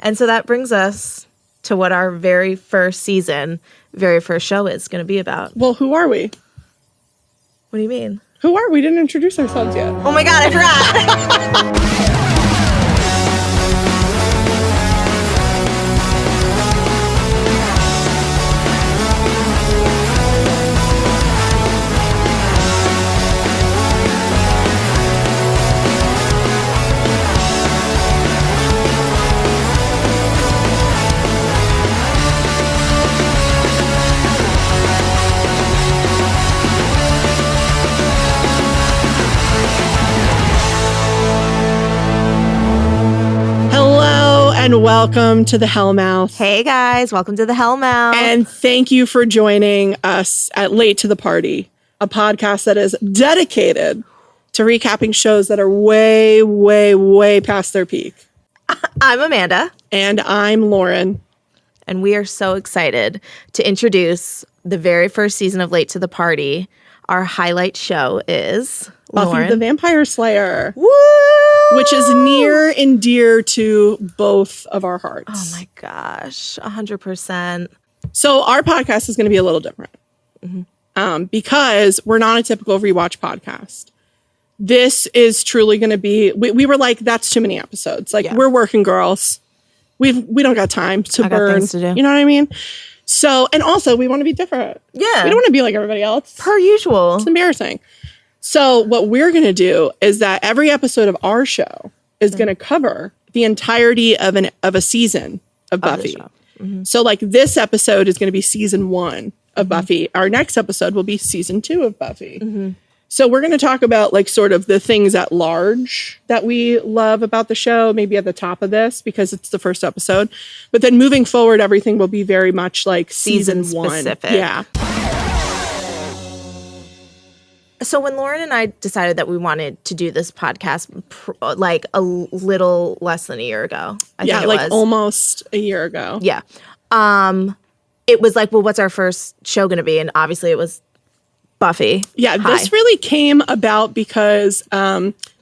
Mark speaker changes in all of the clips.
Speaker 1: And so that brings us to what our very first season, very first show is going to be about.
Speaker 2: Well, who are we?
Speaker 1: What do you mean?
Speaker 2: Who are we? We didn't introduce ourselves yet.
Speaker 1: Oh my God, I forgot.
Speaker 2: And welcome to the Hellmouth.
Speaker 1: Hey guys, welcome to the Hellmouth.
Speaker 2: And thank you for joining us at Late to the Party, a podcast that is dedicated to recapping shows that are way, way, way past their peak.
Speaker 1: I'm Amanda.
Speaker 2: And I'm Lauren.
Speaker 1: And we are so excited to introduce the very first season of Late to the Party. Our highlight show is
Speaker 2: Buffy the Vampire Slayer.
Speaker 1: Woo!
Speaker 2: Which is near and dear to both of our hearts.
Speaker 1: Oh my gosh, 100%.
Speaker 2: So our podcast is going to be a little different because we're not a typical rewatch podcast. This is truly going to be, we were like, that's too many episodes. Like, we're working girls. We don't got time to burn.
Speaker 1: Things to do.
Speaker 2: You know what I mean? So, and also we want to be different.
Speaker 1: Yeah.
Speaker 2: We don't want to be like everybody else.
Speaker 1: Per usual.
Speaker 2: It's embarrassing. So what we're going to do is that every episode of our show is going to cover the entirety of a season of Buffy. So like this episode is going to be season 1 of Buffy. Our next episode will be season 2 of Buffy. So we're going to talk about like sort of the things at large that we love about the show, maybe at the top of this because it's the first episode. But then moving forward, everything will be very much like season 1.
Speaker 1: Specific.
Speaker 2: Yeah.
Speaker 1: So when Lauren and I decided that we wanted to do this podcast like a little less than a year ago. I think it was
Speaker 2: almost a year ago.
Speaker 1: Yeah. It was like, well, what's our first show going to be? And obviously it was Buffy.
Speaker 2: Yeah, this really came about because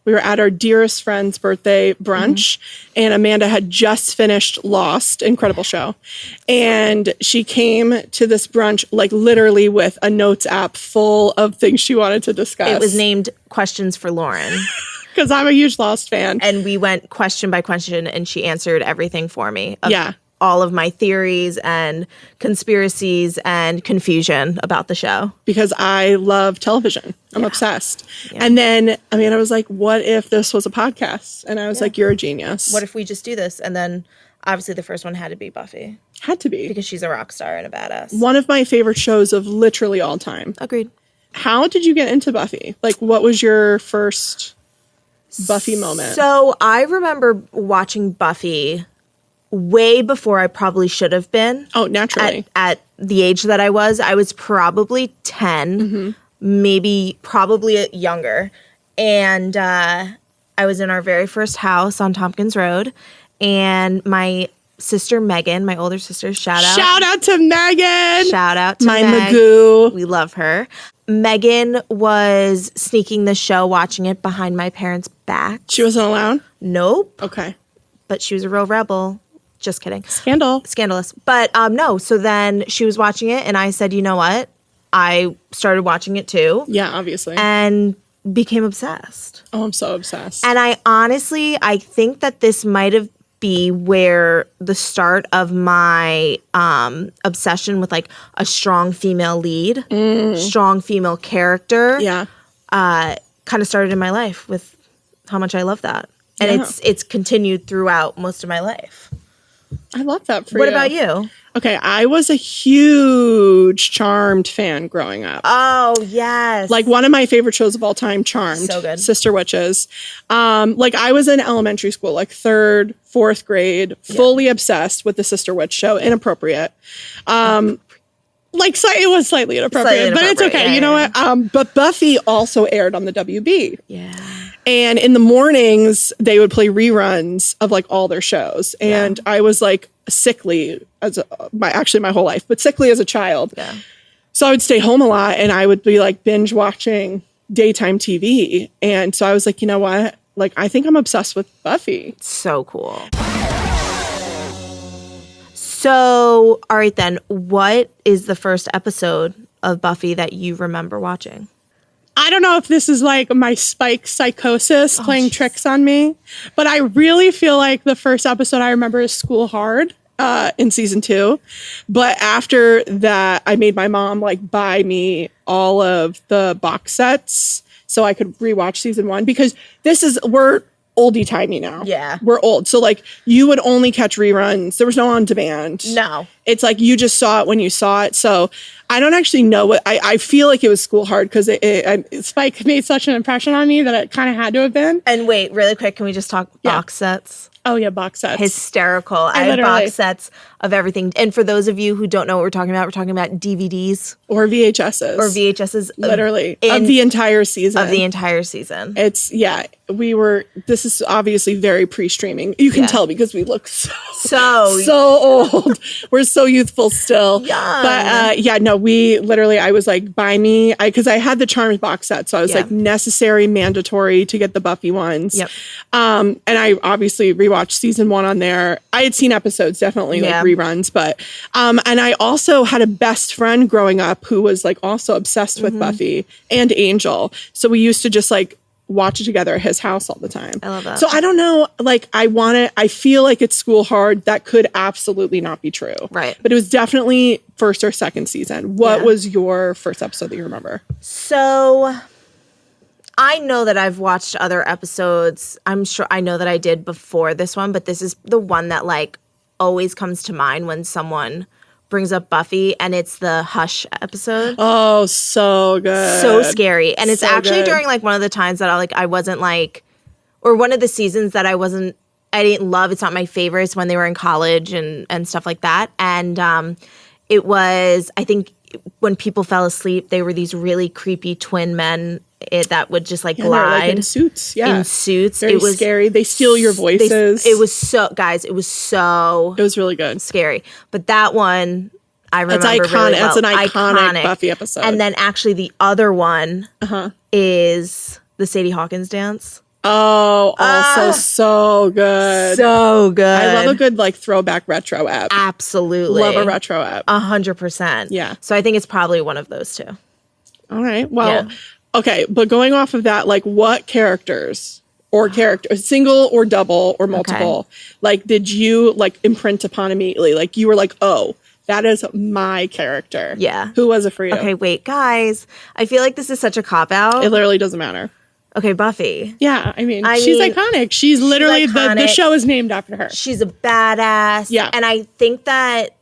Speaker 2: we were at our dearest friend's birthday brunch and Amanda had just finished Lost, incredible show. And she came to this brunch like literally with a notes app full of things she wanted to discuss.
Speaker 1: It was named Questions for Lauren.
Speaker 2: Because I'm a huge Lost fan.
Speaker 1: And we went question by question and she answered everything for me.
Speaker 2: Yeah.
Speaker 1: All of my theories and conspiracies and confusion about the show.
Speaker 2: Because I love television. I'm obsessed. Yeah. And then, I mean, I was like, what if this was a podcast? And I was like, you're a genius.
Speaker 1: What if we just do this? And then obviously the first one had to be Buffy.
Speaker 2: Had to be.
Speaker 1: Because she's a rock star and a badass.
Speaker 2: One of my favorite shows of literally all time.
Speaker 1: Agreed.
Speaker 2: How did you get into Buffy? Like, what was your first Buffy moment?
Speaker 1: So I remember watching Buffy way before I probably should have been.
Speaker 2: Oh, naturally.
Speaker 1: At the age that I was probably 10, maybe probably younger. And I was in our very first house on Tompkins Road. And my sister Megan, my older sister, shout out.
Speaker 2: Shout out to Megan.
Speaker 1: Shout out to
Speaker 2: my
Speaker 1: Meg.
Speaker 2: Magoo.
Speaker 1: We love her. Megan was sneaking the show, watching it behind my parents' back.
Speaker 2: She wasn't allowed?
Speaker 1: Nope.
Speaker 2: Okay.
Speaker 1: But she was a real rebel. Just kidding.
Speaker 2: Scandalous.
Speaker 1: But no, so then she was watching it and I said, you know what? I started watching it too.
Speaker 2: Yeah, obviously.
Speaker 1: And became obsessed.
Speaker 2: Oh, I'm so obsessed.
Speaker 1: And I think that this might have been where the start of my obsession with like a strong female lead, strong female character.
Speaker 2: Yeah.
Speaker 1: Kind of started in my life with how much I love that. And it's continued throughout most of my life.
Speaker 2: I love that for you.
Speaker 1: What about you?
Speaker 2: Okay, I was a huge Charmed fan growing up.
Speaker 1: Oh, yes.
Speaker 2: Like one of my favorite shows of all time, Charmed.
Speaker 1: So good.
Speaker 2: Sister Witches. Like I was in elementary school, like 3rd, 4th grade, fully obsessed with the Sister Witch show. Inappropriate. Like it was slightly inappropriate, but it's okay. You know what? But Buffy also aired on the WB.
Speaker 1: Yeah.
Speaker 2: And in the mornings, they would play reruns of like all their shows. And I was like sickly my whole life, but sickly as a child.
Speaker 1: Yeah.
Speaker 2: So I would stay home a lot and I would be like binge watching daytime TV. And so I was like, you know what? Like, I think I'm obsessed with Buffy.
Speaker 1: So cool. So, all right then, what is the first episode of Buffy that you remember watching?
Speaker 2: I don't know if this is like my Spike psychosis playing tricks on me, but I really feel like the first episode I remember is School Hard in season 2. But after that, I made my mom like buy me all of the box sets so I could rewatch season 1, because we're oldie timey now.
Speaker 1: Yeah.
Speaker 2: We're old. So like you would only catch reruns. There was no on demand.
Speaker 1: No.
Speaker 2: It's like you just saw it when you saw it. So I don't actually know what I feel like it was School Hard because Spike made such an impression on me that it kind of had to have been.
Speaker 1: And wait, really quick, can we just talk box sets?
Speaker 2: Oh yeah, box sets.
Speaker 1: Hysterical. I have box sets of everything. And for those of you who don't know what we're talking about DVDs.
Speaker 2: Or VHSs.
Speaker 1: Literally.
Speaker 2: Of the entire season. It's, this is obviously very pre-streaming. You can tell because we look so old. We're so youthful still.
Speaker 1: Yeah.
Speaker 2: But I was like, buy me, because I had the Charms box set. So I was like, necessary, mandatory to get the Buffy ones.
Speaker 1: Yep.
Speaker 2: And I obviously rewatched season 1 on there. I had seen episodes, definitely like reruns, but and I also had a best friend growing up who was like also obsessed with Buffy and Angel. So we used to just like watch it together at his house all the time.
Speaker 1: I love that.
Speaker 2: So I don't know, like I feel like it's School Hard. That could absolutely not be true.
Speaker 1: Right.
Speaker 2: But it was definitely first or second season. What was your first episode that you remember?
Speaker 1: So I know that I've watched other episodes. I'm sure I know that I did before this one, but this is the one that like always comes to mind when someone brings up Buffy, and it's the Hush episode.
Speaker 2: Oh, so good.
Speaker 1: So scary. And it's
Speaker 2: so
Speaker 1: actually
Speaker 2: good.
Speaker 1: during like one of the times that I wasn't like, or one of the seasons that I didn't love. It's not my favorites when they were in college and stuff like that. And it was, I think when people fell asleep, they were these really creepy twin men that would just like glide.
Speaker 2: Like in suits. Yeah.
Speaker 1: In suits.
Speaker 2: Very
Speaker 1: it was
Speaker 2: scary. They steal your voices.
Speaker 1: It was
Speaker 2: really good.
Speaker 1: Scary. But that one, I remember
Speaker 2: iconic.
Speaker 1: really well.
Speaker 2: It's an iconic Buffy episode.
Speaker 1: And then actually the other one is the Sadie Hawkins dance.
Speaker 2: Oh, also so good.
Speaker 1: So good.
Speaker 2: I love a good like throwback retro app.
Speaker 1: Absolutely.
Speaker 2: Love a retro app.
Speaker 1: 100%.
Speaker 2: Yeah.
Speaker 1: So I think it's probably one of those two.
Speaker 2: All right. Well, okay. But going off of that, like what characters single or double or multiple, like did you like imprint upon immediately? Like you were like, oh, that is my character.
Speaker 1: Yeah.
Speaker 2: Who was it for you?
Speaker 1: Okay, wait, guys. I feel like this is such a cop-out.
Speaker 2: It literally doesn't matter.
Speaker 1: Okay, Buffy.
Speaker 2: Yeah, I mean, she's iconic. She's literally, the show is named after her.
Speaker 1: She's a badass.
Speaker 2: Yeah.
Speaker 1: And I think that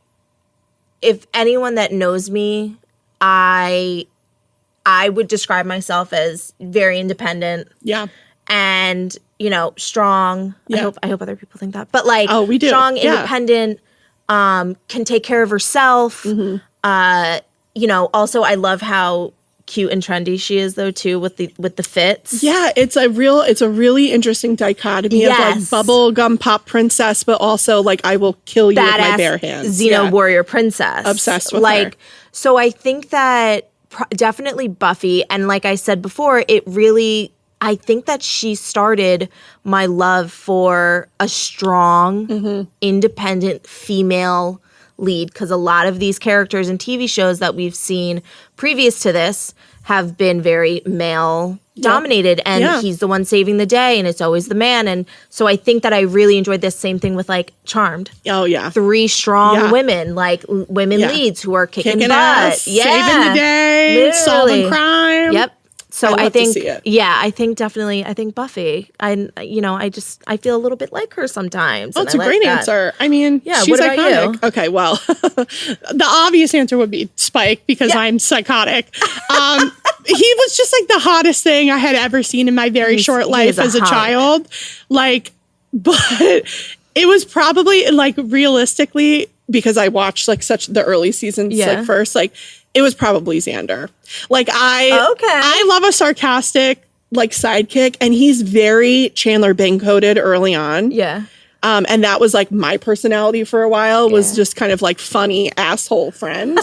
Speaker 1: if anyone that knows me, I would describe myself as very independent.
Speaker 2: Yeah.
Speaker 1: And, strong.
Speaker 2: Yeah.
Speaker 1: I hope other people think that. But like,
Speaker 2: we do.
Speaker 1: Strong, independent, can take care of herself.
Speaker 2: Mm-hmm.
Speaker 1: Also I love how cute and trendy she is though too with the fits.
Speaker 2: Yeah, it's a really interesting dichotomy of like bubblegum pop princess, but also like I will kill you with my bare hands.
Speaker 1: Xeno warrior princess.
Speaker 2: Obsessed with her.
Speaker 1: So I think that definitely Buffy, and like I said before, I think that she started my love for a strong, independent female lead, because a lot of these characters in TV shows that we've seen previous to this have been very male dominated, and he's the one saving the day, and it's always the man. And so I think that I really enjoyed this. Same thing with like Charmed.
Speaker 2: Oh yeah,
Speaker 1: 3 strong women, like women leads who are kicking butt,
Speaker 2: ass, saving the day, solving crime.
Speaker 1: Yep. So I think,
Speaker 2: I
Speaker 1: think Buffy. I feel a little bit like her sometimes.
Speaker 2: Oh, it's a great answer. I mean, she's iconic. You? Okay, well, the obvious answer would be Spike because I'm psychotic. He was just like the hottest thing I had ever seen in my very short life as a child. Like, but it was probably like realistically, because I watched like the early seasons like first, like it was probably Xander. Like I love a sarcastic like sidekick, and he's very Chandler Bing coded early on.
Speaker 1: Yeah.
Speaker 2: And that was like my personality for a while, was just kind of like funny asshole friend.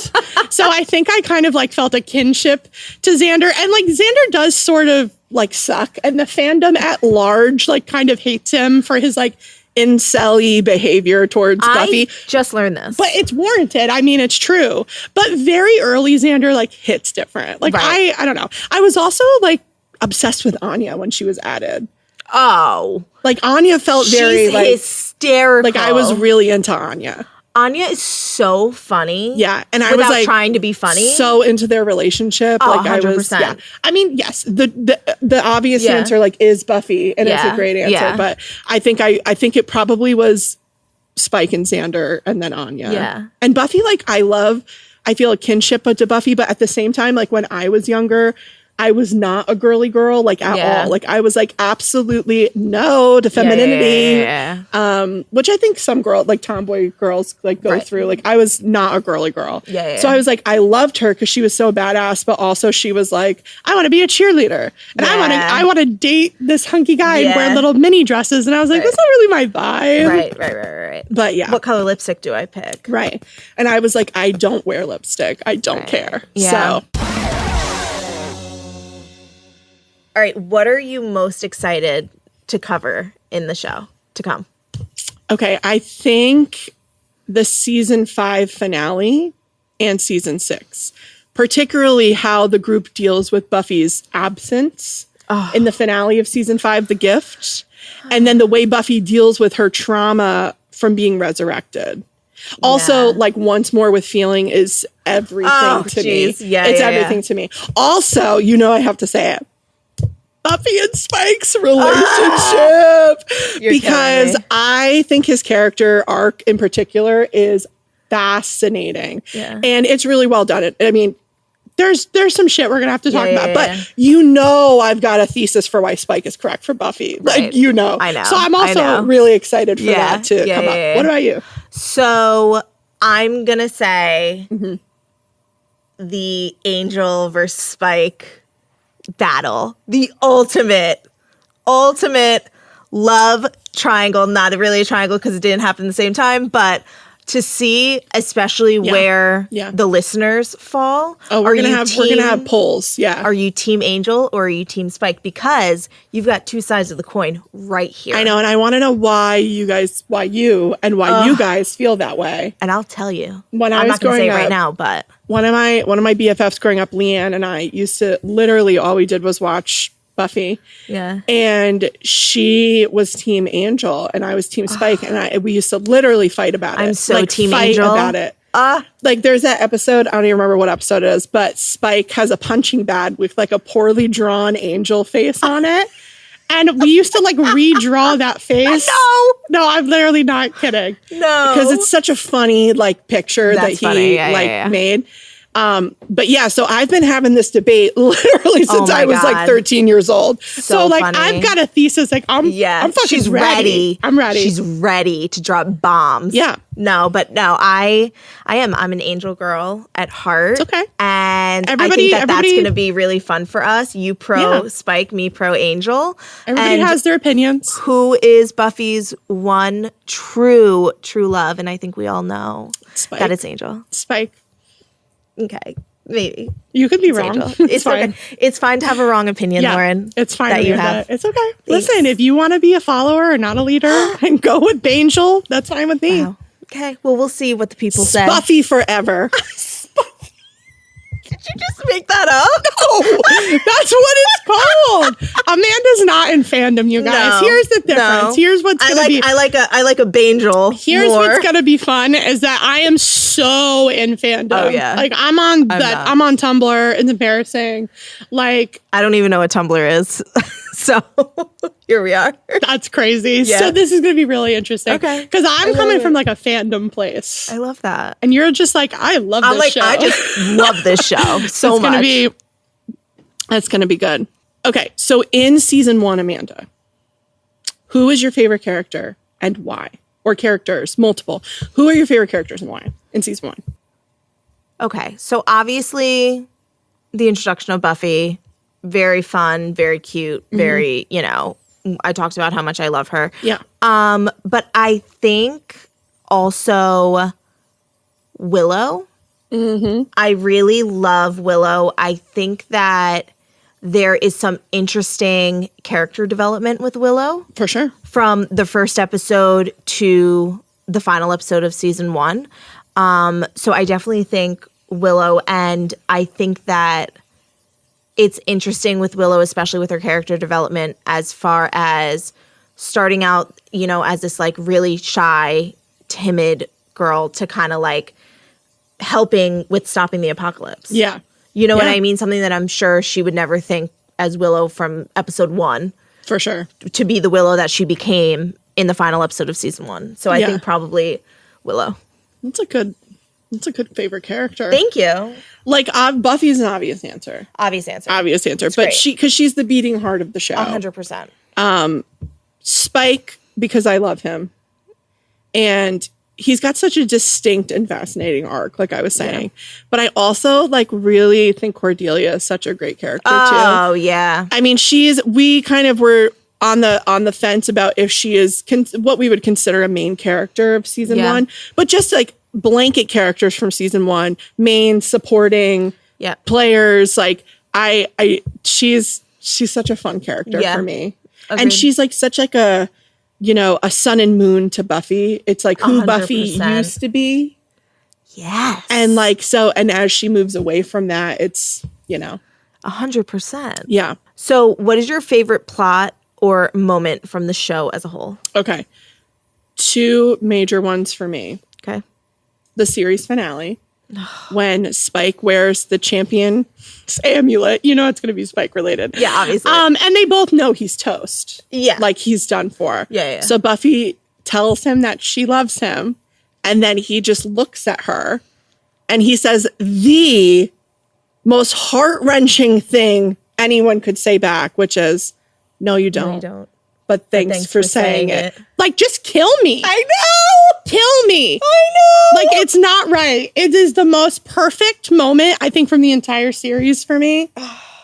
Speaker 2: So I think I kind of like felt a kinship to Xander, and like Xander does sort of like suck, and the fandom at large like kind of hates him for his like incel-y behavior towards Buffy.
Speaker 1: I just learned this.
Speaker 2: But it's warranted. I mean, it's true. But very early, Xander, like, hits different. Like, I don't know. I was also, like, obsessed with Anya when she was added.
Speaker 1: Oh.
Speaker 2: Like, Anya felt very, like...
Speaker 1: hysterical.
Speaker 2: Like, I was really into Anya.
Speaker 1: Anya is so funny.
Speaker 2: Yeah. And I was,
Speaker 1: without
Speaker 2: like...
Speaker 1: trying to be funny.
Speaker 2: So into their relationship.
Speaker 1: Oh,
Speaker 2: like,
Speaker 1: 100%.
Speaker 2: I was... Yeah. I mean, yes. The obvious answer, like, is Buffy. And it's a great answer.
Speaker 1: Yeah.
Speaker 2: But I think it probably was Spike and Xander and then Anya.
Speaker 1: Yeah.
Speaker 2: And Buffy, like, I feel a kinship to Buffy, but at the same time, like, when I was younger, I was not a girly girl, like, at all. Like, I was, like, absolutely no to femininity. Which I think some like, tomboy girls, like, go through. Like, I was not a girly girl. So I was, like, I loved her because she was so badass, but also she was, like, I want to be a cheerleader. And I want to date this hunky guy and wear little mini dresses. And I was like, that's not really my vibe.
Speaker 1: Right.
Speaker 2: But, yeah.
Speaker 1: What color lipstick do I pick?
Speaker 2: Right. And I was, like, I don't wear lipstick. I don't care.
Speaker 1: Yeah.
Speaker 2: So...
Speaker 1: All right, what are you most excited to cover in the show to come?
Speaker 2: Okay, I think the season 5 finale and season 6, particularly how the group deals with Buffy's absence in the finale of season 5, The Gift, and then the way Buffy deals with her trauma from being resurrected. Also, like, once more with feeling is everything to me.
Speaker 1: Yeah,
Speaker 2: it's everything to me. Also, I have to say it. Buffy and Spike's relationship, because I think his character arc in particular is fascinating, and it's really well done. I mean, there's some shit we're gonna have to talk about, but I've got a thesis for why Spike is correct for Buffy. Like,
Speaker 1: I know.
Speaker 2: So I'm also really excited for that to come up. What about you?
Speaker 1: So I'm gonna say the Angel versus Spike battle, the ultimate love triangle. Not really a triangle because it didn't happen at the same time, but to see especially where the listeners fall.
Speaker 2: Oh, we're gonna have polls. Yeah.
Speaker 1: Are you team Angel or are you team Spike? Because you've got two sides of the coin right here.
Speaker 2: I know, and I want to know why you guys feel that way.
Speaker 1: And I'll tell you.
Speaker 2: I'm
Speaker 1: not gonna say it right now, but
Speaker 2: one of my BFFs growing up, Leanne, and I used to literally all we did was watch Buffy.
Speaker 1: Yeah.
Speaker 2: And she was team Angel and I was team Spike, and we used to literally fight about it.
Speaker 1: I'm so team Angel
Speaker 2: about it. Like, there's that episode, I don't even remember what episode it is, but Spike has a punching bag with, like, a poorly drawn angel face on it. And we used to, like, redraw that face. No, I'm literally not kidding.
Speaker 1: No.
Speaker 2: Because it's such a funny, like, picture that he made. But yeah, so I've been having this debate literally since I was like 13 years old. So like, funny. I've got a thesis. Like, I'm fucking ready. I'm ready.
Speaker 1: She's ready to drop bombs.
Speaker 2: Yeah.
Speaker 1: No, I'm an Angel girl at heart.
Speaker 2: Okay.
Speaker 1: And I think that's going to be really fun for us. You pro Spike, me pro Angel.
Speaker 2: Everybody has their opinions.
Speaker 1: Who is Buffy's one true love? And I think we all know that it's Angel.
Speaker 2: Spike.
Speaker 1: Okay, maybe.
Speaker 2: You could be wrong.
Speaker 1: It's fine. Okay. It's fine to have a wrong opinion, Lauren.
Speaker 2: It's fine
Speaker 1: that you have.
Speaker 2: It's okay. Thanks. Listen, if you want to be a follower or not a leader and go with Angel, that's fine with me.
Speaker 1: Wow. Okay, well, we'll see what the people say.
Speaker 2: Buffy forever.
Speaker 1: Did you just make that up?
Speaker 2: No, that's what it's called. Amanda's not in fandom, you guys.
Speaker 1: No,
Speaker 2: Here's the difference. Here's what's going to be.
Speaker 1: I like a Bangel.
Speaker 2: Here's what's going to be fun is that I am so in fandom.
Speaker 1: Oh yeah,
Speaker 2: like I'm on Tumblr. It's embarrassing. Like,
Speaker 1: I don't even know what Tumblr is. So here we are.
Speaker 2: That's crazy. Yeah. So this is going to be really interesting.
Speaker 1: Okay.
Speaker 2: Because I'm coming from like a fandom place.
Speaker 1: I love that.
Speaker 2: And you're just like, I love this show.
Speaker 1: I just love this show so much.
Speaker 2: That's going to be good. Okay. So in season 1, Amanda, who is your favorite character and why? Or characters, multiple. Who are your favorite characters and why in season 1?
Speaker 1: Okay. So obviously the introduction of Buffy, very fun, very cute, very, I talked about how much I love her.
Speaker 2: Yeah.
Speaker 1: But I think also Willow. I really love Willow. I think that there is some interesting character development with Willow.
Speaker 2: For sure.
Speaker 1: From the first episode to the final episode of season 1. So I definitely think Willow, and I think that it's interesting with Willow, especially with her character development, as far as starting out, you know, as this like really shy, timid girl to kind of like helping with stopping the apocalypse.
Speaker 2: Yeah.
Speaker 1: You know what I mean? Something that I'm sure she would never think as Willow from episode 1.
Speaker 2: For sure.
Speaker 1: To be the Willow that she became in the final episode of season 1. So I think probably Willow.
Speaker 2: That's a good favorite character.
Speaker 1: Thank you.
Speaker 2: Like, Buffy's an obvious answer.
Speaker 1: Obvious answer.
Speaker 2: But
Speaker 1: great.
Speaker 2: because she's the beating heart of the show.
Speaker 1: 100%.
Speaker 2: Spike, because I love him. And he's got such a distinct and fascinating arc, like I was saying. Yeah. But I also like really think Cordelia is such a great character too.
Speaker 1: Oh yeah.
Speaker 2: I mean, we kind of were on the fence about if she is what we would consider a main character of season 1, but just like blanket characters from season 1, main supporting players. Like she's such a fun character for me. Agreed. And she's like such like a, you know, a sun and moon to Buffy. It's like who 100%. Buffy used to be.
Speaker 1: Yes.
Speaker 2: And like, so, and as she moves away from that, it's, you know.
Speaker 1: 100%.
Speaker 2: Yeah.
Speaker 1: So what is your favorite plot or moment from the show as a whole?
Speaker 2: Okay. 2 major ones for me.
Speaker 1: Okay.
Speaker 2: The series finale. When Spike wears the champion's amulet, you know it's going to be Spike related.
Speaker 1: Yeah, obviously.
Speaker 2: And they both know he's toast.
Speaker 1: Yeah.
Speaker 2: Like he's done for.
Speaker 1: Yeah.
Speaker 2: So Buffy tells him that she loves him. And then he just looks at her and he says the most heart-wrenching thing anyone could say back, which is, no, you don't.
Speaker 1: No, you don't.
Speaker 2: But thanks for saying it. Like, just kill me.
Speaker 1: I know.
Speaker 2: Kill me.
Speaker 1: I know.
Speaker 2: Like, it's not right. It is the most perfect moment, I think, from the entire series for me.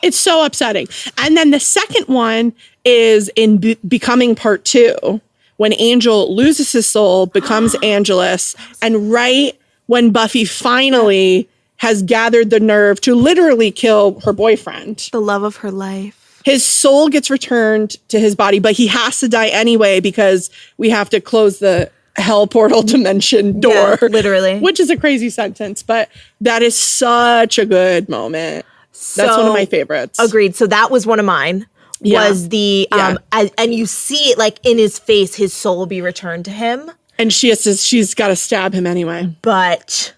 Speaker 2: It's so upsetting. And then the second one is in Becoming Part 2, when Angel loses his soul, becomes Angelus, and right when Buffy finally has gathered the nerve to literally kill her boyfriend.
Speaker 1: The love of her life.
Speaker 2: His soul gets returned to his body, but he has to die anyway because we have to close the hell portal dimension door.
Speaker 1: Yeah, literally.
Speaker 2: Which is a crazy sentence, but that is such a good moment.
Speaker 1: So,
Speaker 2: that's one of my favorites.
Speaker 1: Agreed. So that was one of mine. Was the and you see it like in his face, his soul be returned to him.
Speaker 2: And she's got to stab him anyway.
Speaker 1: But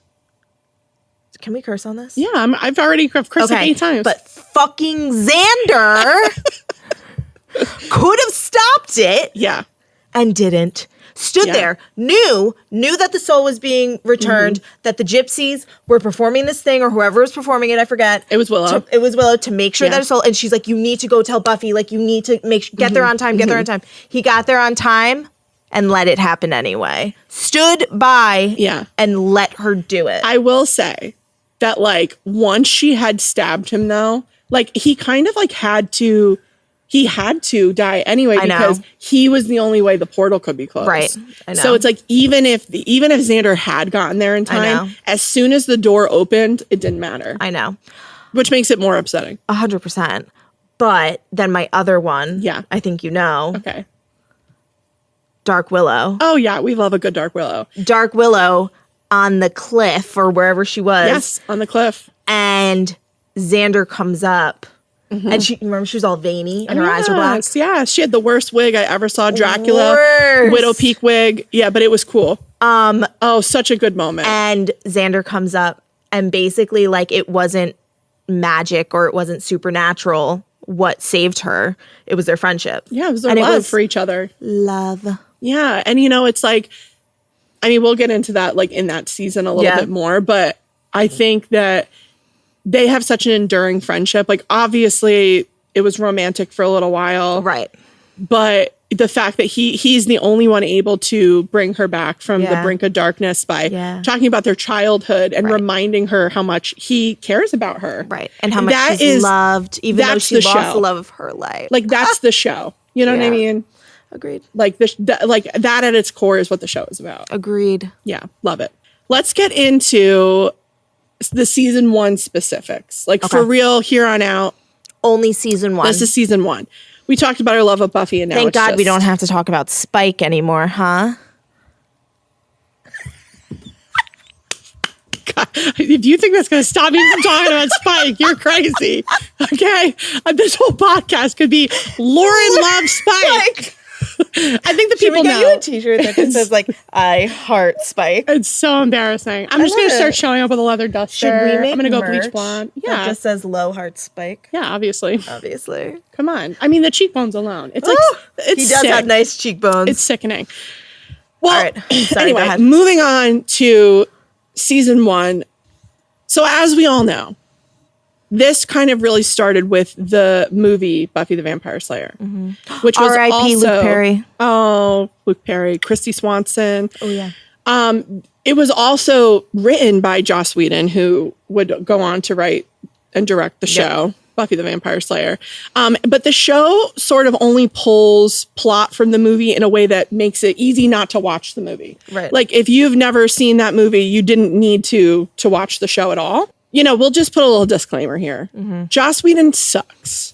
Speaker 1: can we curse on this?
Speaker 2: Yeah, I've already cursed 8 times.
Speaker 1: But fucking Xander could have stopped it.
Speaker 2: Yeah.
Speaker 1: And didn't. Stood there, knew that the soul was being returned, that the gypsies were performing this thing, or whoever was performing it, I forget.
Speaker 2: It was Willow.
Speaker 1: It was Willow to make sure that a soul, and she's like, you need to go tell Buffy, like, you need to get there on time, get there on time. He got there on time and let it happen anyway. Stood by and let her do it.
Speaker 2: I will say that, like, once she had stabbed him, though, like, he kind of, like, had to die anyway because he was the only way the portal could be closed.
Speaker 1: Right. I know.
Speaker 2: So it's like, even if Xander had gotten there in time, as soon as the door opened, it didn't matter.
Speaker 1: I know.
Speaker 2: Which makes it more upsetting.
Speaker 1: 100%. But then my other one, I think you know.
Speaker 2: Okay.
Speaker 1: Dark Willow.
Speaker 2: Oh, yeah. We love a good Dark Willow.
Speaker 1: Dark Willow on the cliff or wherever she was.
Speaker 2: Yes, on the cliff.
Speaker 1: And Xander comes up. And she was all veiny and her eyes were black.
Speaker 2: Yeah, she had the worst wig I ever saw. Dracula, Widow Peak wig. Yeah, but it was cool. Such a good moment.
Speaker 1: And Xander comes up and basically like it wasn't magic or it wasn't supernatural what saved her. It was their friendship.
Speaker 2: Yeah, it was their love for each other.
Speaker 1: Love.
Speaker 2: Yeah, and you know, it's like, I mean, we'll get into that like in that season a little bit more, but I think that they have such an enduring friendship. Like, obviously, it was romantic for a little while.
Speaker 1: Right.
Speaker 2: But the fact that he's the only one able to bring her back from the brink of darkness by talking about their childhood and reminding her how much he cares about her.
Speaker 1: Right. And how much she's loved, even though she lost the love of her life.
Speaker 2: Like, that's the show. You know what I mean?
Speaker 1: Agreed.
Speaker 2: Like, that at its core is what the show is about.
Speaker 1: Agreed.
Speaker 2: Yeah. Love it. Let's get into the season 1 specifics. Like, for real, here on out,
Speaker 1: Only season 1.
Speaker 2: This is season 1. We talked about our love of Buffy, and now
Speaker 1: Thank God we don't have to talk about Spike anymore, huh?
Speaker 2: God, if you think that's going to stop me from talking about Spike, you're crazy. Okay? This whole podcast could be Lauren loves Spike. I think the people know.
Speaker 1: Should we get you a t-shirt that just says, like, I heart Spike?
Speaker 2: It's so embarrassing. I'm just going to start showing up with a leather duster.
Speaker 1: Should we make
Speaker 2: I'm going to go
Speaker 1: merch
Speaker 2: bleach blonde.
Speaker 1: that
Speaker 2: Yeah.
Speaker 1: just says low heart Spike?
Speaker 2: Yeah, obviously.
Speaker 1: Obviously.
Speaker 2: Come on. I mean, the cheekbones alone. It's like, it's
Speaker 1: he does
Speaker 2: sick.
Speaker 1: have nice cheekbones.
Speaker 2: It's sickening. Well,
Speaker 1: all right. Sorry,
Speaker 2: anyway,
Speaker 1: go ahead.
Speaker 2: moving on to season 1. So as we all know, this kind of really started with the movie Buffy the Vampire Slayer, which was
Speaker 1: R.I.P.
Speaker 2: also
Speaker 1: Luke Perry.
Speaker 2: Oh, Luke Perry, Christy Swanson.
Speaker 1: Oh yeah.
Speaker 2: It was also written by Joss Whedon, who would go on to write and direct the show Buffy the Vampire Slayer. But the show sort of only pulls plot from the movie in a way that makes it easy not to watch the movie.
Speaker 1: Right.
Speaker 2: Like if you've never seen that movie, you didn't need to watch the show at all. You know, we'll just put a little disclaimer here. Joss Whedon sucks.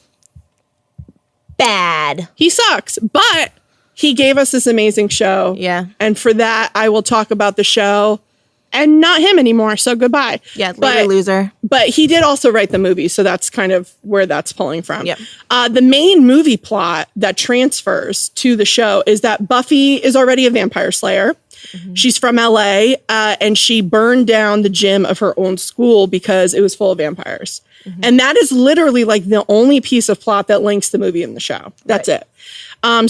Speaker 1: Bad.
Speaker 2: He sucks, but he gave us this amazing show.
Speaker 1: Yeah.
Speaker 2: And for that, I will talk about the show and not him anymore. So goodbye.
Speaker 1: Yeah, later, loser.
Speaker 2: But he did also write the movie. So that's kind of where that's pulling from.
Speaker 1: Yep.
Speaker 2: The main movie plot that transfers to the show is that Buffy is already a vampire slayer. She's from LA, and she burned down the gym of her own school because it was full of vampires. And that is literally like the only piece of plot that links the movie and the show. That's it.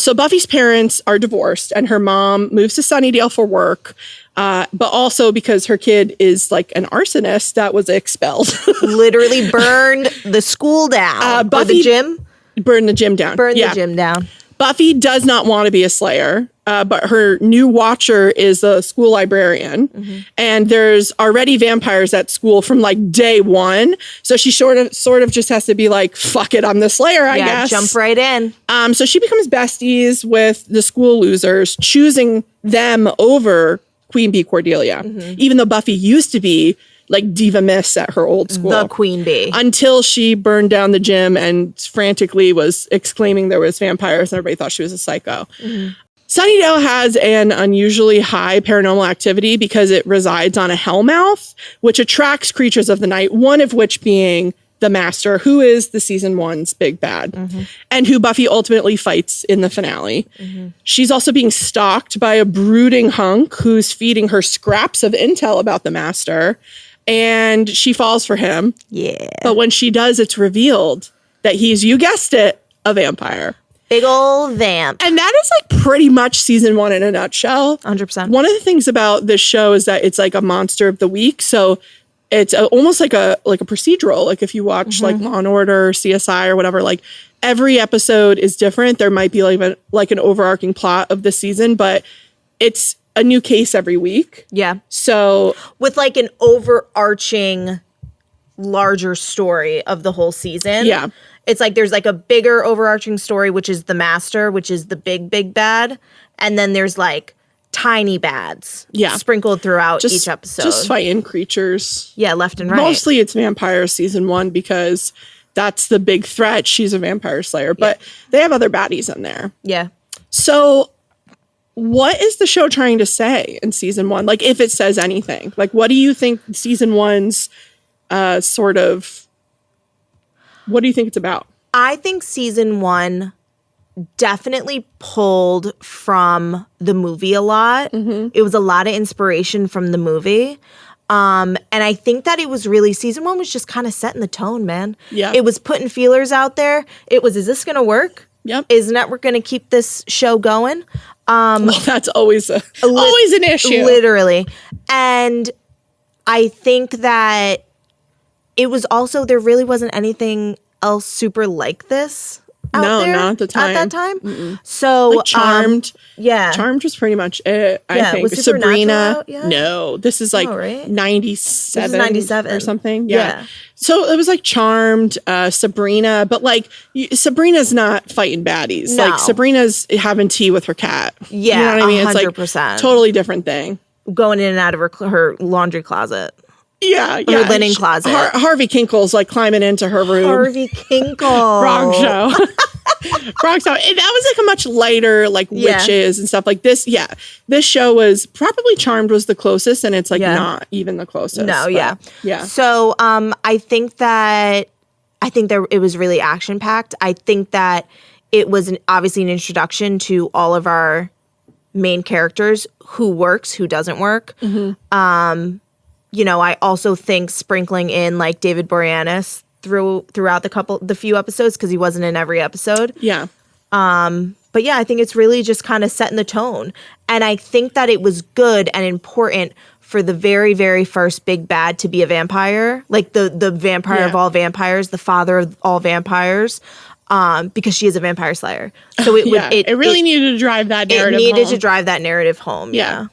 Speaker 2: So Buffy's parents are divorced, and her mom moves to Sunnydale for work, but also because her kid is like an arsonist that was expelled.
Speaker 1: Literally burned the school down.
Speaker 2: Buffy-
Speaker 1: Or the gym.
Speaker 2: Burned the gym down.
Speaker 1: Burned the gym down.
Speaker 2: Buffy does not want to be a slayer, but her new watcher is a school librarian. And there's already vampires at school from like day one. So she sort of just has to be like, fuck it, I'm the slayer, I guess.
Speaker 1: Jump right in.
Speaker 2: So she becomes besties with the school losers, choosing them over Queen Bee Cordelia, even though Buffy used to be like Diva Miss at her old school.
Speaker 1: The Queen Bee.
Speaker 2: Until she burned down the gym and frantically was exclaiming there was vampires and everybody thought she was a psycho. Sunnydale has an unusually high paranormal activity because it resides on a Hellmouth, which attracts creatures of the night, one of which being the Master, who is the season 1's big bad, and who Buffy ultimately fights in the finale. She's also being stalked by a brooding hunk who's feeding her scraps of intel about the Master, and she falls for him.
Speaker 1: Yeah.
Speaker 2: But when she does, it's revealed that he's, you guessed it, a vampire.
Speaker 1: Big ol' vamp.
Speaker 2: And that is like pretty much season 1 in a nutshell.
Speaker 1: 100%.
Speaker 2: One of the things about this show is that it's like a monster of the week. So it's almost like a procedural. Like if you watch like Law and Order, CSI or whatever, like every episode is different. There might be like an overarching plot of the season, but it's a new case every week.
Speaker 1: Yeah.
Speaker 2: So
Speaker 1: with like an overarching larger story of the whole season.
Speaker 2: Yeah.
Speaker 1: It's like there's like a bigger overarching story, which is the Master, which is the big bad. And then there's like tiny bads sprinkled throughout each episode.
Speaker 2: Just fighting creatures.
Speaker 1: Yeah, left and right.
Speaker 2: Mostly it's vampires season 1 because that's the big threat. She's a vampire slayer, but they have other baddies in there.
Speaker 1: Yeah.
Speaker 2: So what is the show trying to say in season 1? Like if it says anything, like what do you think season 1's what do you think it's about?
Speaker 1: I think season 1 definitely pulled from the movie a lot. It was a lot of inspiration from the movie. And I think that it was really, season 1 was just kind of setting the tone, man.
Speaker 2: Yeah.
Speaker 1: It was putting feelers out there. It was, is this going to work?
Speaker 2: Yep.
Speaker 1: Is network going to keep this show going?
Speaker 2: Well, that's always an issue.
Speaker 1: Literally. And I think that it was also, there really wasn't anything else super like this out there
Speaker 2: not at the time.
Speaker 1: At that time. So
Speaker 2: like Charmed.
Speaker 1: Charmed
Speaker 2: was pretty much it, I think.
Speaker 1: Was
Speaker 2: Sabrina.
Speaker 1: out yet?
Speaker 2: No, this is like 97,
Speaker 1: This is 97
Speaker 2: or something. Yeah. So it was like Charmed, Sabrina, but like Sabrina's not fighting baddies.
Speaker 1: No.
Speaker 2: Like Sabrina's having tea with her cat.
Speaker 1: Yeah,
Speaker 2: you know what I mean?
Speaker 1: 100%.
Speaker 2: It's like totally different thing.
Speaker 1: Going in and out of her laundry closet.
Speaker 2: Yeah.
Speaker 1: Her linen closet.
Speaker 2: Harvey Kinkle's like climbing into her room.
Speaker 1: Harvey Kinkle.
Speaker 2: Wrong show. Wrong show. And that was like a much lighter, like witches and stuff like this. Yeah. This show was probably Charmed was the closest, and it's like not even the closest.
Speaker 1: No,
Speaker 2: but, yeah.
Speaker 1: So I think that it was really action packed. I think that it was obviously an introduction to all of our main characters, who works, who doesn't work. Mm-hmm. You know, I also think sprinkling in like David Boreanaz throughout the few episodes, because he wasn't in every episode.
Speaker 2: Yeah.
Speaker 1: But yeah, I think it's really just kind of setting the tone. And I think that it was good and important for the very, very first big bad to be a vampire, like the vampire of all vampires, the father of all vampires, because she is a vampire slayer. So it really
Speaker 2: needed to drive that narrative
Speaker 1: home. It needed to drive that narrative home. Yeah.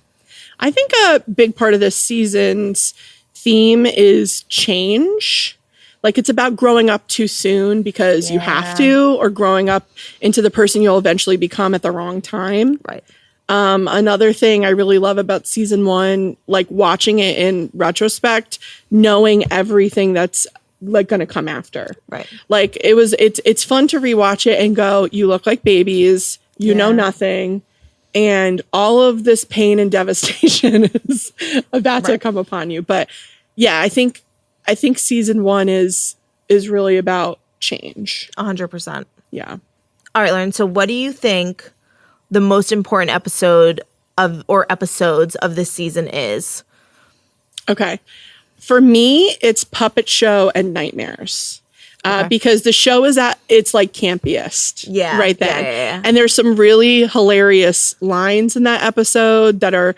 Speaker 2: I think a big part of this season's theme is change. Like, it's about growing up too soon because you have to, or growing up into the person you'll eventually become at the wrong time.
Speaker 1: Right.
Speaker 2: Another thing I really love about season 1, like watching it in retrospect, knowing everything that's like going to come after.
Speaker 1: Right.
Speaker 2: Like, it's fun to rewatch it and go, you look like babies, you know nothing. And all of this pain and devastation is about to come upon you. But yeah, I think season 1 is really about change.
Speaker 1: 100%.
Speaker 2: Yeah.
Speaker 1: All right, Lauren. So what do you think the most important episodes of this season is?
Speaker 2: Okay. For me, it's Puppet Show and Nightmares. Because the show is at its like campiest right then.
Speaker 1: Yeah.
Speaker 2: And there's some really hilarious lines in that episode that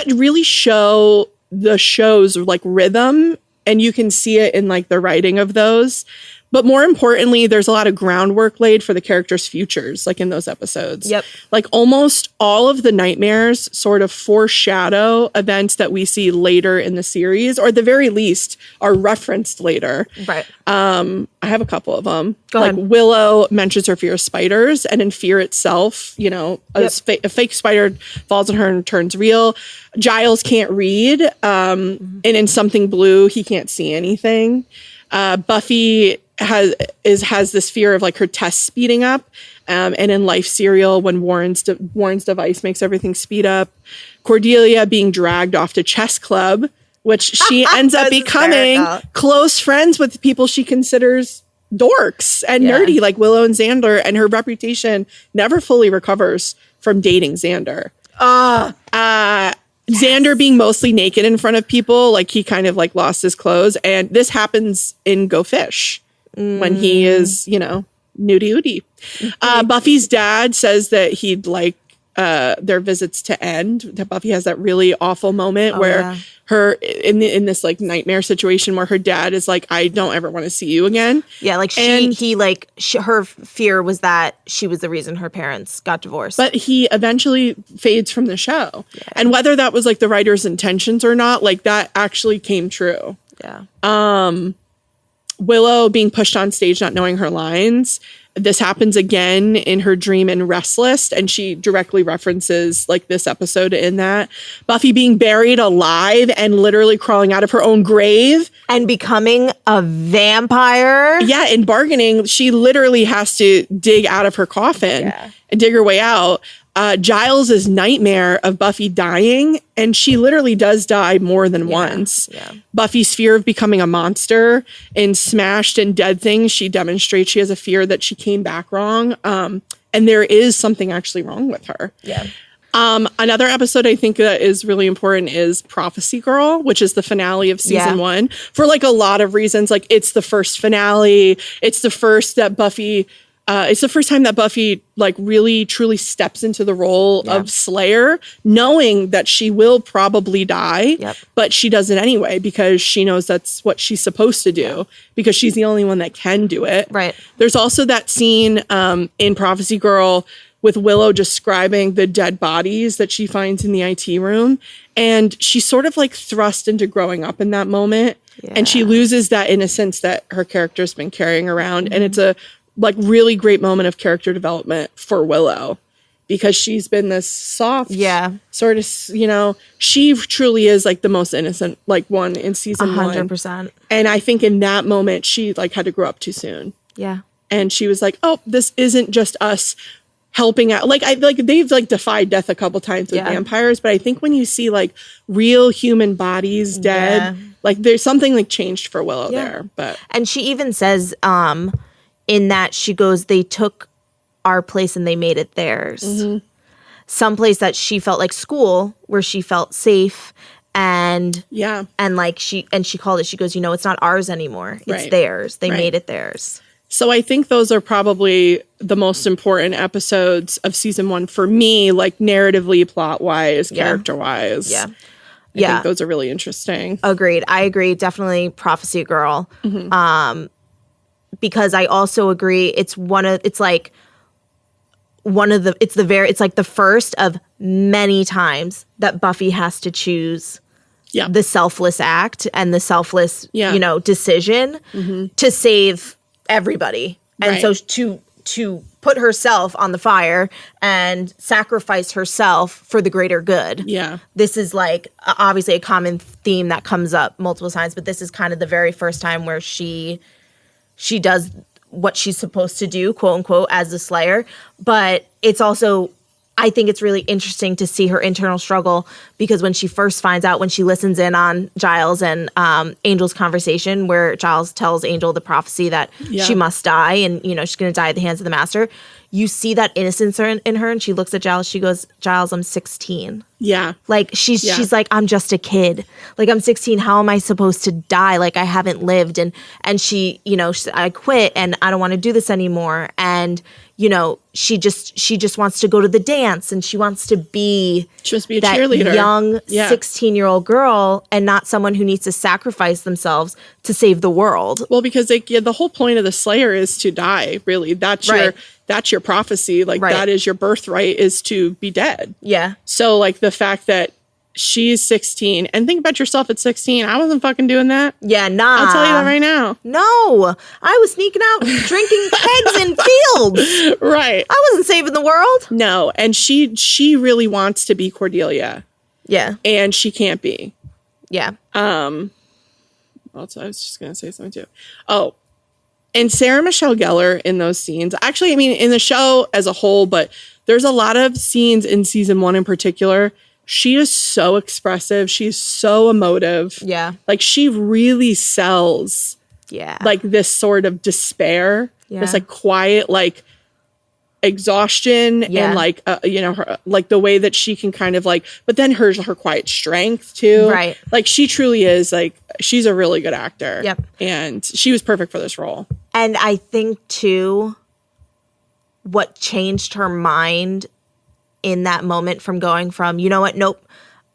Speaker 2: really show the show's like rhythm, and you can see it in like the writing of those. But more importantly, there's a lot of groundwork laid for the characters' futures, like in those episodes.
Speaker 1: Yep.
Speaker 2: Like almost all of the nightmares sort of foreshadow events that we see later in the series, or at the very least are referenced later.
Speaker 1: Right.
Speaker 2: I have a couple of them.
Speaker 1: Go ahead.
Speaker 2: Willow mentions her fear of spiders, and in Fear itself, you know, a fake spider falls on her and turns real. Giles can't read, and in Something Blue, he can't see anything. Buffy has this fear of like her tests speeding up, and in Life Serial, when Warren's device makes everything speed up. Cordelia being dragged off to chess club, which she ends up becoming close friends with people she considers dorks and nerdy, like Willow and Xander, and her reputation never fully recovers from dating Xander. Xander being mostly naked in front of people, like he kind of like lost his clothes, and this happens in Go Fish when he is, you know, nudie. Buffy's dad says that he'd like their visits to end. That Buffy has that really awful moment where her in this like nightmare situation where her dad is like, I don't ever want to see you again.
Speaker 1: Yeah, like her fear was that she was the reason her parents got divorced.
Speaker 2: But he eventually fades from the show. Yeah. And whether that was like the writer's intentions or not, like that actually came true.
Speaker 1: Yeah.
Speaker 2: Willow being pushed on stage, not knowing her lines. This happens again in her dream in Restless, and she directly references like this episode in that. Buffy being buried alive and literally crawling out of her own grave.
Speaker 1: And becoming a vampire.
Speaker 2: Yeah, in Bargaining, she literally has to dig out of her coffin and dig her way out. Giles' nightmare of Buffy dying, and she literally does die more than once.
Speaker 1: Yeah.
Speaker 2: Buffy's fear of becoming a monster. In Smashed and Dead Things, she demonstrates she has a fear that she came back wrong, and there is something actually wrong with her.
Speaker 1: Yeah.
Speaker 2: Another episode I think that is really important is Prophecy Girl, which is the finale of season 1 for like a lot of reasons. Like it's the first finale. It's the first that Buffy... it's the first time that Buffy like really truly steps into the role of Slayer, knowing that she will probably die, but she does it anyway because she knows that's what she's supposed to do because she's the only one that can do it.
Speaker 1: Right.
Speaker 2: There's also that scene in Prophecy Girl with Willow describing the dead bodies that she finds in the IT room, and she's sort of like thrust into growing up in that moment, and she loses that innocence that her character's been carrying around, and it's a like really great moment of character development for Willow. because she's been this soft,
Speaker 1: Yeah.
Speaker 2: sort of, you know, she truly is like the most innocent, like one in season
Speaker 1: 100%.
Speaker 2: And I think in that moment, she like had to grow up too soon.
Speaker 1: Yeah.
Speaker 2: And she was like, oh, this isn't just us helping out. Like they've like defied death a couple times with vampires, but I think when you see like real human bodies dead, like there's something like changed for Willow there.
Speaker 1: And she even says in that she goes, they took our place and they made it theirs. Some place that she felt like school, where she felt safe, and like she called it, she goes, you know, it's not ours anymore, it's theirs. They made it theirs.
Speaker 2: So I think those are probably the most important episodes of season 1 for me, like narratively, plot wise, character wise. I think those are really interesting.
Speaker 1: Agreed. I agree. Definitely Prophecy Girl. Because I also agree it's like the first of many times that Buffy has to choose the selfless act and the selfless, you know, decision to save everybody. And so to put herself on the fire and sacrifice herself for the greater good. This is like obviously a common theme that comes up multiple times, but this is kind of the very first time where she does what she's supposed to do, quote unquote, as the Slayer. But it's also, I think it's really interesting to see her internal struggle, because when she first finds out, when she listens in on Giles and Angel's conversation, where Giles tells Angel the prophecy that she must die and, you know, she's going to die at the hands of the Master, you see that innocence in her, and she looks at Giles. She goes, Giles, I'm 16. Like she's like, I'm just a kid. Like, I'm 16. How am I supposed to die? Like, I haven't lived. And she, you know, I quit and I don't want to do this anymore. And, you know, she just wants to go to the dance, and she wants to be
Speaker 2: a
Speaker 1: that
Speaker 2: cheerleader,
Speaker 1: young 16-year-old girl, and not someone who needs to sacrifice themselves to save the world.
Speaker 2: Well, because the whole point of the Slayer is to die, really. That's your prophecy. Like, that is your birthright, is to be dead. So, like, the fact that she's 16, and think about yourself at 16. I wasn't fucking doing that. I'll tell you that right now.
Speaker 1: No, I was sneaking out drinking kegs in fields. I wasn't saving the world.
Speaker 2: No, and she really wants to be Cordelia. And she can't be. Also, I was just gonna say something too. Oh, and Sarah Michelle Gellar in those scenes. Actually, I mean, in the show as a whole, but there's a lot of scenes in season 1 in particular. She is so expressive. She's so emotive. Like, she really sells like this sort of despair, this like quiet, like exhaustion and like, you know, her, like the way that she can kind of like, but then her quiet strength too. Like, she truly is like, she's a really good actor. And she was perfect for this role.
Speaker 1: And I think too, what changed her mind in that moment from going from, you know what, nope,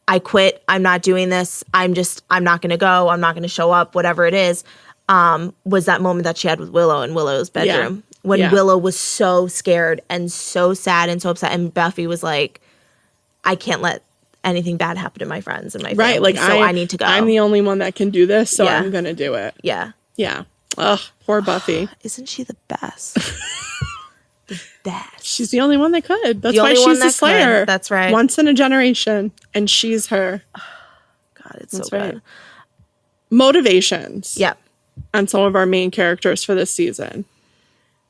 Speaker 1: I quit, I'm not doing this, I'm not going to go, I'm not going to show up, whatever it is, was that moment that she had with Willow in Willow's bedroom. When Willow was so scared and so sad and so upset, and Buffy was like, I can't let anything bad happen to my friends and my family,
Speaker 2: like,
Speaker 1: so I need to go.
Speaker 2: I'm the only one that can do this, so I'm going to do it. Ugh, poor Buffy.
Speaker 1: Isn't she the best? The best.
Speaker 2: She's the only one that could. That's why she's the Slayer.
Speaker 1: Could. That's right.
Speaker 2: Once in a generation, and she's her.
Speaker 1: God, it's so good.
Speaker 2: Motivations. On some of our main characters for this season.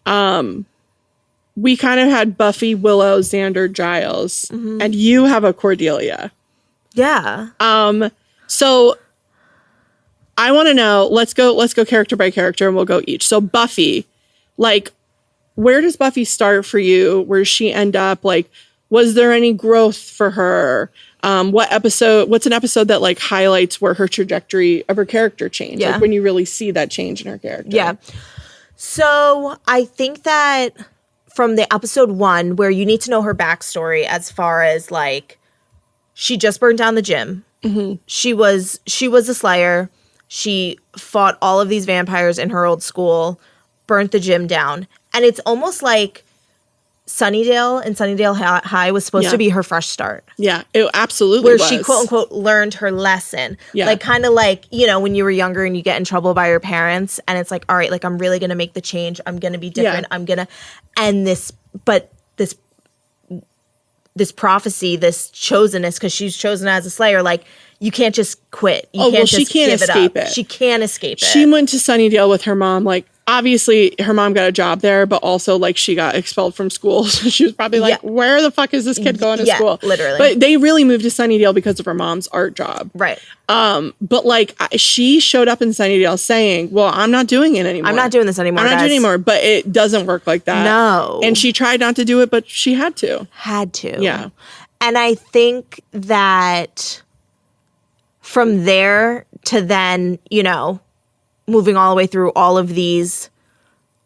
Speaker 2: We kind of had Buffy, Willow, Xander, Giles, and you have a Cordelia. So I want to know. Let's go character by character, and we'll go each. So Buffy, like, where does Buffy start for you? Where does she end up? Like, was there any growth for her? What's an episode that like highlights where her trajectory of her character changed? Like, when you really see that change in her character.
Speaker 1: So I think that from the episode 1, where you need to know her backstory, as far as like, she just burned down the gym. She was a Slayer. She fought all of these vampires in her old school, burnt the gym down. And it's almost like Sunnydale and Sunnydale High was supposed to be her fresh start.
Speaker 2: It absolutely
Speaker 1: where
Speaker 2: was.
Speaker 1: She, quote unquote, learned her lesson. Like, kind of like, you know, when you were younger and you get in trouble by your parents, and it's like, all right, like, I'm really going to make the change. I'm going to be different. I'm going to end this, but this this prophecy, this chosenness, because she's chosen as a Slayer. Like, you can't just quit. You can't
Speaker 2: she
Speaker 1: just
Speaker 2: can't
Speaker 1: give
Speaker 2: escape
Speaker 1: it up.
Speaker 2: it.
Speaker 1: She can't escape it.
Speaker 2: She went to Sunnydale with her mom. Like, obviously, her mom got a job there, but also, like, she got expelled from school. So she was probably like, where the fuck is this kid going to school?
Speaker 1: Literally.
Speaker 2: But they really moved to Sunnydale because of her mom's art job.
Speaker 1: Right.
Speaker 2: But, like, she showed up in Sunnydale saying, well, I'm not doing it anymore.
Speaker 1: I'm not doing this anymore,
Speaker 2: I'm not doing it anymore. But it doesn't work like that.
Speaker 1: No.
Speaker 2: And she tried not to do it, but she had to.
Speaker 1: Had to.
Speaker 2: Yeah.
Speaker 1: And I think that from there to then, you know, moving all the way through all of these,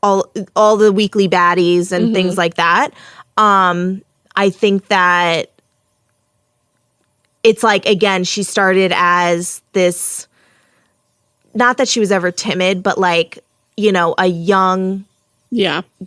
Speaker 1: all the weekly baddies and things like that, I think that it's like, again, she started as this, not that she was ever timid, but like, you know, a young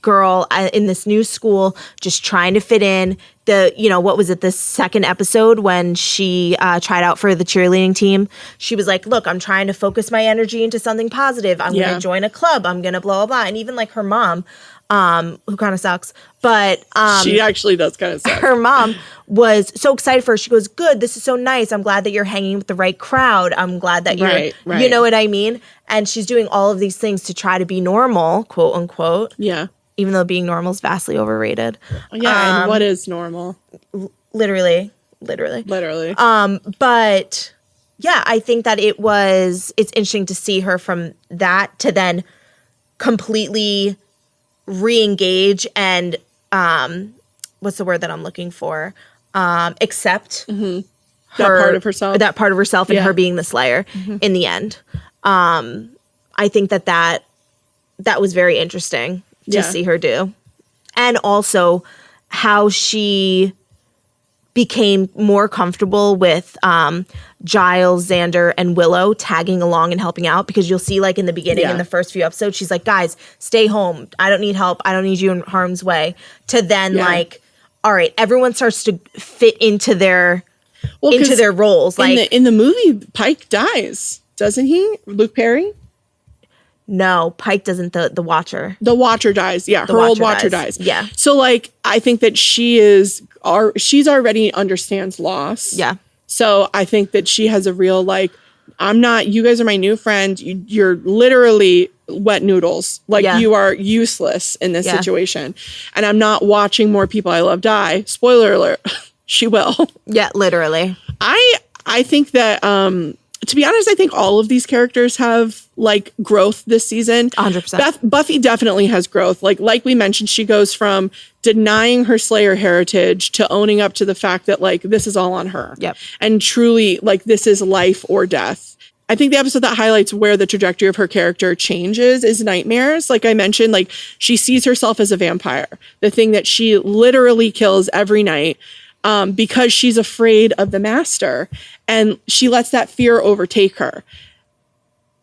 Speaker 1: girl in this new school, just trying to fit in. What was it, the second episode when she tried out for the cheerleading team? She was like, look, I'm trying to focus my energy into something positive. I'm going to join a club. I'm going to blah, blah, blah. And even like her mom, who kind of sucks, but
Speaker 2: she actually does kind of suck.
Speaker 1: Her mom was so excited for her. She goes, good, this is so nice. I'm glad that you're hanging with the right crowd. I'm glad that you're, you know what I mean? And she's doing all of these things to try to be normal, quote unquote.
Speaker 2: Yeah.
Speaker 1: Even though being normal is vastly overrated.
Speaker 2: Yeah, and what is normal?
Speaker 1: Literally. But yeah, I think that it's interesting to see her from that to then completely re-engage and what's the word that I'm looking for? Accept
Speaker 2: that part of herself.
Speaker 1: That part of herself and her being the Slayer in the end. I think that was very interesting to see her do. And also how she became more comfortable with Giles, Xander, and Willow tagging along and helping out, because you'll see like in the beginning, in the first few episodes, she's like, guys, stay home. I don't need help. I don't need you in harm's way. To then like, all right, everyone starts to fit into their roles. Like
Speaker 2: in the movie, Pike dies, doesn't he? Luke Perry?
Speaker 1: No, Pike doesn't. The Watcher.
Speaker 2: The Watcher dies. Yeah, her old Watcher dies.
Speaker 1: Yeah.
Speaker 2: So like, I think that she's already understands loss.
Speaker 1: Yeah.
Speaker 2: So I think that she has a real like, you guys are my new friend. You're literally wet noodles. Like you are useless in this situation. And I'm not watching more people I love die. Spoiler alert. She will. Yeah,
Speaker 1: literally.
Speaker 2: I think that, to be honest, I think all of these characters have like growth this season.
Speaker 1: 100%.
Speaker 2: Buffy definitely has growth. Like we mentioned, she goes from denying her Slayer heritage to owning up to the fact that like this is all on her.
Speaker 1: Yep.
Speaker 2: And truly like this is life or death. I think the episode that highlights where the trajectory of her character changes is Nightmares. Like I mentioned, like she sees herself as a vampire, the thing that she literally kills every night. Because she's afraid of the master and she lets that fear overtake her.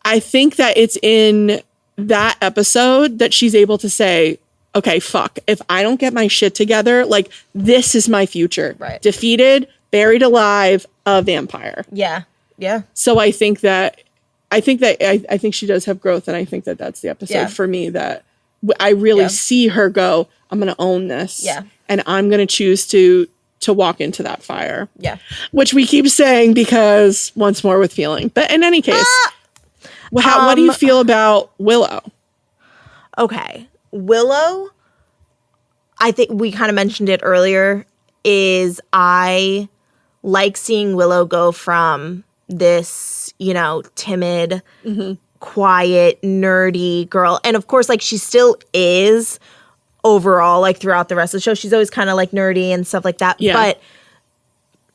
Speaker 2: I think that it's in that episode that she's able to say, okay, fuck, if I don't get my shit together, like this is my future.
Speaker 1: Right.
Speaker 2: Defeated, buried alive, a vampire.
Speaker 1: Yeah. Yeah.
Speaker 2: So I think she does have growth. And I think that that's the episode for me that I really see her go, I'm going to own this.
Speaker 1: Yeah.
Speaker 2: And I'm going to choose to walk into that fire.
Speaker 1: Yeah.
Speaker 2: Which we keep saying because once more with feeling. But in any case, what do you feel about Willow?
Speaker 1: Okay. Willow, I think we kind of mentioned it earlier, is I like seeing Willow go from this, timid, quiet, nerdy girl. And of course, like she still is overall, like throughout the rest of the show, she's always kind of like nerdy and stuff like that. Yeah. But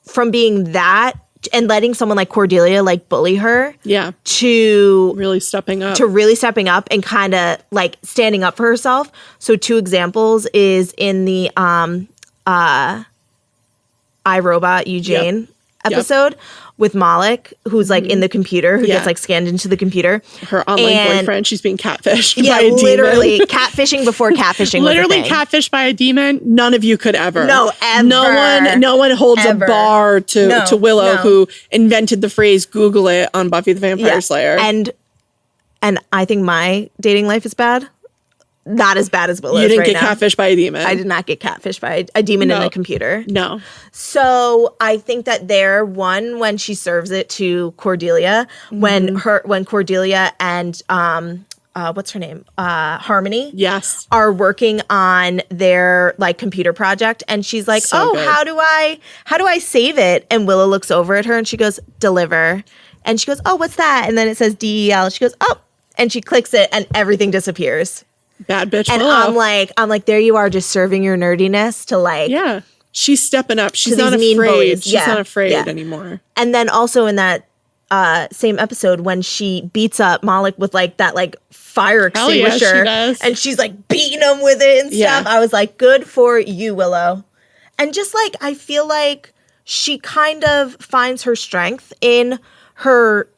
Speaker 1: from being that and letting someone like Cordelia like bully her, to
Speaker 2: really stepping up
Speaker 1: and kind of like standing up for herself. So 2 examples is in the iRobot Eugene episode with Malik, who's like in the computer, who gets like scanned into the computer.
Speaker 2: Her online boyfriend, she's being catfished by a
Speaker 1: literally catfishing before catfishing.
Speaker 2: Literally catfished by a demon. None of you could ever.
Speaker 1: No, ever.
Speaker 2: No one holds a bar to Willow, who invented the phrase "Google it" on Buffy the Vampire Slayer.
Speaker 1: And I think my dating life is bad. not as bad as Willow's
Speaker 2: You didn't
Speaker 1: right
Speaker 2: get
Speaker 1: now.
Speaker 2: catfished by a demon.
Speaker 1: I did not get catfished by a demon in
Speaker 2: No.
Speaker 1: a computer.
Speaker 2: No.
Speaker 1: So I think that when she serves it to Cordelia, when Cordelia and what's her name? Harmony.
Speaker 2: Yes.
Speaker 1: Are working on their like computer project, and she's like,
Speaker 2: So good.
Speaker 1: how do I save it? And Willow looks over at her and she goes, deliver. And she goes, oh, what's that? And then it says DEL. She goes, oh, and she clicks it and everything disappears.
Speaker 2: Bad bitch.
Speaker 1: And
Speaker 2: Willow.
Speaker 1: I'm like, there you are, just serving your nerdiness to like.
Speaker 2: Yeah. She's stepping up. She's
Speaker 1: To
Speaker 2: not
Speaker 1: these mean
Speaker 2: afraid.
Speaker 1: bullies.
Speaker 2: She's
Speaker 1: Yeah.
Speaker 2: not afraid
Speaker 1: Yeah.
Speaker 2: anymore.
Speaker 1: And then also in that same episode when she beats up Malik with like that like fire
Speaker 2: Hell yeah,
Speaker 1: extinguisher,
Speaker 2: she does.
Speaker 1: and she's like beating him with it and
Speaker 2: Yeah.
Speaker 1: stuff. I was like, good for you, Willow. And just like I feel like she kind of finds her strength in her,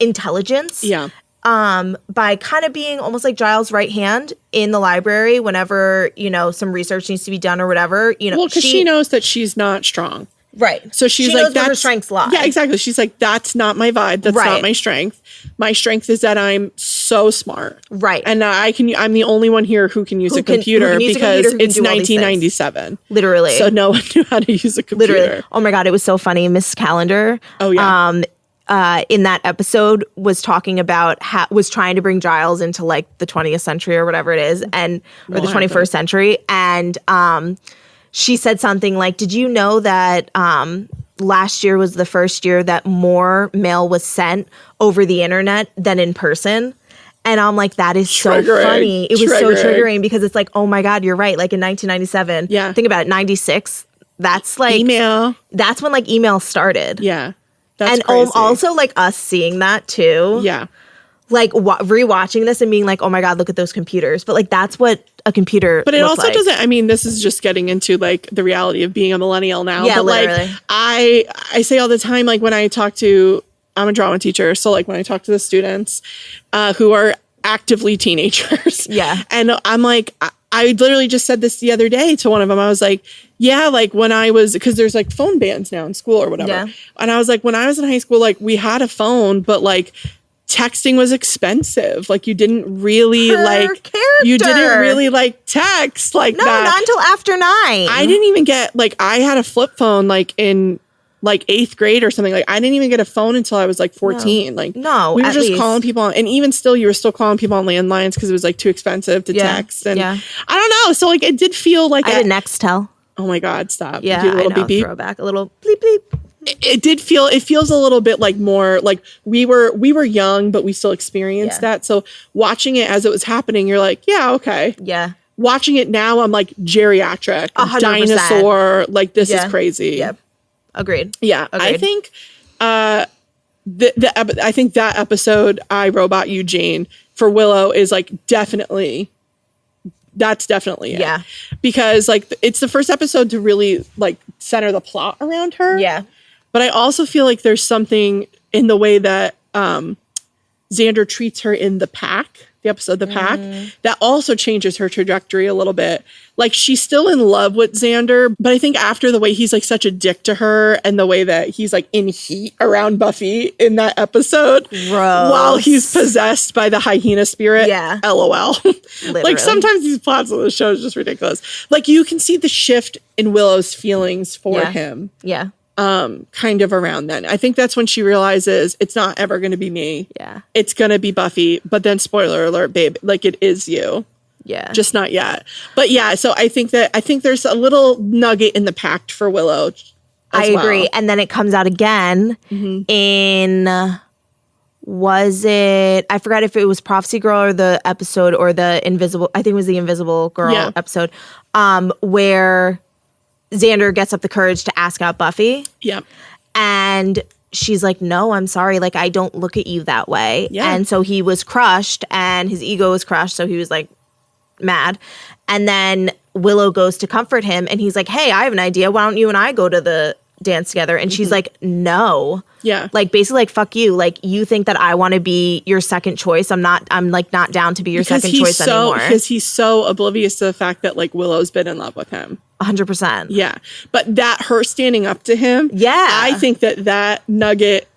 Speaker 1: intelligence.
Speaker 2: Yeah.
Speaker 1: By kind of being almost like Giles' right hand in the library whenever, some research needs to be done or whatever,
Speaker 2: Well, because she knows that she's not strong.
Speaker 1: Right.
Speaker 2: So she's
Speaker 1: she
Speaker 2: like,
Speaker 1: knows where her strengths lie.
Speaker 2: Yeah, exactly. She's like, that's not my vibe. That's
Speaker 1: Right.
Speaker 2: not my strength. My strength is that I'm so smart.
Speaker 1: Right.
Speaker 2: And I'm the only one here who can use a computer because it's 1997.
Speaker 1: Literally.
Speaker 2: So no one knew how to use a computer.
Speaker 1: Literally. Oh my God, it was so funny. Miss Calendar.
Speaker 2: Oh, yeah.
Speaker 1: In that episode was talking about was trying to bring Giles into like the 20th century or whatever it is, or the 21st century. And she said something like, did you know that last year was the first year that more mail was sent over the internet than in person? And I'm like, that is so funny. It was so triggering because it's like, oh my God, you're right. Like in 1997.
Speaker 2: Yeah.
Speaker 1: Think about it, 96. That's like
Speaker 2: email.
Speaker 1: That's when like email started.
Speaker 2: Yeah. That's
Speaker 1: and
Speaker 2: crazy.
Speaker 1: Also like us seeing that too.
Speaker 2: Yeah.
Speaker 1: Like rewatching this and being like, oh my God, look at those computers. But like that's what a computer.
Speaker 2: But it also
Speaker 1: like.
Speaker 2: doesn't. I mean, this is just getting into like the reality of being a millennial now.
Speaker 1: Yeah,
Speaker 2: but
Speaker 1: literally.
Speaker 2: like I say all the time, like when I talk to, I'm a drama teacher, so like when I talk to the students who are actively teenagers,
Speaker 1: yeah,
Speaker 2: and I'm like, I literally just said this the other day to one of them. I was like, yeah, like when I was, because there's like phone bans now in school or whatever. Yeah. And I was like, when I was in high school, like we had a phone, but like texting was expensive. Like you didn't really you didn't really like text like
Speaker 1: no,
Speaker 2: that.
Speaker 1: Not until after 9.
Speaker 2: I didn't even get like, I had a flip phone like in like 8th grade or something. Like I didn't even get a phone until I was like 14. We were just calling people on, and even still you were still calling people on landlines because it was like too expensive to text. And I don't know. So like it did feel like
Speaker 1: I had Nextel.
Speaker 2: Oh my God, stop.
Speaker 1: Yeah,
Speaker 2: do a little
Speaker 1: I know,
Speaker 2: beep beep.
Speaker 1: Throwback, a little bleep bleep.
Speaker 2: It feels a little bit like more like we were young, but we still experienced that. So watching it as it was happening, you're like, yeah, okay.
Speaker 1: Yeah.
Speaker 2: Watching it now, I'm like geriatric,
Speaker 1: 100%.
Speaker 2: Dinosaur, like this is crazy.
Speaker 1: Yep. Agreed.
Speaker 2: Yeah. Agreed. I think I think that episode, I Robot You Jane, for Willow is like definitely it.
Speaker 1: Yeah. Because
Speaker 2: like it's the first episode to really like center the plot around her.
Speaker 1: Yeah.
Speaker 2: But I also feel like there's something in the way that Xander treats her in the pack, the episode The Pack, that also changes her trajectory a little bit. Like she's still in love with Xander, but I think after the way he's like such a dick to her and the way that he's like in heat around Buffy in that episode while he's possessed by the hyena spirit. Yeah. LOL. Like sometimes these plots of the show is just ridiculous. Like you can see the shift in Willow's feelings for him.
Speaker 1: Yeah.
Speaker 2: Kind of around then. I think that's when she realizes it's not ever going to be me.
Speaker 1: Yeah.
Speaker 2: It's going to be Buffy. But then spoiler alert, babe, like it is you.
Speaker 1: Yeah.
Speaker 2: Just not yet. But yeah, so I think there's a little nugget in the pact for Willow. I agree.
Speaker 1: And then it comes out again in, was it, I forgot if it was Prophecy Girl or the episode or the Invisible, I think it was the Invisible Girl episode, where Xander gets up the courage to ask out Buffy.
Speaker 2: Yeah.
Speaker 1: And she's like, no, I'm sorry. Like, I don't look at you that way. Yeah. And so he was crushed and his ego was crushed. So he was like mad. And then Willow goes to comfort him and he's like, hey, I have an idea. Why don't you and I go to the dance together? And she's like, no.
Speaker 2: Yeah.
Speaker 1: Like basically like, fuck you. Like you think that I want to be your second choice. I'm like not down to be your second choice anymore.
Speaker 2: Because he's so oblivious to the fact that like Willow's been in love with him.
Speaker 1: 100%.
Speaker 2: Yeah. But that her standing up to him.
Speaker 1: Yeah.
Speaker 2: I think that nugget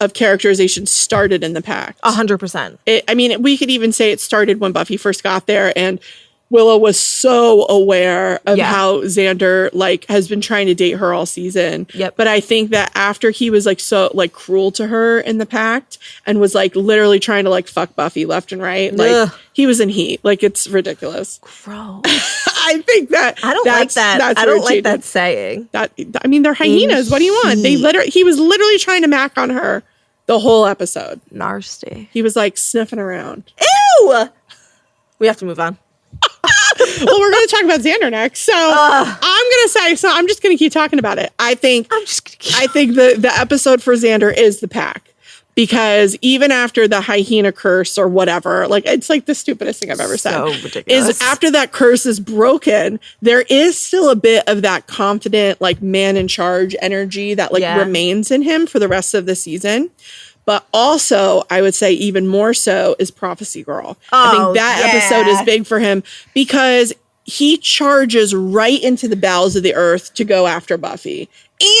Speaker 2: of characterization started in the pact.
Speaker 1: 100%.
Speaker 2: I mean, we could even say it started when Buffy first got there and Willow was so aware of how Xander like has been trying to date her all season.
Speaker 1: Yep.
Speaker 2: But I think that after he was like so like cruel to her in the pact and was like literally trying to like fuck Buffy left and right, like he was in heat. Like it's ridiculous.
Speaker 1: Gross.
Speaker 2: I think that
Speaker 1: I don't like that. I don't like that saying.
Speaker 2: That I mean, they're hyenas. What do you want? He was literally trying to mac on her the whole episode.
Speaker 1: Nasty.
Speaker 2: He was like sniffing around.
Speaker 1: Ew. We have to move on.
Speaker 2: Well, we're going to talk about Xander next. So I'm just going to keep talking about it. I think the episode for Xander is the pack, because even after the hyena curse or whatever, like it's like the stupidest thing I've ever said.
Speaker 1: So ridiculous.
Speaker 2: Is after that curse is broken, there is still a bit of that confident, like man in charge energy that like remains in him for the rest of the season. But also, I would say even more so is Prophecy Girl. I think that episode is big for him because he charges right into the bowels of the earth to go after Buffy.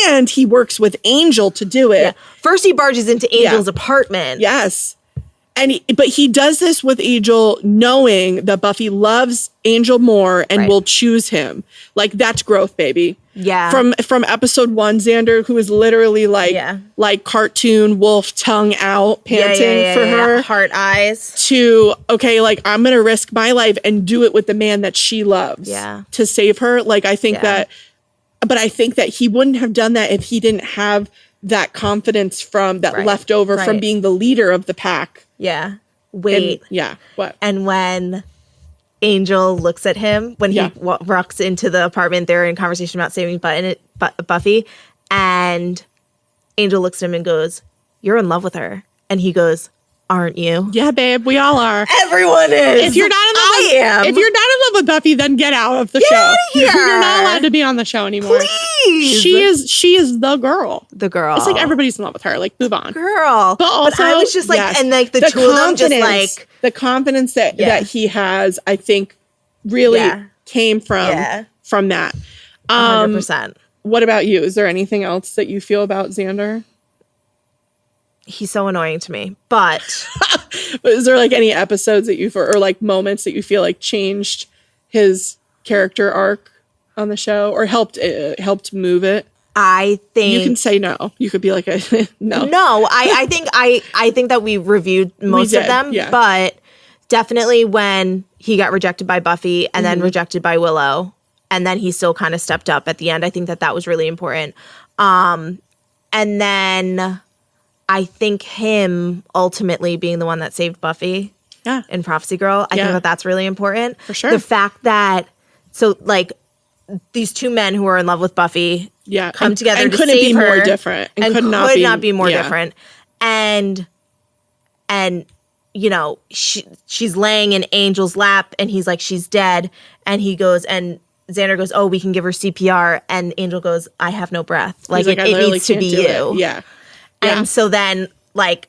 Speaker 2: And he works with Angel to do it.
Speaker 1: Yeah. First, he barges into Angel's apartment.
Speaker 2: Yes. But he does this with Angel knowing that Buffy loves Angel more and will choose him. Like, that's growth, baby.
Speaker 1: Yeah.
Speaker 2: From episode 1, Xander, who is literally like cartoon wolf tongue out panting for her.
Speaker 1: Heart eyes.
Speaker 2: To, okay, like I'm going to risk my life and do it with the man that she loves.
Speaker 1: Yeah.
Speaker 2: To save her. Like I think that, but I think that he wouldn't have done that if he didn't have that confidence from that left over from being the leader of the pack.
Speaker 1: Yeah. Wait.
Speaker 2: What?
Speaker 1: And when Angel looks at him, when he walks into the apartment, they're in conversation about saving Buffy, and Angel looks at him and goes, "You're in love with her." And he goes, "Aren't you?"
Speaker 2: Yeah, babe, we all are.
Speaker 1: Everyone is.
Speaker 2: If you're not in love if you're not in love with Buffy, then get out of the show.
Speaker 1: Out of here.
Speaker 2: You're not allowed to be on the show anymore.
Speaker 1: Please.
Speaker 2: She is the girl.
Speaker 1: The girl.
Speaker 2: It's like everybody's in love with her. Like, move on.
Speaker 1: Girl.
Speaker 2: But also,
Speaker 1: I was just like, and like the two of them just like.
Speaker 2: The confidence that he has, I think, really came from that.
Speaker 1: 100%.
Speaker 2: What about you? Is there anything else that you feel about Xander?
Speaker 1: He's so annoying to me, but
Speaker 2: is there like any episodes that or like moments that you feel like changed his character arc on the show or helped move it?
Speaker 1: I think
Speaker 2: you can say no. You could be like no.
Speaker 1: No, I think that we reviewed most of them, but definitely when he got rejected by Buffy and then rejected by Willow, and then he still kind of stepped up at the end. I think that was really important. And then I think him ultimately being the one that saved Buffy in Prophecy Girl, I think that that's really important.
Speaker 2: For sure.
Speaker 1: The fact that, so like these two men who are in love with Buffy come together
Speaker 2: and
Speaker 1: to
Speaker 2: couldn't
Speaker 1: save
Speaker 2: be
Speaker 1: her.
Speaker 2: More different.
Speaker 1: And could not be more different. And you know, she's laying in Angel's lap and he's like, she's dead. And he goes, and Xander goes, "Oh, we can give her CPR." And Angel goes, "I have no breath. Like, it needs to be you."
Speaker 2: Yeah.
Speaker 1: And so then, like,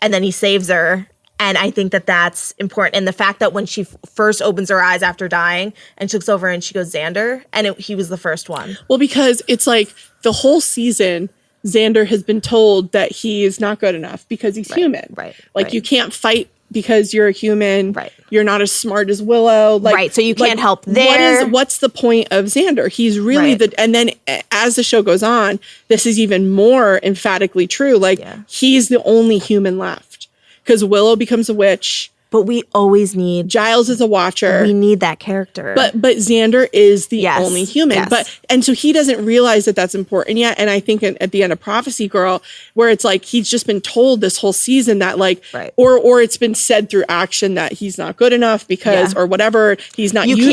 Speaker 1: and then he saves her. And I think that that's important. And the fact that when she first opens her eyes after dying and she looks over and she goes, "Xander," and he was the first one.
Speaker 2: Well, because it's like the whole season, Xander has been told that he is not good enough because he's human.
Speaker 1: Right.
Speaker 2: Like, you can't fight because you're a human.
Speaker 1: Right.
Speaker 2: You're not as smart as Willow. Like,
Speaker 1: so you can't help there.
Speaker 2: What's the point of Xander? He's really and then as the show goes on, this is even more emphatically true. Like, he's the only human left because Willow becomes a witch.
Speaker 1: But we always need
Speaker 2: Giles is a watcher.
Speaker 1: We need that character.
Speaker 2: But Xander is the only human. Yes. And so he doesn't realize that that's important yet. And I think at the end of Prophecy Girl, where it's like he's just been told this whole season that like, or it's been said through action that he's not good enough because or whatever, he's not useful.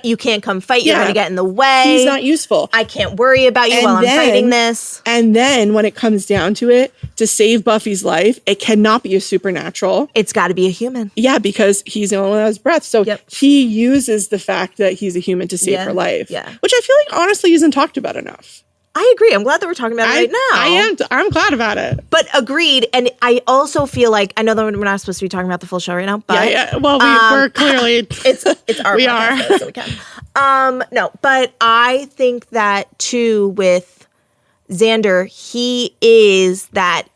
Speaker 1: You can't come fight. You're going to get in the way.
Speaker 2: He's not useful.
Speaker 1: I can't worry about you while I'm fighting this.
Speaker 2: And then when it comes down to it, to save Buffy's life, it cannot be a supernatural.
Speaker 1: It's got to be a human.
Speaker 2: Yeah, because he's the only one that has breath. So he uses the fact that he's a human to save her life. Yeah. Which I feel like honestly isn't talked about enough.
Speaker 1: I agree. I'm glad that we're talking about it right now.
Speaker 2: I'm glad about it.
Speaker 1: But agreed. And I also feel like, I know that we're not supposed to be talking about the full show right now, but
Speaker 2: well, we're clearly
Speaker 1: it's our
Speaker 2: we
Speaker 1: podcast,
Speaker 2: are.
Speaker 1: so we can. No, but I think that too with Xander, he is that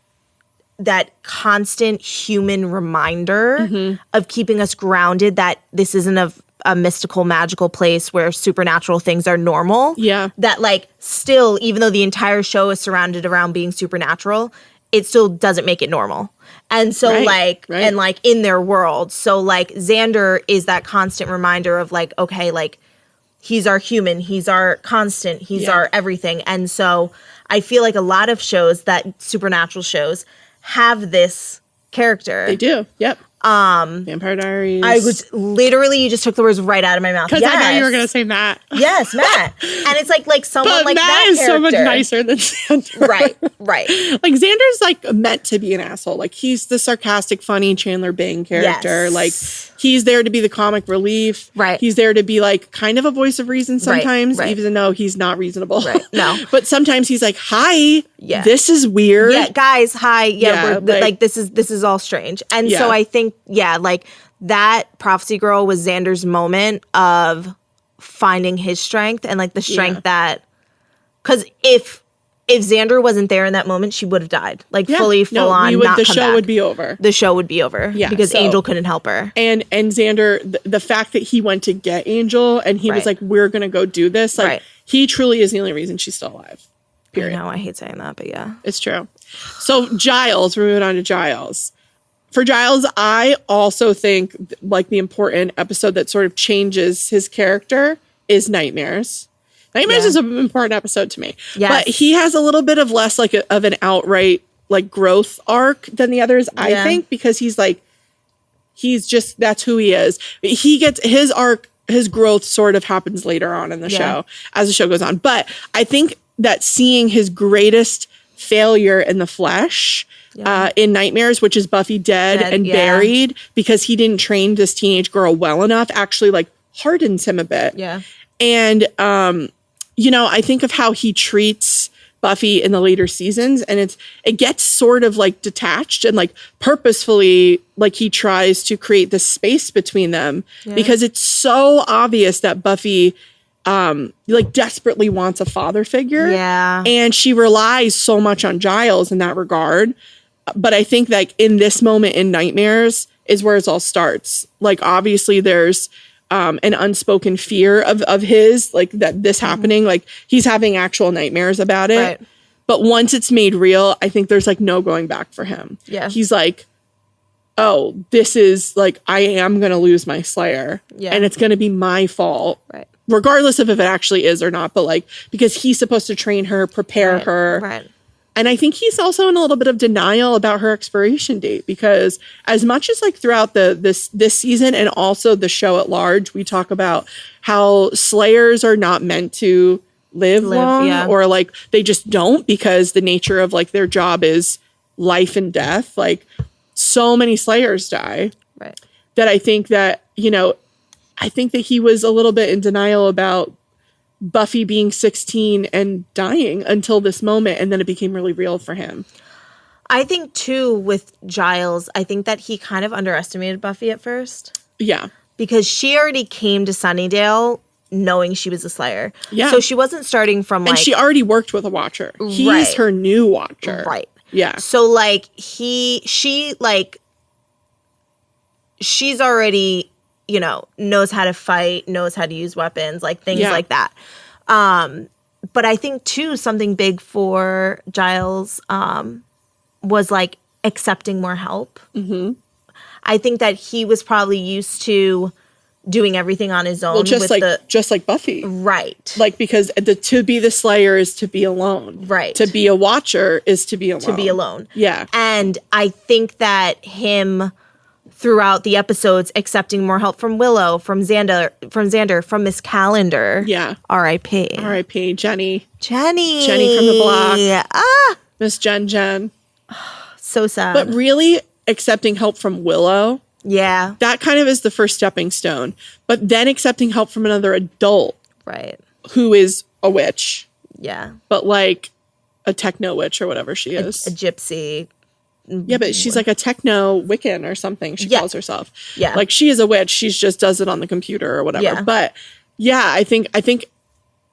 Speaker 1: constant human reminder of keeping us grounded that this isn't a mystical, magical place where supernatural things are normal.
Speaker 2: Yeah.
Speaker 1: That like still, even though the entire show is surrounded around being supernatural, it still doesn't make it normal. And so and like in their world. So like Xander is that constant reminder of like, okay, like he's our human, he's our constant, he's our everything. And so I feel like a lot of shows, that supernatural shows, have this character.
Speaker 2: They do. Yep. Vampire Diaries.
Speaker 1: I was literally, you just took the words right out of my mouth.
Speaker 2: Because I know you were going to say Matt.
Speaker 1: Yes, Matt. And it's like someone
Speaker 2: but
Speaker 1: like
Speaker 2: Matt
Speaker 1: that
Speaker 2: is
Speaker 1: character.
Speaker 2: so much nicer than Xander.
Speaker 1: Right.
Speaker 2: Like Xander's like meant to be an asshole. Like he's the sarcastic, funny Chandler Bing character.
Speaker 1: Yes.
Speaker 2: Like he's there to be the comic relief.
Speaker 1: Right.
Speaker 2: He's there to be like kind of a voice of reason sometimes, even though he's not reasonable.
Speaker 1: Right. No.
Speaker 2: But sometimes he's like, hi, this is weird.
Speaker 1: Yeah, guys, hi. Yeah, we're like this is all strange. And so I think, like that Prophecy Girl was Xander's moment of finding his strength and like the strength that, because if Xander wasn't there in that moment, she would have died. Like full on. The
Speaker 2: show would be over.
Speaker 1: The show would be over. Yeah, because Angel couldn't help her.
Speaker 2: And Xander, the fact that he went to get Angel and he was like, "We're gonna go do this." Like he truly is the only reason she's still alive. Period.
Speaker 1: I know, I hate saying that, but yeah,
Speaker 2: it's true. So Giles, we're moving on to Giles. For Giles, I also think like the important episode that sort of changes his character is Nightmares. Nightmares is an important episode to me. Yes. But he has a little bit of less like of an outright like growth arc than the others, I think, because he's just, that's who he is. He gets his arc, his growth sort of happens later on in the show as the show goes on. But I think that seeing his greatest failure in the flesh in Nightmares, which is Buffy dead and buried because he didn't train this teenage girl well enough, actually like hardens him a bit. Yeah. And, I think of how he treats Buffy in the later seasons, and it gets sort of like detached and like purposefully, like he tries to create this space between them because it's so obvious that Buffy like desperately wants a father figure. Yeah. And she relies so much on Giles in that regard. But I think like in this moment in Nightmares is where it all starts. Like obviously there's an unspoken fear of his, like that this happening, like he's having actual nightmares about it. Right. But once it's made real, I think there's like no going back for him. Yeah. He's like, oh, this is like, I am going to lose my Slayer and it's going to be my fault. Right. Regardless of if it actually is or not, but like, because he's supposed to train her, prepare her. Right. And I think he's also in a little bit of denial about her expiration date, because as much as like throughout this season and also the show at large, we talk about how Slayers are not meant to live long or like they just don't, because the nature of like their job is life and death. Like so many Slayers die. Right. That I think that, I think that he was a little bit in denial about Buffy being 16 and dying until this moment, and then it became really real for him.
Speaker 1: I think too with Giles, I think that he kind of underestimated Buffy at first. Yeah. Because she already came to Sunnydale knowing she was a Slayer. Yeah. So she wasn't starting from like...
Speaker 2: And she already worked with a Watcher. He's her new Watcher.
Speaker 1: Right.
Speaker 2: Yeah.
Speaker 1: So like she's already... knows how to fight, knows how to use weapons, like things like that. But I think too, something big for Giles was like accepting more help. Mm-hmm. I think that he was probably used to doing everything on his own.
Speaker 2: Well, just like Buffy.
Speaker 1: Right.
Speaker 2: Like, because to be the Slayer is to be alone. Right. To be a Watcher is to be alone.
Speaker 1: To be alone.
Speaker 2: Yeah.
Speaker 1: And I think that him... throughout the episodes, accepting more help from Willow, from Xander, from Miss Calendar. Yeah. R.I.P.
Speaker 2: R.I.P. Jenny.
Speaker 1: Jenny
Speaker 2: from the block. Miss Jen.
Speaker 1: So sad.
Speaker 2: But really accepting help from Willow.
Speaker 1: Yeah.
Speaker 2: That kind of is the first stepping stone. But then accepting help from another adult.
Speaker 1: Right.
Speaker 2: Who is a witch.
Speaker 1: Yeah.
Speaker 2: But like a techno witch or whatever she is.
Speaker 1: A gypsy.
Speaker 2: Yeah, but she's like a techno Wiccan or something. She calls herself. Yeah, like she is a witch. She just does it on the computer or whatever. Yeah. But yeah, I think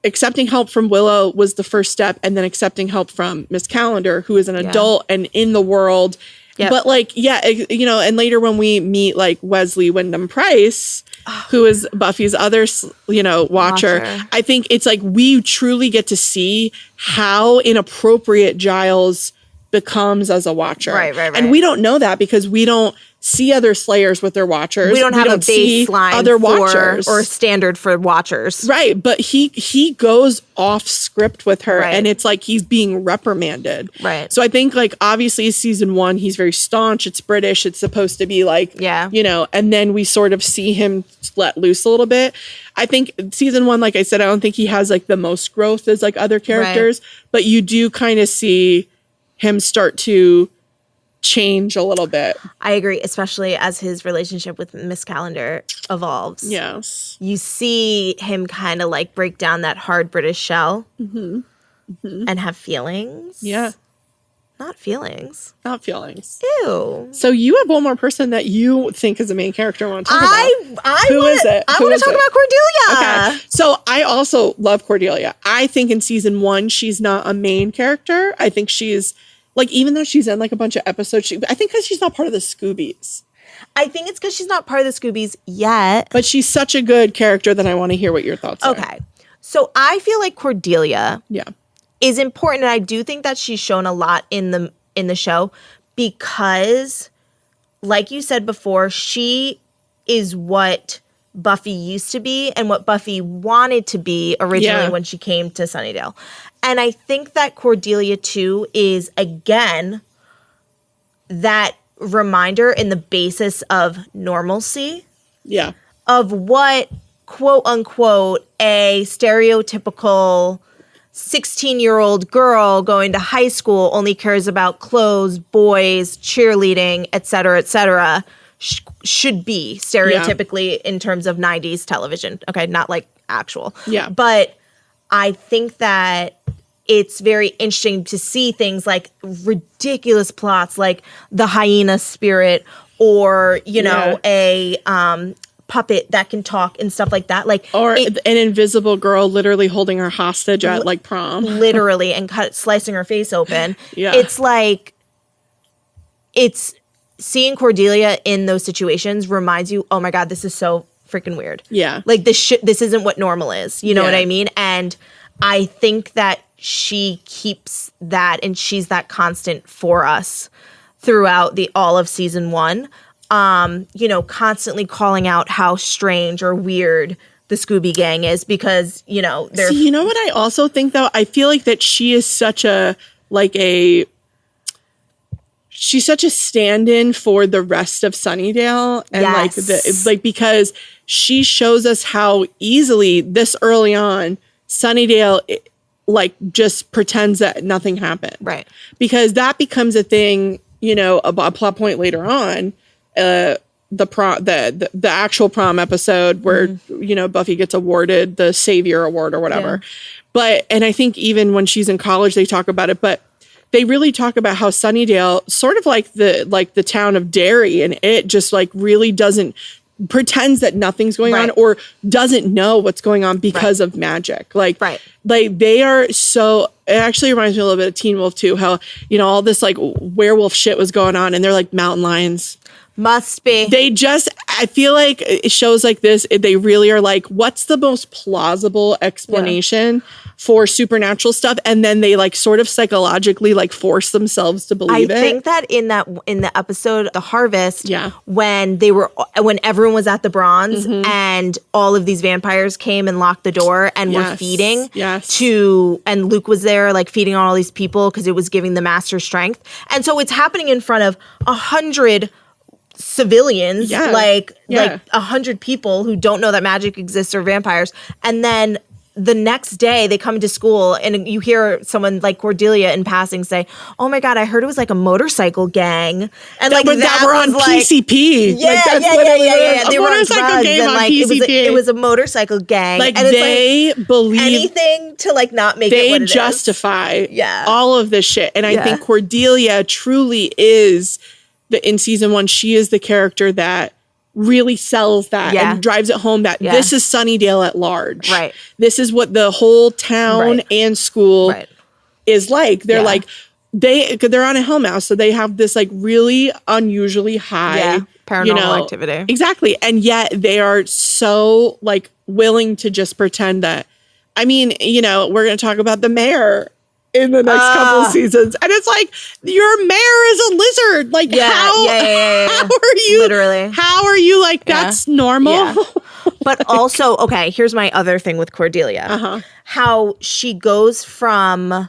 Speaker 2: accepting help from Willow was the first step, and then accepting help from Miss Calendar, who is an adult and in the world
Speaker 1: Yep.
Speaker 2: But like, yeah, you know, and later when we meet like Wesley Wyndham Price, who is Buffy's other, you know, watcher, I think it's like we truly get to see how inappropriate Giles becomes as a watcher.
Speaker 1: Right.
Speaker 2: And we don't know that because we don't see other Slayers with their watchers.
Speaker 1: We don't have a baseline
Speaker 2: other watchers
Speaker 1: or standard for watchers.
Speaker 2: Right. But he goes off script with her,
Speaker 1: Right.
Speaker 2: and it's like he's being reprimanded.
Speaker 1: Right.
Speaker 2: So I think like obviously season 1, he's very staunch. It's British. It's supposed to be like, you know, and then we sort of see him let loose a little bit. I think season 1, like I said, I don't think he has like the most growth as like other characters, but you do kind of see him start to change a little bit.
Speaker 1: I agree, especially as his relationship with Miss Calendar evolves.
Speaker 2: Yes.
Speaker 1: You see him kind of like break down that hard British shell and have feelings.
Speaker 2: Yeah.
Speaker 1: Not feelings.
Speaker 2: Not feelings.
Speaker 1: Ew.
Speaker 2: So you have one more person that you think is a main character I want to talk about.
Speaker 1: Who is it? I want to talk about Cordelia.
Speaker 2: Okay. So I also love Cordelia. I think in season 1, she's not a main character. I think she's like, even though she's in like a bunch of episodes, I think because she's not part of the Scoobies.
Speaker 1: I think it's because she's not part of the Scoobies yet.
Speaker 2: But she's such a good character that I want to hear what your thoughts are.
Speaker 1: Okay. So I feel like Cordelia
Speaker 2: Yeah.
Speaker 1: is important, and I do think that she's shown a lot in the show because, like you said before, she is what Buffy used to be and what Buffy wanted to be originally when she came to Sunnydale. And I think that Cordelia, too, is, again, that reminder in the basis of normalcy.
Speaker 2: Yeah.
Speaker 1: Of what, quote unquote, a stereotypical 16-year-old girl going to high school only cares about clothes, boys, cheerleading, et cetera, should be stereotypically in terms of 90s television. Okay, not like actual.
Speaker 2: Yeah.
Speaker 1: But I think that it's very interesting to see things like ridiculous plots like the hyena spirit or, you know, a puppet that can talk and stuff like that. Like,
Speaker 2: or an invisible girl literally holding her hostage at like prom.
Speaker 1: Literally, and slicing her face open.
Speaker 2: Yeah.
Speaker 1: It's like, it's seeing Cordelia in those situations reminds you, oh my God, this is so freaking weird.
Speaker 2: Yeah.
Speaker 1: Like this isn't what normal is. You know what I mean? And I think that she keeps that, and she's that constant for us throughout all of season 1. You know, constantly calling out how strange or weird the Scooby Gang is because, you know, they're...
Speaker 2: See, you know what I also think, though? I feel like that she is such a, she's such a stand-in for the rest of Sunnydale. And because she shows us how easily this early on, Sunnydale just pretends that nothing happened.
Speaker 1: Right.
Speaker 2: Because that becomes a thing, you know, a plot point later on. The actual prom episode where you know Buffy gets awarded the Savior Award or whatever, and I think even when she's in college they talk about it, but they really talk about how Sunnydale, sort of like the town of Derry, and it just like really pretends that nothing's going on or doesn't know what's going on because of magic. Like they are so. It actually reminds me a little bit of Teen Wolf too. How, you know, all this like werewolf shit was going on, and they're like mountain lions.
Speaker 1: Must be.
Speaker 2: I feel like shows like this, they really are like, what's the most plausible explanation for supernatural stuff? And then they like sort of psychologically like force themselves to believe it.
Speaker 1: I think that in the episode The Harvest, when everyone was at the Bronze and all of these vampires came and locked the door and were feeding and Luke was there like feeding on all these people because it was giving the master strength. And so it's happening in front of 100 civilians, like 100 people who don't know that magic exists or vampires. And then the next day they come to school and you hear someone like Cordelia in passing say, oh my God, I heard it was like a motorcycle gang. And that
Speaker 2: were on PCP.
Speaker 1: Yeah. They were on drugs and like it was a motorcycle gang.
Speaker 2: Like
Speaker 1: and
Speaker 2: they believe
Speaker 1: anything to like not make it what it
Speaker 2: justify all of this shit. And I think Cordelia truly is in season 1, she is the character that really sells that and drives it home that this is Sunnydale at large.
Speaker 1: Right.
Speaker 2: This is what the whole town and school is like. They're like, they're on a Hellmouth, so they have this like really unusually high
Speaker 1: paranormal activity.
Speaker 2: Exactly. And yet they are so like willing to just pretend that, I mean, we're going to talk about the mayor in the next couple of seasons. And it's like, your mayor is a lizard. Like, how are you?
Speaker 1: Literally.
Speaker 2: How are you like, that's normal?
Speaker 1: Yeah. But also, okay, here's my other thing with Cordelia. How she goes from,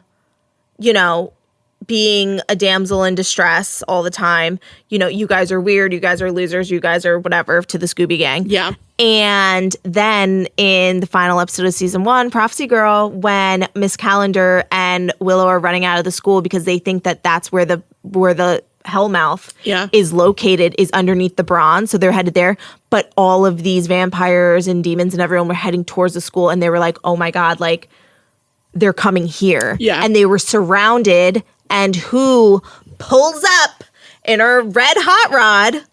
Speaker 1: being a damsel in distress all the time. You guys are weird. You guys are losers. You guys are whatever, to the Scooby Gang.
Speaker 2: Yeah.
Speaker 1: And then in the final episode of season 1, Prophecy Girl, when Miss Calendar and Willow are running out of the school because they think that that's where the Hellmouth is located, is underneath the bronze. So they're headed there. But all of these vampires and demons and everyone were heading towards the school. And they were like, oh my God, like they're coming here.
Speaker 2: Yeah.
Speaker 1: And they were surrounded. And who pulls up in her red hot rod?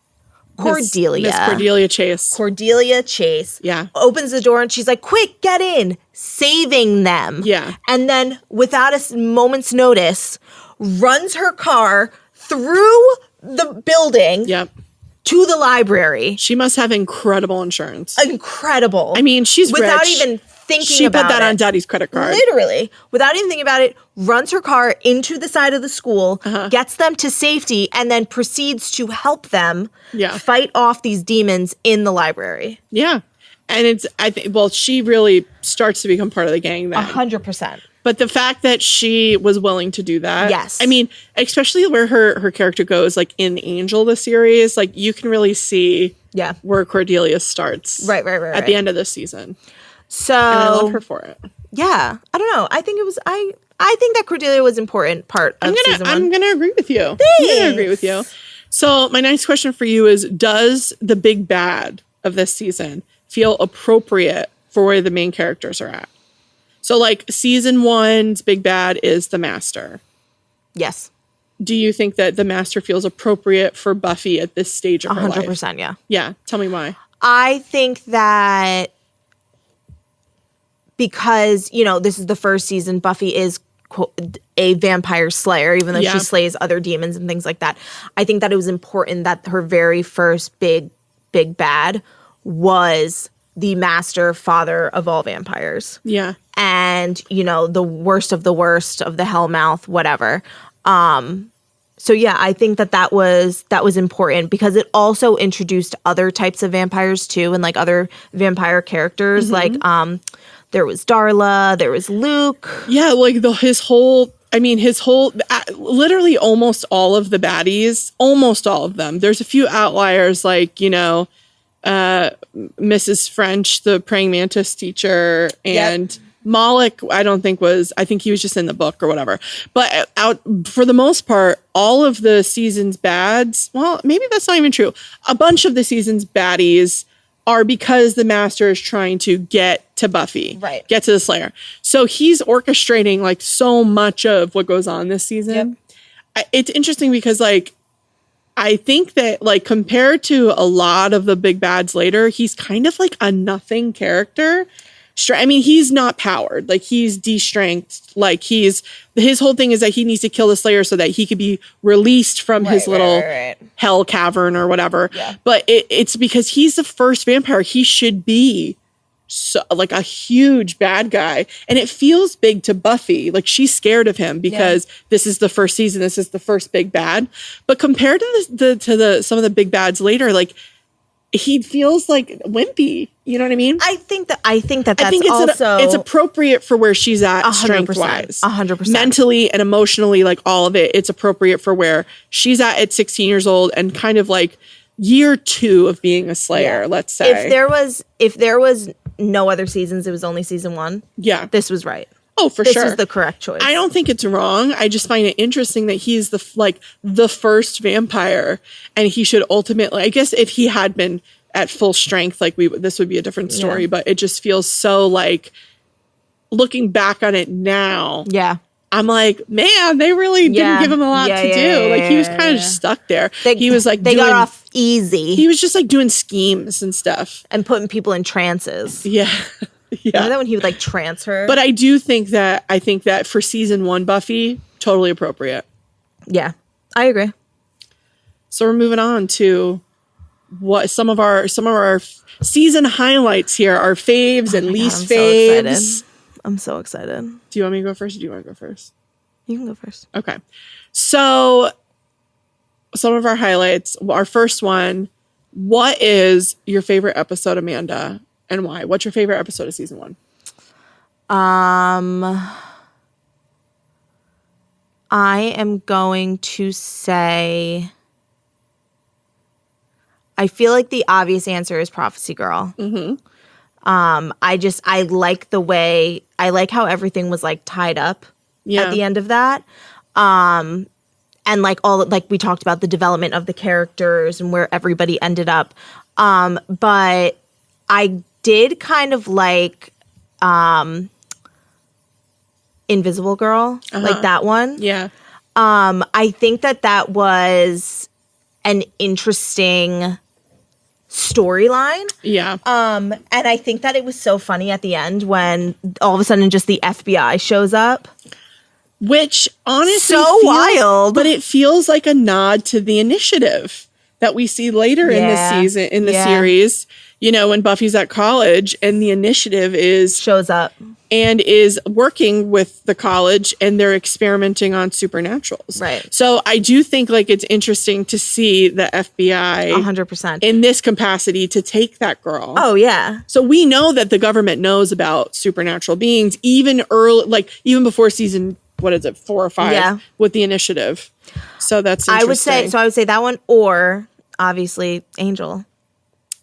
Speaker 1: Cordelia.
Speaker 2: Miss Cordelia Chase.
Speaker 1: Cordelia Chase.
Speaker 2: Yeah.
Speaker 1: Opens the door and she's like, quick, get in. Saving them.
Speaker 2: Yeah.
Speaker 1: And then without a moment's notice, runs her car through the building to the library.
Speaker 2: She must have incredible insurance.
Speaker 1: Incredible.
Speaker 2: I mean, she's
Speaker 1: without
Speaker 2: rich.
Speaker 1: even thinking
Speaker 2: she
Speaker 1: about it.
Speaker 2: She put that on Daddy's credit card.
Speaker 1: Literally. Without even thinking about it, runs her car into the side of the school, gets them to safety, and then proceeds to help them fight off these demons in the library.
Speaker 2: Yeah. And she really starts to become part of the gang then.
Speaker 1: 100%.
Speaker 2: But the fact that she was willing to do that.
Speaker 1: Yes.
Speaker 2: I mean, especially where her character goes, like in Angel, the series, like you can really see where Cordelia starts.
Speaker 1: Right.
Speaker 2: At the end of this season.
Speaker 1: So.
Speaker 2: And I love her for it.
Speaker 1: Yeah. I don't know. I think it was, I think that Cordelia was an important part of season 1.
Speaker 2: I'm going to agree with you.
Speaker 1: Thanks.
Speaker 2: I'm going to agree with you. So my next question for you is, does the big bad of this season feel appropriate for where the main characters are at? So like season 1's big bad is the Master.
Speaker 1: Yes.
Speaker 2: Do you think that the Master feels appropriate for Buffy at this stage of her life?
Speaker 1: 100%, yeah.
Speaker 2: Yeah. Tell me why.
Speaker 1: I think that because, this is the first season, Buffy is a vampire slayer, even though she slays other demons and things like that. I think that it was important that her very first big bad was the Master, father of all vampires.
Speaker 2: Yeah.
Speaker 1: And, the worst of the Hellmouth, whatever. So yeah, I think that was important because it also introduced other types of vampires too, and like other vampire characters. Like there was Darla, there was Luke. Yeah, like
Speaker 2: literally almost all of the baddies, almost all of them. There's a few outliers like, Mrs. French, the praying mantis teacher, and Moloch, I think he was just in the book or whatever. But for the most part, all of the season's bads, well, maybe that's not even true. A bunch of the season's baddies are because the Master is trying to get to Buffy, get to the Slayer. So he's orchestrating like so much of what goes on this season. It's interesting because like, I think that like compared to a lot of the big bads later, he's kind of like a nothing character. I mean, he's not powered. Like he's de-strengthed. Like his whole thing is that he needs to kill the Slayer so that he could be released from his little hell cavern or whatever. Yeah. But it's because he's the first vampire. He should be like a huge bad guy. And it feels big to Buffy. Like she's scared of him because this is the first season. This is the first big bad. But compared to some of the big bads later, like he feels like wimpy. You know what I mean?
Speaker 1: I think it's
Speaker 2: appropriate for where she's at strength wise.
Speaker 1: 100%.
Speaker 2: Mentally and emotionally, like all of it, it's appropriate for where she's at 16 years old and kind of like year 2 of being a Slayer, let's say.
Speaker 1: If there was no other seasons, it was only season 1. Yeah. This was right.
Speaker 2: Oh, for sure.
Speaker 1: This is the correct choice.
Speaker 2: I don't think it's wrong. I just find it interesting that he's the first vampire, and he should ultimately, I guess if he had been at full strength, like this would be a different story, but it just feels so like looking back on it now. Yeah. I'm like, man, they really didn't give him a lot to do. Like he was kind of just stuck there. He was like,
Speaker 1: they got off easy.
Speaker 2: He was just like doing schemes and stuff
Speaker 1: and putting people in trances.
Speaker 2: Yeah. Yeah.
Speaker 1: Remember that when he would like trance her?
Speaker 2: But I think that for season 1 Buffy, totally appropriate.
Speaker 1: Yeah, I agree.
Speaker 2: So we're moving on to what some of our season highlights here, our faves and least faves.
Speaker 1: I'm so excited.
Speaker 2: Do you want me to go first or do you want to go first?
Speaker 1: You can go first.
Speaker 2: Okay. So some of our highlights, our first one, what is your favorite episode, Amanda, and why? What's your favorite episode of season 1?
Speaker 1: I am going to say, I feel like the obvious answer is Prophecy Girl.
Speaker 2: Mm-hmm.
Speaker 1: I like the way, I like how everything was like tied up at the end of that. And like like we talked about the development of the characters and where everybody ended up. But I did kind of like, Invisible Girl, like that one.
Speaker 2: Yeah.
Speaker 1: I think that was an interesting storyline.
Speaker 2: Yeah.
Speaker 1: And I think that it was so funny at the end when all of a sudden just the FBI shows up.
Speaker 2: Which honestly
Speaker 1: so
Speaker 2: feels
Speaker 1: wild.
Speaker 2: But it feels like a nod to the Initiative that we see later in the season, in the series. You know, when Buffy's at college and the Initiative
Speaker 1: shows up
Speaker 2: and is working with the college and they're experimenting on supernaturals.
Speaker 1: Right.
Speaker 2: So I do think like it's interesting to see the FBI
Speaker 1: 100%
Speaker 2: in this capacity to take that girl.
Speaker 1: Oh yeah.
Speaker 2: So we know that the government knows about supernatural beings even early, like even before season, 4 or 5 with the Initiative. So that's interesting.
Speaker 1: I would say that one, or obviously Angel.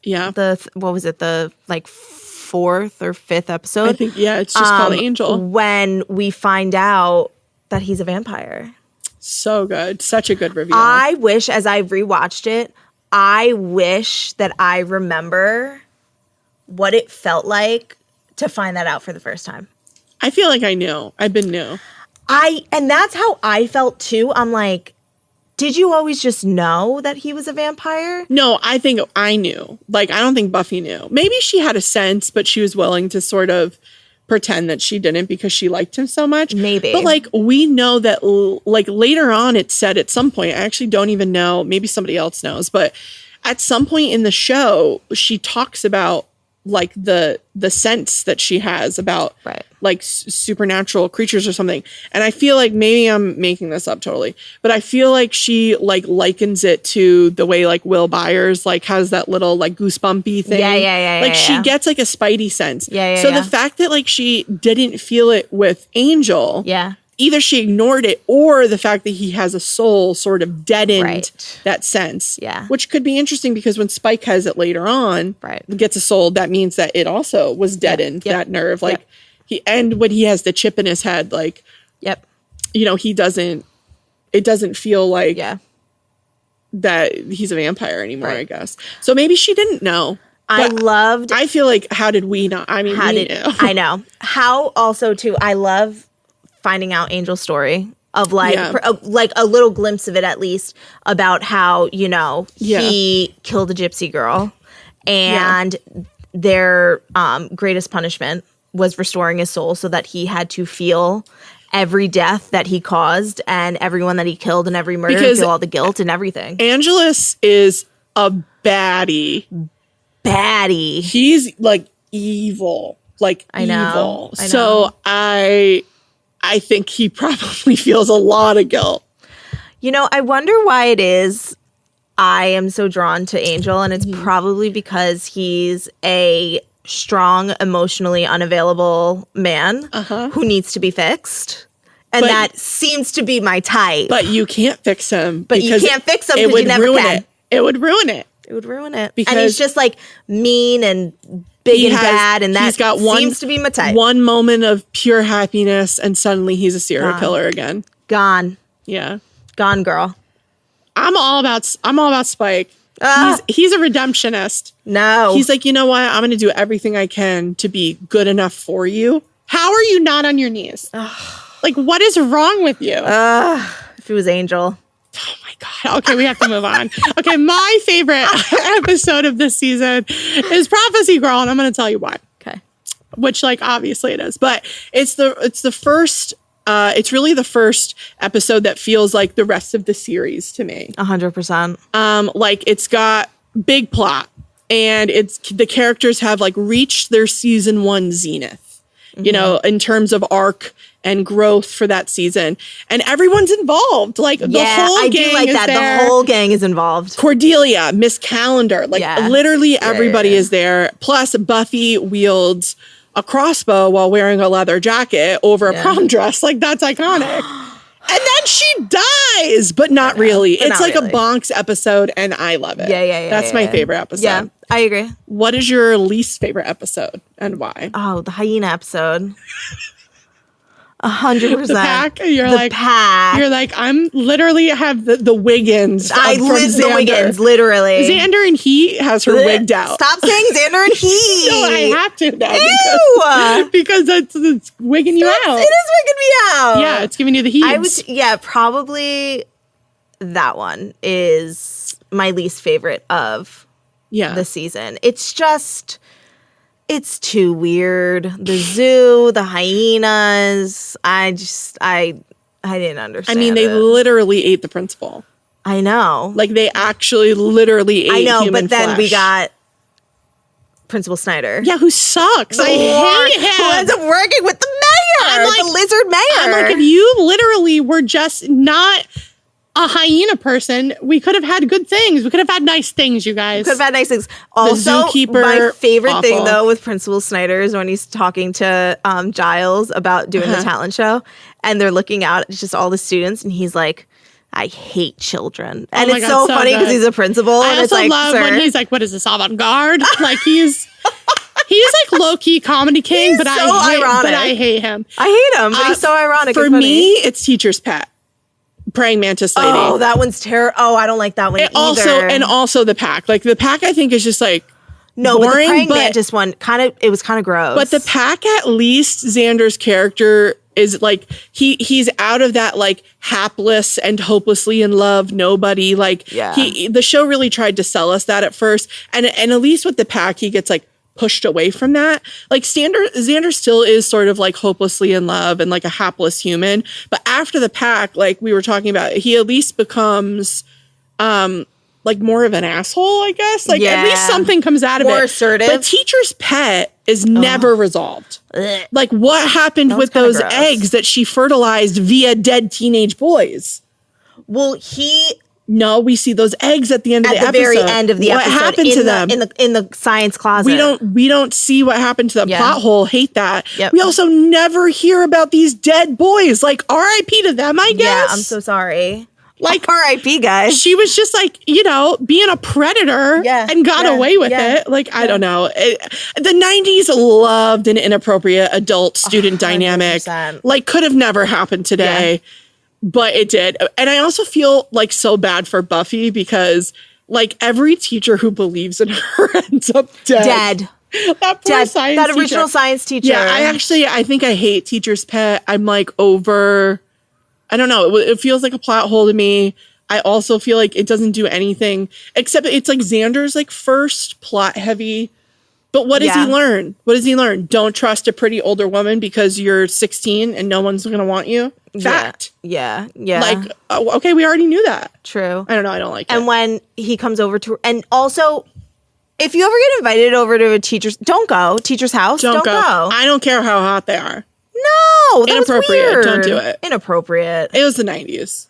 Speaker 2: Yeah.
Speaker 1: What was it? The like 4th or 5th episode?
Speaker 2: I think, it's just called Angel.
Speaker 1: When we find out that he's a vampire.
Speaker 2: So good. Such a good reveal.
Speaker 1: I wish, as I rewatched it, I wish that I remember what it felt like to find that out for the first time.
Speaker 2: I feel like I knew. I've been new.
Speaker 1: And that's how I felt too. I'm like, did you always just know that he was a vampire?
Speaker 2: No, I think I knew. Like, I don't think Buffy knew. Maybe she had a sense, but she was willing to sort of pretend that she didn't because she liked him so much.
Speaker 1: Maybe.
Speaker 2: But like, we know that like later on it said at some point, I actually don't even know, maybe somebody else knows, but at some point in the show, she talks about like the sense that she has about like supernatural creatures or something. And I feel like maybe I'm making this up totally, but I feel like she like likens it to the way like Will Byers like has that little like goosebumpy thing. Like she gets like a spidey sense. So the fact that like she didn't feel it with Angel. Either she ignored it or the fact that he has a soul sort of deadened that sense. Which could be interesting because when Spike has it later on, gets a soul, that means that it also was deadened, that nerve. Like and when he has the chip in his head, like, you know, it doesn't feel like that he's a vampire anymore, I guess. So maybe she didn't know. I feel like, how did we know? I mean, we knew.
Speaker 1: I know. How also too, I love finding out Angel's story of like like a little glimpse of it at least about how, you know, he killed a gypsy girl and their greatest punishment was restoring his soul so that he had to feel every death that he caused and everyone that he killed and every murder and feel all the guilt and everything.
Speaker 2: Angelus is a baddie. He's like evil. Like evil. I know. So I think he probably feels a lot of guilt.
Speaker 1: You know, I wonder why it is I am so drawn to Angel, and it's probably because he's a strong, emotionally unavailable man who needs to be fixed. And that seems to be my type.
Speaker 2: But you can't fix him.
Speaker 1: But you can't fix him because you never can.
Speaker 2: It would ruin it.
Speaker 1: It would ruin it. Because and he's just like mean and big and bad, and that seems to be my type.
Speaker 2: One moment of pure happiness, and suddenly he's a serial killer again.
Speaker 1: Gone.
Speaker 2: Yeah.
Speaker 1: Gone, girl.
Speaker 2: I'm all about Spike. He's a redemptionist.
Speaker 1: No.
Speaker 2: He's like, you know what? I'm going to do everything I can to be good enough for you. How are you not on your knees? Like, what is wrong with you?
Speaker 1: If it was Angel.
Speaker 2: Oh my God. Okay, we have to move on. Okay, my favorite episode of this season is Prophecy Girl, and I'm going to tell you why.
Speaker 1: Okay.
Speaker 2: Which, like, obviously it is, but it's the first It's really the first episode that feels like the rest of the series to me.
Speaker 1: 100%.
Speaker 2: Like it's got big plot, and the characters have like reached their season 1 zenith, you know, in terms of arc and growth for that season, and everyone's involved. Like the whole gang is there.
Speaker 1: The whole gang is involved.
Speaker 2: Cordelia, Miss Calendar, like literally everybody is there. Plus, Buffy wields a crossbow while wearing a leather jacket over a prom dress. Like that's iconic. And then she dies, but not really. It's like a bonks episode, and I love it.
Speaker 1: Yeah.
Speaker 2: That's my favorite episode.
Speaker 1: Yeah, I agree.
Speaker 2: What is your least favorite episode, and why?
Speaker 1: Oh, the hyena episode. 100%.
Speaker 2: The pack.
Speaker 1: Pack.
Speaker 2: You're like, I'm literally have the Wiggins.
Speaker 1: I live the Wiggins, literally.
Speaker 2: Xander and he has her wigged out.
Speaker 1: Stop saying Xander and he.
Speaker 2: No, I have to now because it's wigging you out.
Speaker 1: It is wigging me out.
Speaker 2: Yeah, it's giving you the heat.
Speaker 1: Probably that one is my least favorite of the season. It's just. It's too weird. The zoo, the hyenas. I didn't understand.
Speaker 2: I mean, they literally ate the principal.
Speaker 1: I know.
Speaker 2: Like they actually literally ate human
Speaker 1: but then
Speaker 2: flesh.
Speaker 1: we got Principal Snyder.
Speaker 2: Yeah, who sucks. I hate him.
Speaker 1: Who ends up working with the mayor, the lizard mayor.
Speaker 2: I'm like, if you literally were just not a hyena person, we could have had good things. We could have had nice things, you guys.
Speaker 1: Could have had nice things. Also, my favorite thing, though, with Principal Snyder is when he's talking to Giles about doing the talent show, and they're looking out at just all the students, and he's like, I hate children. And it's so funny because he's a principal.
Speaker 2: I
Speaker 1: and
Speaker 2: also
Speaker 1: it's like,
Speaker 2: love when he's like, what is this, avant-garde? Like he's like low-key comedy king, but I hate him.
Speaker 1: I hate him, but he's so ironic.
Speaker 2: For me, it's Teacher's Pet. Praying Mantis Lady.
Speaker 1: Oh, that one's terrible. Oh, I don't like that one either.
Speaker 2: Also the pack. Like the pack, I think is just like boring,
Speaker 1: but the Praying Mantis one it was kind of gross.
Speaker 2: But the pack, at least Xander's character is like he's out of that like hapless and hopelessly in love nobody. Like the show really tried to sell us that at first, and at least with the pack, he gets like pushed away from that. Like Xander still is sort of like hopelessly in love and like a hapless human. But after the pack, like we were talking about, he at least becomes like more of an asshole, I guess. Like at least something comes out of it.
Speaker 1: More assertive.
Speaker 2: But Teacher's Pet is never resolved. Ugh. Like what happened with those eggs that she fertilized via dead teenage boys?
Speaker 1: Well,
Speaker 2: No, we see those eggs at the end of the episode.
Speaker 1: At the very end of the episode.
Speaker 2: What happened to them?
Speaker 1: In the science closet.
Speaker 2: We don't see what happened to them. Plot hole, hate that.
Speaker 1: Yep.
Speaker 2: We also never hear about these dead boys. Like R.I.P. to them, I guess.
Speaker 1: Yeah, I'm so sorry.
Speaker 2: Like
Speaker 1: R.I.P. guys.
Speaker 2: She was just like, being a predator and got away with it. Like, I don't know. The 90s loved an inappropriate adult student 100%. Dynamic. Like, could have never happened today. Yeah. But it did. And I also feel like so bad for Buffy because like every teacher who believes in her ends up dead. That poor science
Speaker 1: that original science teacher.
Speaker 2: Yeah, I think I hate Teacher's Pet. I'm like over, I don't know. It feels like a plot hole to me. I also feel like it doesn't do anything except it's like Xander's like first plot heavy. But what does he learn? What does he learn? Don't trust a pretty older woman because you're 16 and no one's going to want you. Fact.
Speaker 1: Yeah.
Speaker 2: Like, okay, we already knew that.
Speaker 1: True.
Speaker 2: I don't know. I don't like it.
Speaker 1: And when he comes over to, and also, if you ever get invited over to a teacher's, don't go. Teacher's house, don't go.
Speaker 2: I don't care how hot they are.
Speaker 1: No, that
Speaker 2: inappropriate.
Speaker 1: Was weird.
Speaker 2: Don't do it.
Speaker 1: Inappropriate.
Speaker 2: It was the 90s.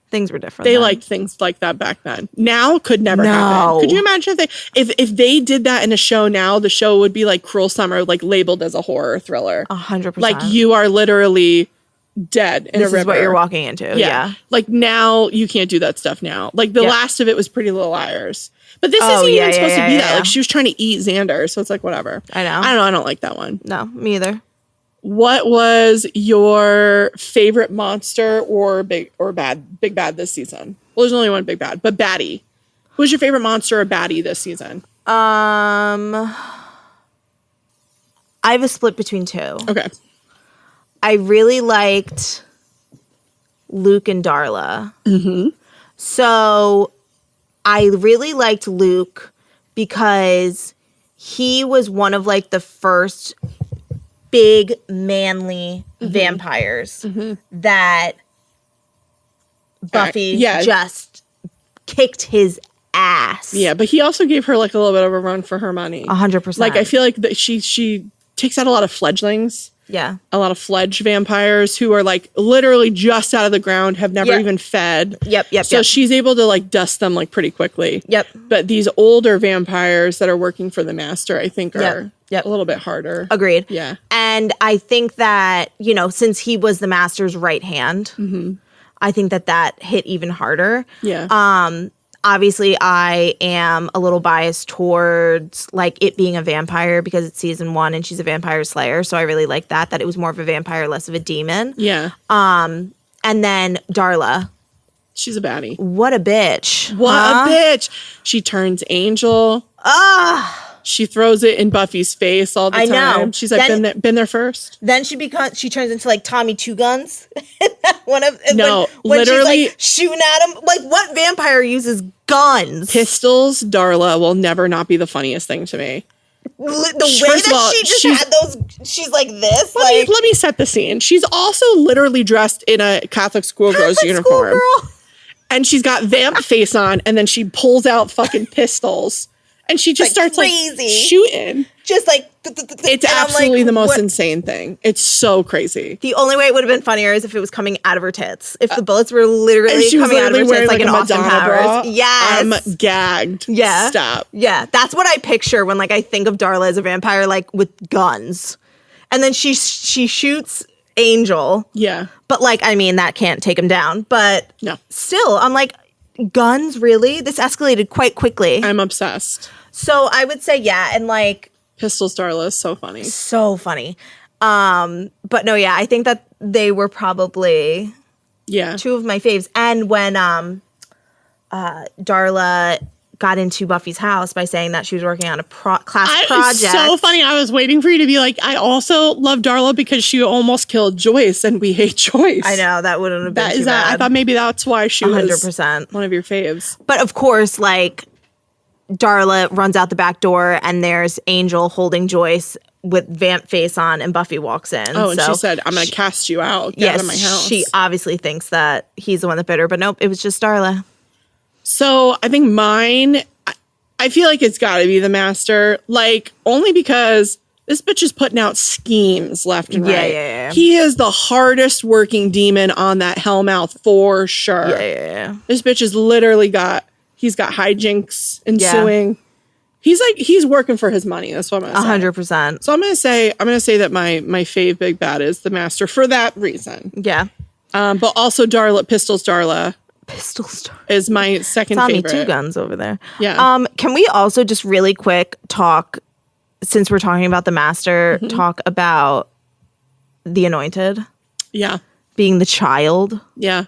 Speaker 1: Things were different.
Speaker 2: They liked things like that back then. Now could never happen. Could you imagine if they did that in a show now, the show would be like Cruel Summer, like labeled as a horror thriller.
Speaker 1: 100%.
Speaker 2: Like you are literally dead in a river.
Speaker 1: This is what you're walking into. Yeah.
Speaker 2: Like now you can't do that stuff now. Like the last of it was Pretty Little Liars. But this isn't even supposed to be that. Like she was trying to eat Xander. So it's like, whatever.
Speaker 1: I know.
Speaker 2: I don't like that one.
Speaker 1: No, me either.
Speaker 2: What was your favorite monster or big bad this season? Well, there's only one big bad, but baddie. Who was your favorite monster or baddie this season?
Speaker 1: I have a split between two.
Speaker 2: Okay.
Speaker 1: I really liked Luke and Darla. Mm-hmm. So I really liked Luke because he was one of like the first big, manly vampires that Buffy just kicked his ass.
Speaker 2: Yeah, but he also gave her like a little bit of a run for her money.
Speaker 1: 100%.
Speaker 2: Like I feel like that she takes out a lot of fledglings.
Speaker 1: Yeah.
Speaker 2: A lot of fledged vampires who are like literally just out of the ground, have never even fed. So she's able to like dust them like pretty quickly. But these older vampires that are working for the master, I think are a little bit harder.
Speaker 1: Agreed.
Speaker 2: Yeah.
Speaker 1: And I think that, you know, since he was the master's right hand, I think that hit even harder.
Speaker 2: Yeah.
Speaker 1: Obviously, I am a little biased towards like it being a vampire because it's season 1 and she's a vampire slayer. So I really like that it was more of a vampire, less of a demon.
Speaker 2: Yeah.
Speaker 1: And then Darla.
Speaker 2: She's a baddie.
Speaker 1: What a bitch.
Speaker 2: What a bitch. She turns angel. She throws it in Buffy's face all the time. I know. She's like, been there first.
Speaker 1: Then she turns into like Tommy Two Guns. when
Speaker 2: literally
Speaker 1: she's like shooting at him. Like, what vampire uses guns?
Speaker 2: Pistols, Darla will never not be the funniest thing to me.
Speaker 1: The way that she just had those, she's like this.
Speaker 2: Let me set the scene. She's also literally dressed in a Catholic schoolgirl's uniform. And she's got vamp face on, and then she pulls out fucking pistols. And she just starts
Speaker 1: crazy.
Speaker 2: Like shooting.
Speaker 1: Just like
Speaker 2: it's absolutely the most insane thing. It's so crazy.
Speaker 1: The only way it would have been funnier is if it was coming out of her tits. If the bullets were literally coming out of her tits like an Austin Powers. Yes.
Speaker 2: I'm gagged.
Speaker 1: Yeah.
Speaker 2: Stop.
Speaker 1: Yeah. That's what I picture when like I think of Darla as a vampire, like with guns. And then she shoots Angel.
Speaker 2: Yeah.
Speaker 1: But like, I mean, that can't take him down. But
Speaker 2: no.
Speaker 1: Still, I'm like, guns, really? This escalated quite quickly.
Speaker 2: I'm obsessed.
Speaker 1: So I would say, yeah, and like
Speaker 2: Pistols Darla is so funny.
Speaker 1: So funny. But no, yeah, I think that they were probably two of my faves. And when Darla got into Buffy's house by saying that she was working on a class project.
Speaker 2: It's so funny. I was waiting for you to be like, I also love Darla because she almost killed Joyce and we hate Joyce.
Speaker 1: I know, that wouldn't have been too bad.
Speaker 2: I thought maybe that's why she
Speaker 1: 100%.
Speaker 2: was one of your faves.
Speaker 1: But of course, like, Darla runs out the back door and there's Angel holding Joyce with vamp face on and Buffy walks in.
Speaker 2: Oh, and she said, I'm going to cast you out. Get out of my house.
Speaker 1: She obviously thinks that he's the one that bit her, but nope, it was just Darla.
Speaker 2: So I think mine, I feel like it's got to be the master. Like, only because this bitch is putting out schemes left and right.
Speaker 1: Yeah.
Speaker 2: He is the hardest working demon on that Hellmouth for sure.
Speaker 1: Yeah.
Speaker 2: This bitch has literally he's got hijinks ensuing. Yeah. He's working for his money. That's what I'm going to say.
Speaker 1: 100%.
Speaker 2: So I'm going to say that my fave big bad is the master for that reason.
Speaker 1: Yeah.
Speaker 2: But also Pistols Darla.
Speaker 1: Pistols
Speaker 2: is my second
Speaker 1: Tommy
Speaker 2: favorite.
Speaker 1: Two Guns over there.
Speaker 2: Yeah.
Speaker 1: Can we also just really quick talk, since we're talking about the master, talk about the Anointed?
Speaker 2: Yeah.
Speaker 1: Being the child.
Speaker 2: Yeah.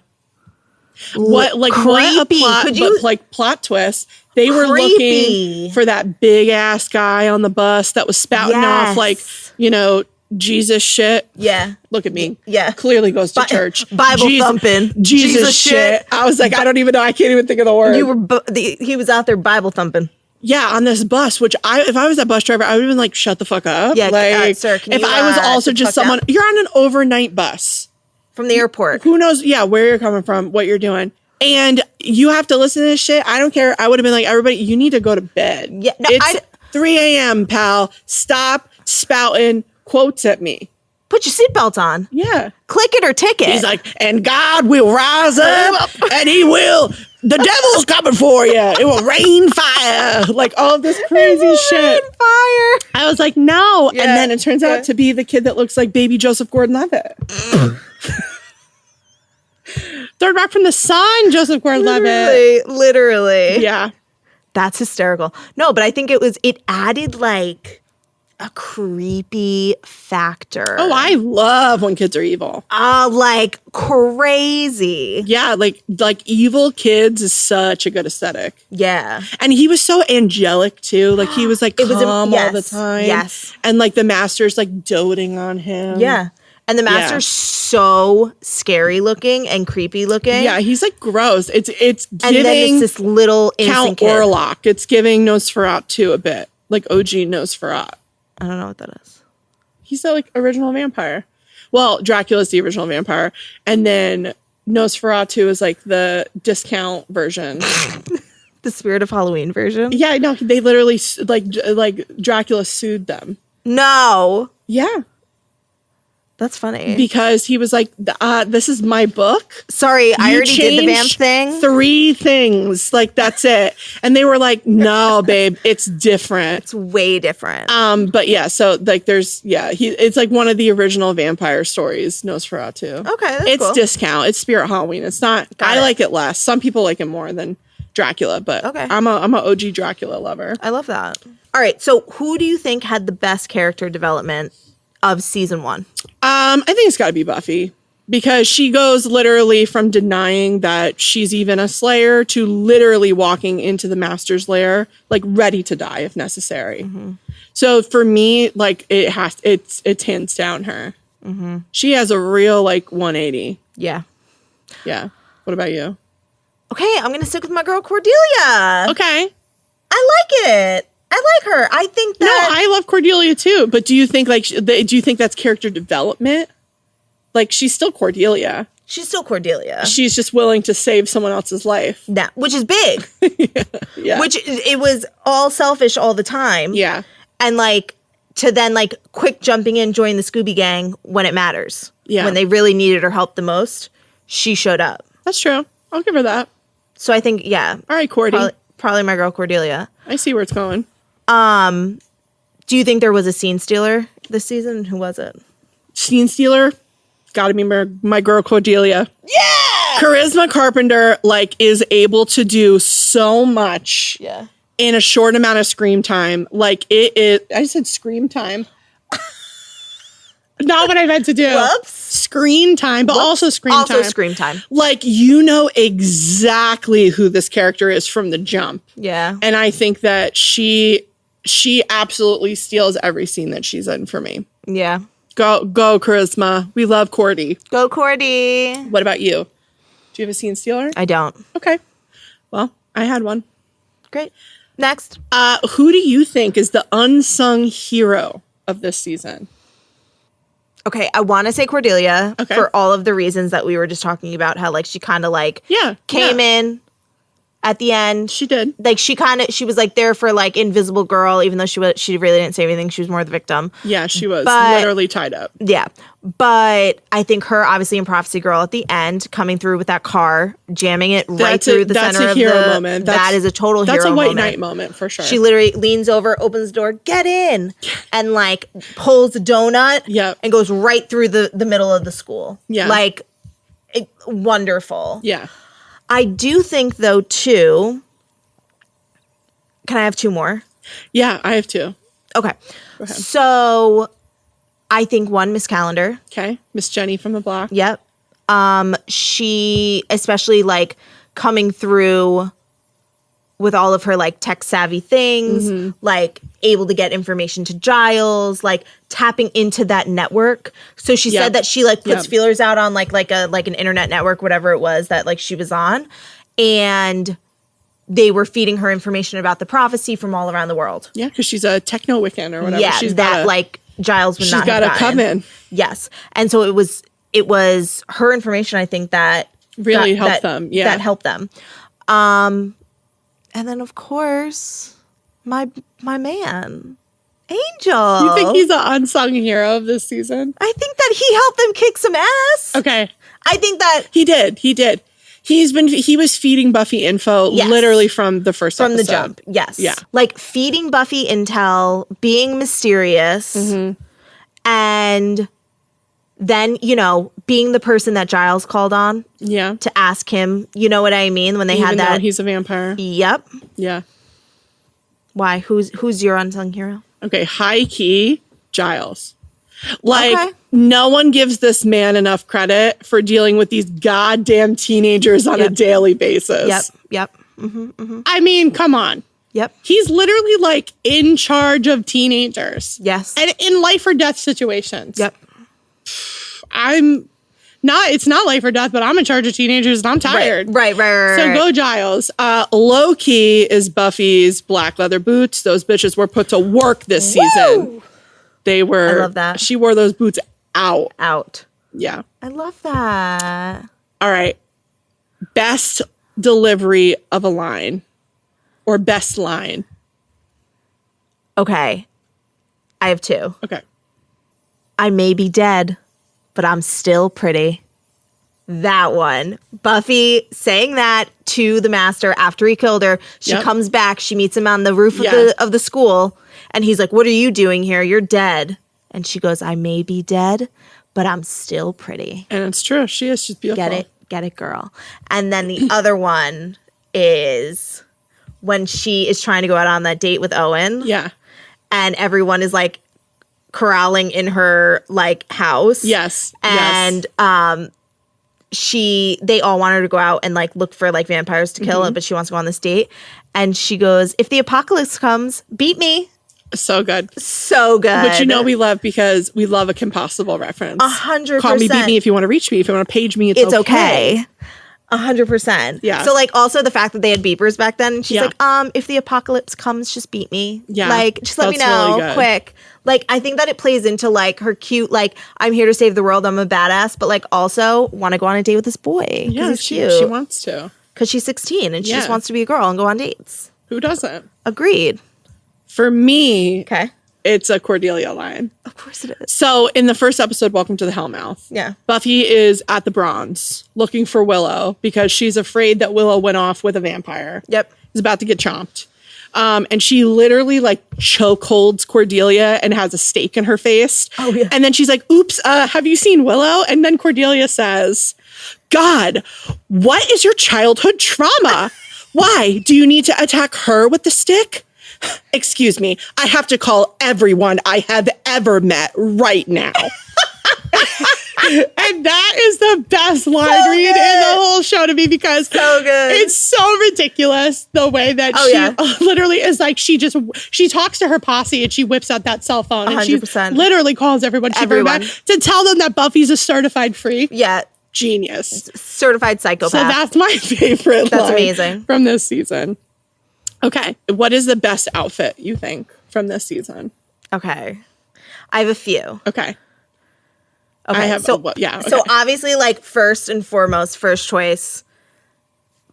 Speaker 2: What a plot, plot twist. They were looking for that big ass guy on the bus that was spouting off like, Jesus shit.
Speaker 1: Yeah.
Speaker 2: Look at me.
Speaker 1: Yeah.
Speaker 2: Clearly goes to church.
Speaker 1: Bible thumping.
Speaker 2: Jesus shit. I was like, I don't even know. I can't even think of the word.
Speaker 1: He was out there Bible thumping.
Speaker 2: Yeah, on this bus, which if I was that bus driver, I would have been like, shut the fuck up.
Speaker 1: Yeah,
Speaker 2: like,
Speaker 1: sir,
Speaker 2: if I was also just someone, you're on an overnight bus.
Speaker 1: From the airport.
Speaker 2: Who knows, where you're coming from, what you're doing. And you have to listen to this shit. I don't care. I would have been like, everybody, you need to go to bed.
Speaker 1: Yeah, no,
Speaker 2: it's 3 a.m., pal. Stop spouting quotes at me.
Speaker 1: Put your seatbelt on.
Speaker 2: Yeah.
Speaker 1: Click it or tick it.
Speaker 2: He's like, and God will rise up and he will, the devil's coming for you. It will rain fire. Like all of this crazy shit.
Speaker 1: Rain fire.
Speaker 2: I was like, no. Yeah. And then it turns out to be the kid that looks like baby Joseph Gordon-Levitt. Third Rock from the Sun, Joseph Gordon-Levitt.
Speaker 1: Literally.
Speaker 2: Yeah.
Speaker 1: That's hysterical. No, but I think it added like a creepy factor.
Speaker 2: Oh, I love when kids are evil.
Speaker 1: Like crazy.
Speaker 2: Yeah, like evil kids is such a good aesthetic.
Speaker 1: Yeah.
Speaker 2: And he was so angelic too. Like he was like calm all the time.
Speaker 1: Yes.
Speaker 2: And like the master's like doting on him.
Speaker 1: Yeah. And the master's so scary looking and creepy looking.
Speaker 2: Yeah, he's like gross. It's giving
Speaker 1: and then it's this little innocent
Speaker 2: Count Orlok. It's giving Nosferatu a bit. Like OG Nosferatu.
Speaker 1: I don't know what that is.
Speaker 2: He's the like original vampire. Well, Dracula's the original vampire, and then Nosferatu is like the discount version.
Speaker 1: The Spirit of Halloween version?
Speaker 2: Yeah, no, they literally like Dracula sued them.
Speaker 1: No.
Speaker 2: Yeah.
Speaker 1: That's funny.
Speaker 2: Because he was like, this is my book.
Speaker 1: Sorry, I already did the vamp thing.
Speaker 2: 3 things. Like, that's it. And they were like, no, babe, it's different.
Speaker 1: It's way different.
Speaker 2: But yeah, so like it's like one of the original vampire stories, Nosferatu.
Speaker 1: Okay, that's
Speaker 2: it's
Speaker 1: cool.
Speaker 2: discount. It's Spirit Halloween. It's not, I like it less. Some people like it more than Dracula, but
Speaker 1: okay.
Speaker 2: I'm a OG Dracula lover.
Speaker 1: I love that. All right, so who do you think had the best character development of season 1?
Speaker 2: I think it's got to be Buffy, because she goes literally from denying that she's even a Slayer to literally walking into the Master's lair, like ready to die if necessary. Mm-hmm. So for me, like it's hands down her. Mm-hmm. She has a real like 180.
Speaker 1: Yeah.
Speaker 2: Yeah. What about you?
Speaker 1: Okay, I'm gonna stick with my girl Cordelia.
Speaker 2: Okay.
Speaker 1: I like it. I like her. I think that.
Speaker 2: No, I love Cordelia too. But do you think do you think that's character development? Like, she's still Cordelia.
Speaker 1: She's still Cordelia.
Speaker 2: She's just willing to save someone else's life.
Speaker 1: That, which is big.
Speaker 2: Yeah.
Speaker 1: Which it was all selfish all the time.
Speaker 2: Yeah.
Speaker 1: And like to then like quick jumping in, join the Scooby Gang when it matters.
Speaker 2: Yeah.
Speaker 1: When they really needed her help the most, she showed up.
Speaker 2: That's true. I'll give her that.
Speaker 1: So I think, yeah.
Speaker 2: All right, Cordy.
Speaker 1: Probably my girl Cordelia.
Speaker 2: I see where it's going.
Speaker 1: Do you think there was a scene stealer this season? Who was it?
Speaker 2: Scene stealer? Gotta be my girl Cordelia.
Speaker 1: Yeah!
Speaker 2: Charisma Carpenter, like, is able to do so much in a short amount of screen time. Like, it is... I said scream time. Not what I meant to do.
Speaker 1: Whoops.
Speaker 2: Screen time, but also scream time.
Speaker 1: Also scream time.
Speaker 2: Like, you know exactly who this character is from the jump.
Speaker 1: Yeah.
Speaker 2: And I think that she absolutely steals every scene that she's in for me.
Speaker 1: Yeah.
Speaker 2: Go Charisma. We love Cordy.
Speaker 1: Go Cordy.
Speaker 2: What about you? Do you have a scene stealer?
Speaker 1: I don't.
Speaker 2: Okay. Well, I had one.
Speaker 1: Great. Next.
Speaker 2: Who do you think is the unsung hero of this season?
Speaker 1: Okay, I want to say Cordelia
Speaker 2: Okay.
Speaker 1: for all of the reasons that we were just talking about. How like she kind of like came in at the end.
Speaker 2: She did.
Speaker 1: Like she was like there for like Invisible Girl, even though she really didn't say anything. She was more the victim.
Speaker 2: Yeah, she was literally tied up.
Speaker 1: Yeah, but I think her obviously in Prophecy Girl at the end, coming through with that car, jamming it right through the center of the. That's a hero moment. That is a total hero moment.
Speaker 2: That's a White Knight moment for sure.
Speaker 1: She literally leans over, opens the door, get in, and like pulls a donut. And goes right through the middle of the school. Yeah, like wonderful.
Speaker 2: Yeah.
Speaker 1: I do think, though, too... Can I have 2 more?
Speaker 2: Yeah, I have 2.
Speaker 1: Okay. So, I think 1, Miss Calendar.
Speaker 2: Okay. Miss Jenny from the block.
Speaker 1: Yep. She, especially, like, coming through with all of her, like, tech-savvy things, like, able to get information to Giles, like, tapping into that network. So she said that she, like, puts feelers out on, like an internet network, whatever it was that, like, she was on. And they were feeding her information about the prophecy from all around the world. Yeah,
Speaker 2: because she's a techno-Wiccan or whatever.
Speaker 1: Yeah, like, Giles would not have
Speaker 2: gotten. She's got to come in.
Speaker 1: Yes. And so it was her information, I think, that...
Speaker 2: really helped them. Yeah.
Speaker 1: That helped them. And then, of course, my man, Angel.
Speaker 2: You think he's an unsung hero of this season?
Speaker 1: I think that he helped them kick some ass.
Speaker 2: Okay.
Speaker 1: I think that...
Speaker 2: He did. He was feeding Buffy info literally from the first episode.
Speaker 1: From the jump, yes.
Speaker 2: Yeah.
Speaker 1: Like, feeding Buffy intel, being mysterious, and... then, being the person that Giles called on to ask him, you know what I mean? When they had that.
Speaker 2: He's a vampire.
Speaker 1: Yep.
Speaker 2: Yeah.
Speaker 1: Why? Who's your unsung hero?
Speaker 2: Okay, high key, Giles. Like, no one gives this man enough credit for dealing with these goddamn teenagers on a daily basis.
Speaker 1: Yep.
Speaker 2: I mean, come on.
Speaker 1: Yep.
Speaker 2: He's literally, like, in charge of teenagers.
Speaker 1: Yes.
Speaker 2: And in life or death situations.
Speaker 1: Yep.
Speaker 2: It's not life or death, but I'm in charge of teenagers and I'm tired.
Speaker 1: Right.
Speaker 2: So go Giles. Low-key is Buffy's black leather boots. Those bitches were put to work this season. They were.
Speaker 1: I love that.
Speaker 2: She wore those boots out.
Speaker 1: Out.
Speaker 2: Yeah.
Speaker 1: I love that.
Speaker 2: All right. Best delivery of a line or best line.
Speaker 1: Okay. I have two.
Speaker 2: Okay.
Speaker 1: I may be dead, but I'm still pretty. That one. Buffy saying that to the master after he killed her. She comes back. She meets him on the roof of the school. And he's like, what are you doing here? You're dead. And she goes, I may be dead, but I'm still pretty.
Speaker 2: And it's true. She is. She's beautiful.
Speaker 1: Get it, girl. And then the other one is when she is trying to go out on that date with Owen.
Speaker 2: Yeah.
Speaker 1: And everyone is like corralling in her like house.
Speaker 2: Yes.
Speaker 1: And they all want her to go out and like look for like vampires to kill, but she wants to go on this date. And she goes, if the apocalypse comes, beat me.
Speaker 2: So good.
Speaker 1: So good.
Speaker 2: Which we love because we love a Kim Possible reference.
Speaker 1: 100%.
Speaker 2: Call me, beat me if you want to reach me. If you want to page me, it's okay.
Speaker 1: 100%.
Speaker 2: Yeah.
Speaker 1: So like also the fact that they had beepers back then. And she's like, if the apocalypse comes, just beat me.
Speaker 2: Yeah.
Speaker 1: Like, just let me know
Speaker 2: really
Speaker 1: quick. Like, I think that it plays into like her cute, like, I'm here to save the world. I'm a badass. But like also want to go on a date with this boy.
Speaker 2: Yeah,
Speaker 1: he's cute.
Speaker 2: She wants to.
Speaker 1: Because she's 16 and she just wants to be a girl and go on dates.
Speaker 2: Who doesn't?
Speaker 1: Agreed.
Speaker 2: For me,
Speaker 1: Okay.
Speaker 2: it's a Cordelia line.
Speaker 1: Of course it is.
Speaker 2: So in the first episode, Welcome to the Hellmouth.
Speaker 1: Yeah.
Speaker 2: Buffy is at the Bronze looking for Willow because she's afraid that Willow went off with a vampire.
Speaker 1: Yep.
Speaker 2: Is about to get chomped. And she literally like chokeholds Cordelia and has a stake in her face.
Speaker 1: Oh, yeah.
Speaker 2: And then she's like, oops, have you seen Willow? And then Cordelia says, God, what is your childhood trauma? Why? Do you need to attack her with the stick? Excuse me, I have to call everyone I have ever met right now. And that is the best line read in the whole show to me because it's so ridiculous the way that she literally is like, she talks to her posse and she whips out that cell phone 100%. And she literally calls everyone to tell them that Buffy's a certified freak.
Speaker 1: Yeah.
Speaker 2: Genius.
Speaker 1: Certified psychopath.
Speaker 2: So that's my favorite
Speaker 1: That's
Speaker 2: line
Speaker 1: amazing.
Speaker 2: from this season. Okay. What is the best outfit you think from this season?
Speaker 1: Okay. I have a few.
Speaker 2: Okay.
Speaker 1: Okay.
Speaker 2: I have,
Speaker 1: so obviously like first and foremost, first choice,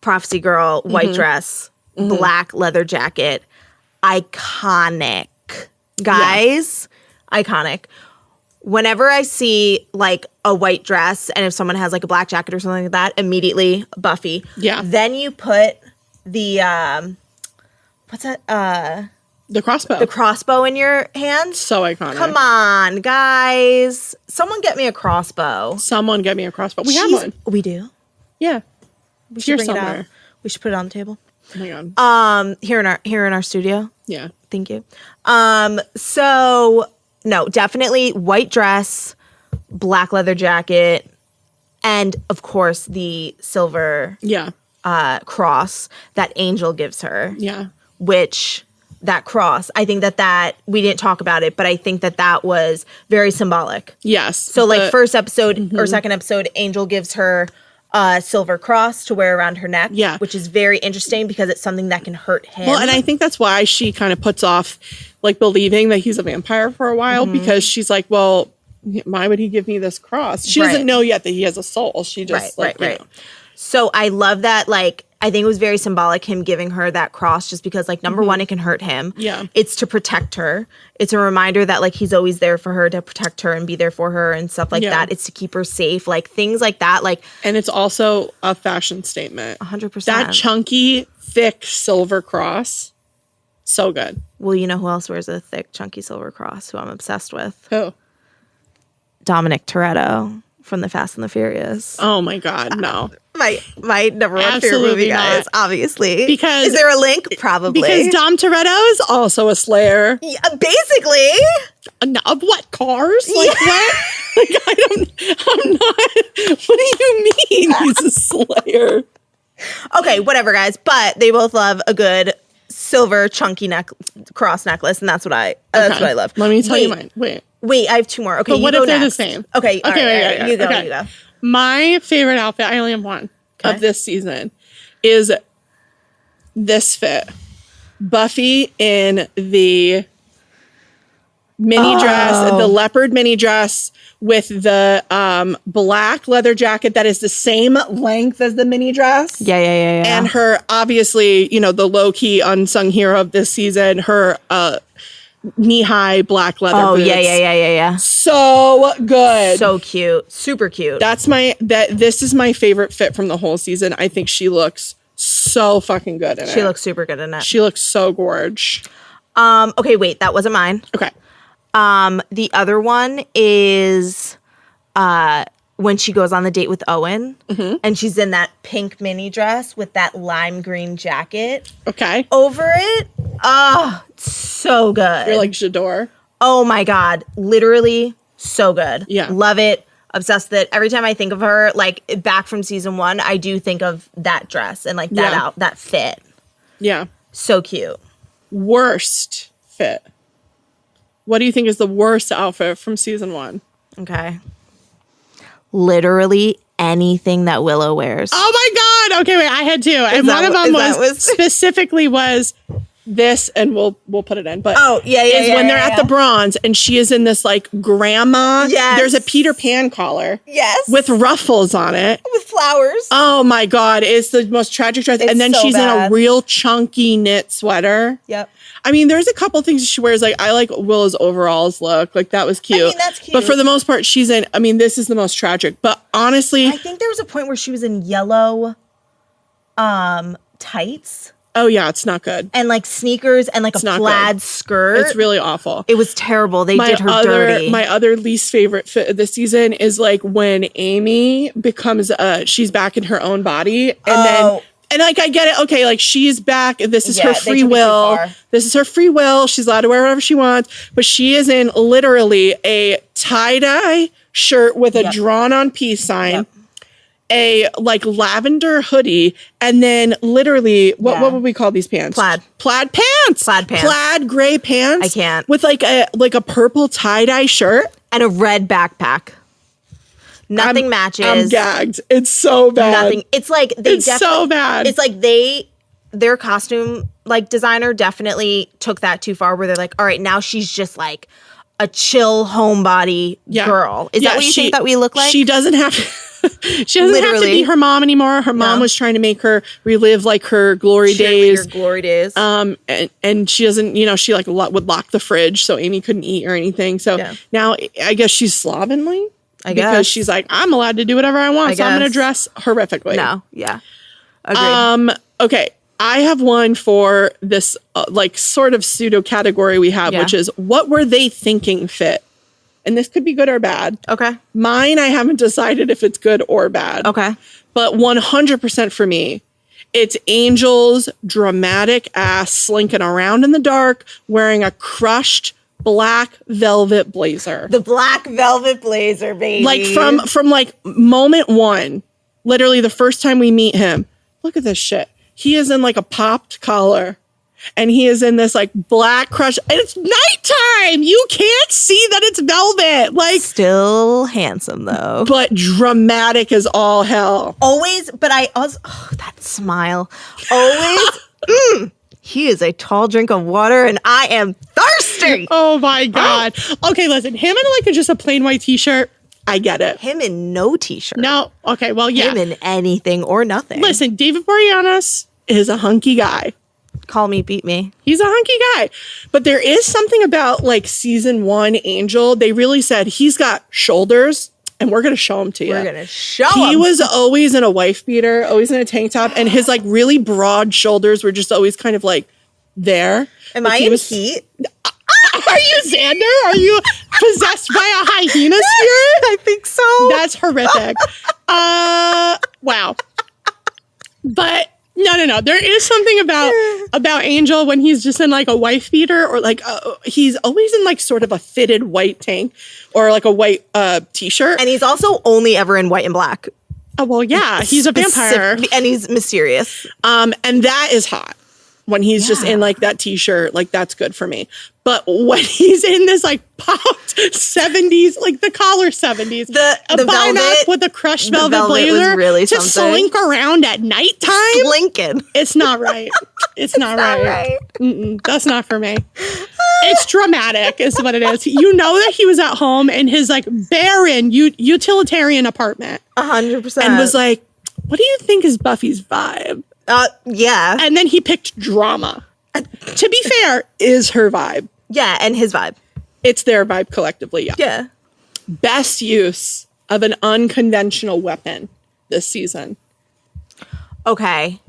Speaker 1: Prophecy Girl, white dress, black leather jacket. Iconic. Guys, iconic. Whenever I see like a white dress and if someone has like a black jacket or something like that, immediately Buffy.
Speaker 2: Yeah.
Speaker 1: Then you put the what's that?
Speaker 2: The crossbow.
Speaker 1: The crossbow in your hand.
Speaker 2: So iconic.
Speaker 1: Come on, guys. Someone get me a crossbow.
Speaker 2: Someone get me a crossbow. We have one.
Speaker 1: We do.
Speaker 2: Yeah.
Speaker 1: We should bring it out. We should put it on the table.
Speaker 2: Oh my God.
Speaker 1: Here in our studio.
Speaker 2: Yeah.
Speaker 1: Thank you. So no, definitely white dress, black leather jacket, and of course the silver cross that Angel gives her.
Speaker 2: Yeah.
Speaker 1: Which that cross, I think that we didn't talk about it, but I think that was very symbolic.
Speaker 2: Yes.
Speaker 1: So like first episode or second episode, Angel gives her a silver cross to wear around her neck.
Speaker 2: Yeah.
Speaker 1: Which is very interesting because it's something that can hurt him.
Speaker 2: Well, and I think that's why she kind of puts off like believing that he's a vampire for a while because she's like, well, why would he give me this cross? She doesn't know yet that he has a soul. She just right.
Speaker 1: So I love that, like, I think it was very symbolic, him giving her that cross, just because, like, number one, it can hurt him.
Speaker 2: Yeah.
Speaker 1: It's to protect her. It's a reminder that, like, he's always there for her, to protect her and be there for her and stuff like that. It's to keep her safe, like, things like that. Like,
Speaker 2: and it's also a fashion statement.
Speaker 1: 100%.
Speaker 2: That chunky, thick silver cross. So good.
Speaker 1: Well, you know who else wears a thick, chunky silver cross, who I'm obsessed with?
Speaker 2: Who?
Speaker 1: Dominic Toretto from The Fast and the Furious.
Speaker 2: Oh, my God. No.
Speaker 1: My number one favorite movie, guys, obviously.
Speaker 2: Because
Speaker 1: is there a link? Probably.
Speaker 2: Because Dom Toretto is also a Slayer.
Speaker 1: Yeah, basically.
Speaker 2: Of what? Cars? Like what? Like I'm not. What do you mean he's a Slayer?
Speaker 1: Okay, whatever, guys. But they both love a good silver chunky cross necklace, and that's what I love.
Speaker 2: Let me tell you mine.
Speaker 1: Wait, I have two more. Okay,
Speaker 2: but what if they're the same?
Speaker 1: Okay, all right, you go.
Speaker 2: My favorite outfit, I only have one of this season, is this fit. Buffy in the mini dress, the leopard mini dress with the black leather jacket that is the same length as the mini dress.
Speaker 1: Yeah.
Speaker 2: And her, obviously, you know, the low-key unsung hero of this season, her knee-high black leather boots.
Speaker 1: Yeah.
Speaker 2: So good.
Speaker 1: So cute. Super cute.
Speaker 2: This is my favorite fit from the whole season. I think she looks so fucking good in it.
Speaker 1: She looks super good in it.
Speaker 2: She looks so gorge.
Speaker 1: Okay, wait, that wasn't mine.
Speaker 2: Okay.
Speaker 1: The other one is when she goes on the date with Owen and she's in that pink mini dress with that lime green jacket.
Speaker 2: Okay.
Speaker 1: Over it. Oh, so good.
Speaker 2: You're like J'adore.
Speaker 1: Oh my God. Literally so good.
Speaker 2: Yeah.
Speaker 1: Love it. Obsessed with it. Every time I think of her, like back from season 1, I do think of that dress and like that fit.
Speaker 2: Yeah.
Speaker 1: So cute.
Speaker 2: Worst fit. What do you think is the worst outfit from season 1?
Speaker 1: Okay. Literally anything that Willow wears.
Speaker 2: Oh my God. Okay, wait, I had two. And one of them was specifically was this, and we'll put it in. But when they're at the bronze and she is in this like grandma.
Speaker 1: Yes.
Speaker 2: There's a Peter Pan collar.
Speaker 1: Yes.
Speaker 2: With ruffles on it.
Speaker 1: With flowers.
Speaker 2: Oh my God. It's the most tragic dress.
Speaker 1: It's
Speaker 2: and then
Speaker 1: so
Speaker 2: she's
Speaker 1: bad.
Speaker 2: in a real chunky knit sweater.
Speaker 1: Yep.
Speaker 2: I mean, there's a couple things she wears. Like, I like Willow's overalls look. Like, that was cute.
Speaker 1: I mean, that's cute.
Speaker 2: But for the most part, she's in, I mean, this is the most tragic. But honestly.
Speaker 1: I think there was a point where she was in yellow tights.
Speaker 2: Oh, yeah, it's not good.
Speaker 1: And like sneakers and like a plaid skirt.
Speaker 2: It's really awful.
Speaker 1: It was terrible. They did her dirty.
Speaker 2: My other least favorite fit of the season is like when Amy becomes, she's back in her own body. And then. And like, I get it. Okay, like she's back. This is her free will. This is her free will. She's allowed to wear whatever she wants. But she is in literally a tie-dye shirt with a drawn on peace sign, a like lavender hoodie, and then literally, what would we call these pants?
Speaker 1: Plaid pants.
Speaker 2: Plaid gray pants.
Speaker 1: I can't.
Speaker 2: With like a purple tie-dye shirt.
Speaker 1: And a red backpack. Nothing matches.
Speaker 2: I'm gagged. It's so bad.
Speaker 1: Nothing. It's like
Speaker 2: it's so bad.
Speaker 1: It's like their costume like designer definitely took that too far. Where they're like, all right, now she's just like a chill homebody girl. Is that what you think that we look like?
Speaker 2: She doesn't have. She doesn't have to be her mom anymore. Her mom was trying to make her relive like her glory days. And she doesn't. You know, she like would lock the fridge so Amy couldn't eat or anything. So now I guess she's slovenly. Because she's like, I'm allowed to do whatever I want, so I'm going to dress horrifically.
Speaker 1: No, agreed.
Speaker 2: Okay, I have one for this like sort of pseudo category we have, which is what were they thinking fit? And this could be good or bad.
Speaker 1: Okay.
Speaker 2: Mine, I haven't decided if it's good or bad.
Speaker 1: Okay.
Speaker 2: But 100% for me, it's Angel's dramatic ass slinking around in the dark, wearing a crushed black velvet blazer.
Speaker 1: The black velvet blazer, baby.
Speaker 2: Like from like moment one, literally the first time we meet him. Look at this shit. He is in like a popped collar. And he is in this like black crush. And it's nighttime. You can't see that it's velvet. Like
Speaker 1: still handsome though.
Speaker 2: But dramatic as all hell.
Speaker 1: Always, but I also that smile. Always he is a tall drink of water and I am thirsty.
Speaker 2: Oh my God. Okay, listen, him in like just a plain white t-shirt, I get it.
Speaker 1: Him in no t-shirt.
Speaker 2: No. Okay, well, yeah.
Speaker 1: Him in anything or nothing.
Speaker 2: Listen, David Boreanaz is a hunky guy.
Speaker 1: Call me, beat me.
Speaker 2: He's a hunky guy. But there is something about like season 1 Angel. They really said he's got shoulders. And we're going to show him to you.
Speaker 1: We're going to show him.
Speaker 2: He was always in a wife beater, always in a tank top. And his like really broad shoulders were just always kind of like there.
Speaker 1: Am
Speaker 2: like,
Speaker 1: I in heat?
Speaker 2: Are you Xander? Are you possessed by a hyena spirit?
Speaker 1: I think so.
Speaker 2: That's horrific. Wow. But no. There is something about Angel when he's just in like a wife beater or like he's always in like sort of a fitted white tank or like a white t-shirt.
Speaker 1: And he's also only ever in white and black.
Speaker 2: Oh, well, yeah. He's a vampire.
Speaker 1: And he's mysterious.
Speaker 2: And that is hot. When he's just in like that t-shirt, like that's good for me. But when he's in this like popped 70s, like the collar 70s, the velvet with a crushed velvet blazer
Speaker 1: really
Speaker 2: to slink around at nighttime.
Speaker 1: Slinking.
Speaker 2: It's not right. It's not right.
Speaker 1: Right.
Speaker 2: That's not for me. It's dramatic is what it is. You know that he was at home in his like barren utilitarian apartment.
Speaker 1: 100%.
Speaker 2: And was like, what do you think is Buffy's vibe?
Speaker 1: Yeah.
Speaker 2: And then he picked drama. To be fair, is her vibe.
Speaker 1: Yeah, and his vibe.
Speaker 2: It's their vibe collectively, yeah.
Speaker 1: Yeah.
Speaker 2: Best use of an unconventional weapon this season.
Speaker 1: Okay.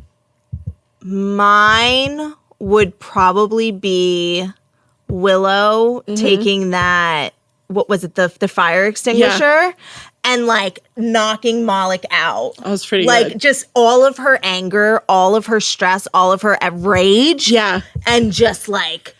Speaker 1: Mine would probably be Willow taking that, what was it, the fire extinguisher, and like knocking Moloch out.
Speaker 2: That was pretty
Speaker 1: like,
Speaker 2: good.
Speaker 1: just all of her anger, all of her stress, all of her rage.
Speaker 2: Yeah.
Speaker 1: And just like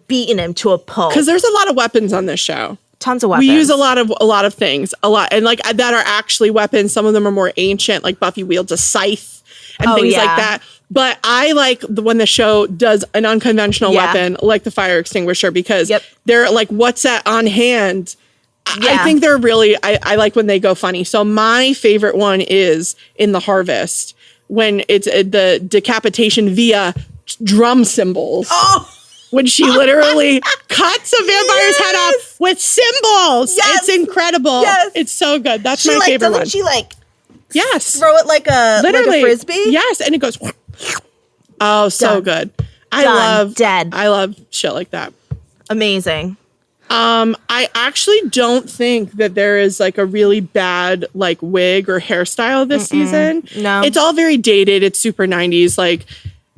Speaker 1: beating him to a pulp.
Speaker 2: Because there's a lot of weapons on this show.
Speaker 1: Tons of weapons.
Speaker 2: We use a lot of things, and like that are actually weapons. Some of them are more ancient, like Buffy wields a scythe and things like that. But I like when the show does an unconventional weapon, like the fire extinguisher, because they're like, what's that on hand? I think they're really, I like when they go funny. So my favorite one is in The Harvest, when it's the decapitation via drum cymbals.
Speaker 1: Oh!
Speaker 2: When she literally cuts a vampire's head off with cymbals. Yes. It's incredible. Yes. It's so good. That's my favorite one.
Speaker 1: Doesn't she like
Speaker 2: throw
Speaker 1: it like a frisbee?
Speaker 2: Yes, and it goes. Oh, so good. I love shit like that.
Speaker 1: Amazing.
Speaker 2: I actually don't think that there is like a really bad like wig or hairstyle this season.
Speaker 1: No.
Speaker 2: It's all very dated. It's super 90s. Like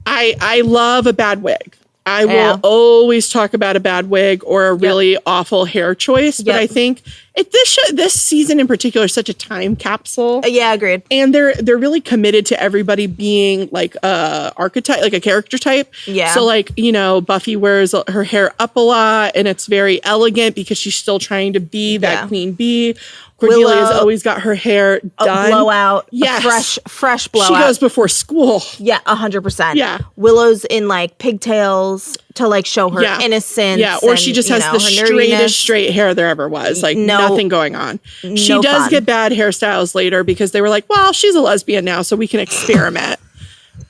Speaker 2: I love a bad wig. I will always talk about a bad wig or a really awful hair choice, but I think this season in particular is such a time capsule.
Speaker 1: Yeah, agreed.
Speaker 2: And they're really committed to everybody being like a archetype, like a character type. Yeah. So like, you know, Buffy wears her hair up a lot and it's very elegant because she's still trying to be that queen bee. Cordelia's always got her hair done.
Speaker 1: A blowout.
Speaker 2: Yes.
Speaker 1: A fresh blowout.
Speaker 2: She goes before school.
Speaker 1: Yeah, 100%.
Speaker 2: Yeah.
Speaker 1: Willow's in like pigtails to like show her innocence.
Speaker 2: Yeah, or she just has the straightest straight hair there ever was. Like nothing going on. She does get bad hairstyles later because they were like, well, she's a lesbian now, so we can experiment.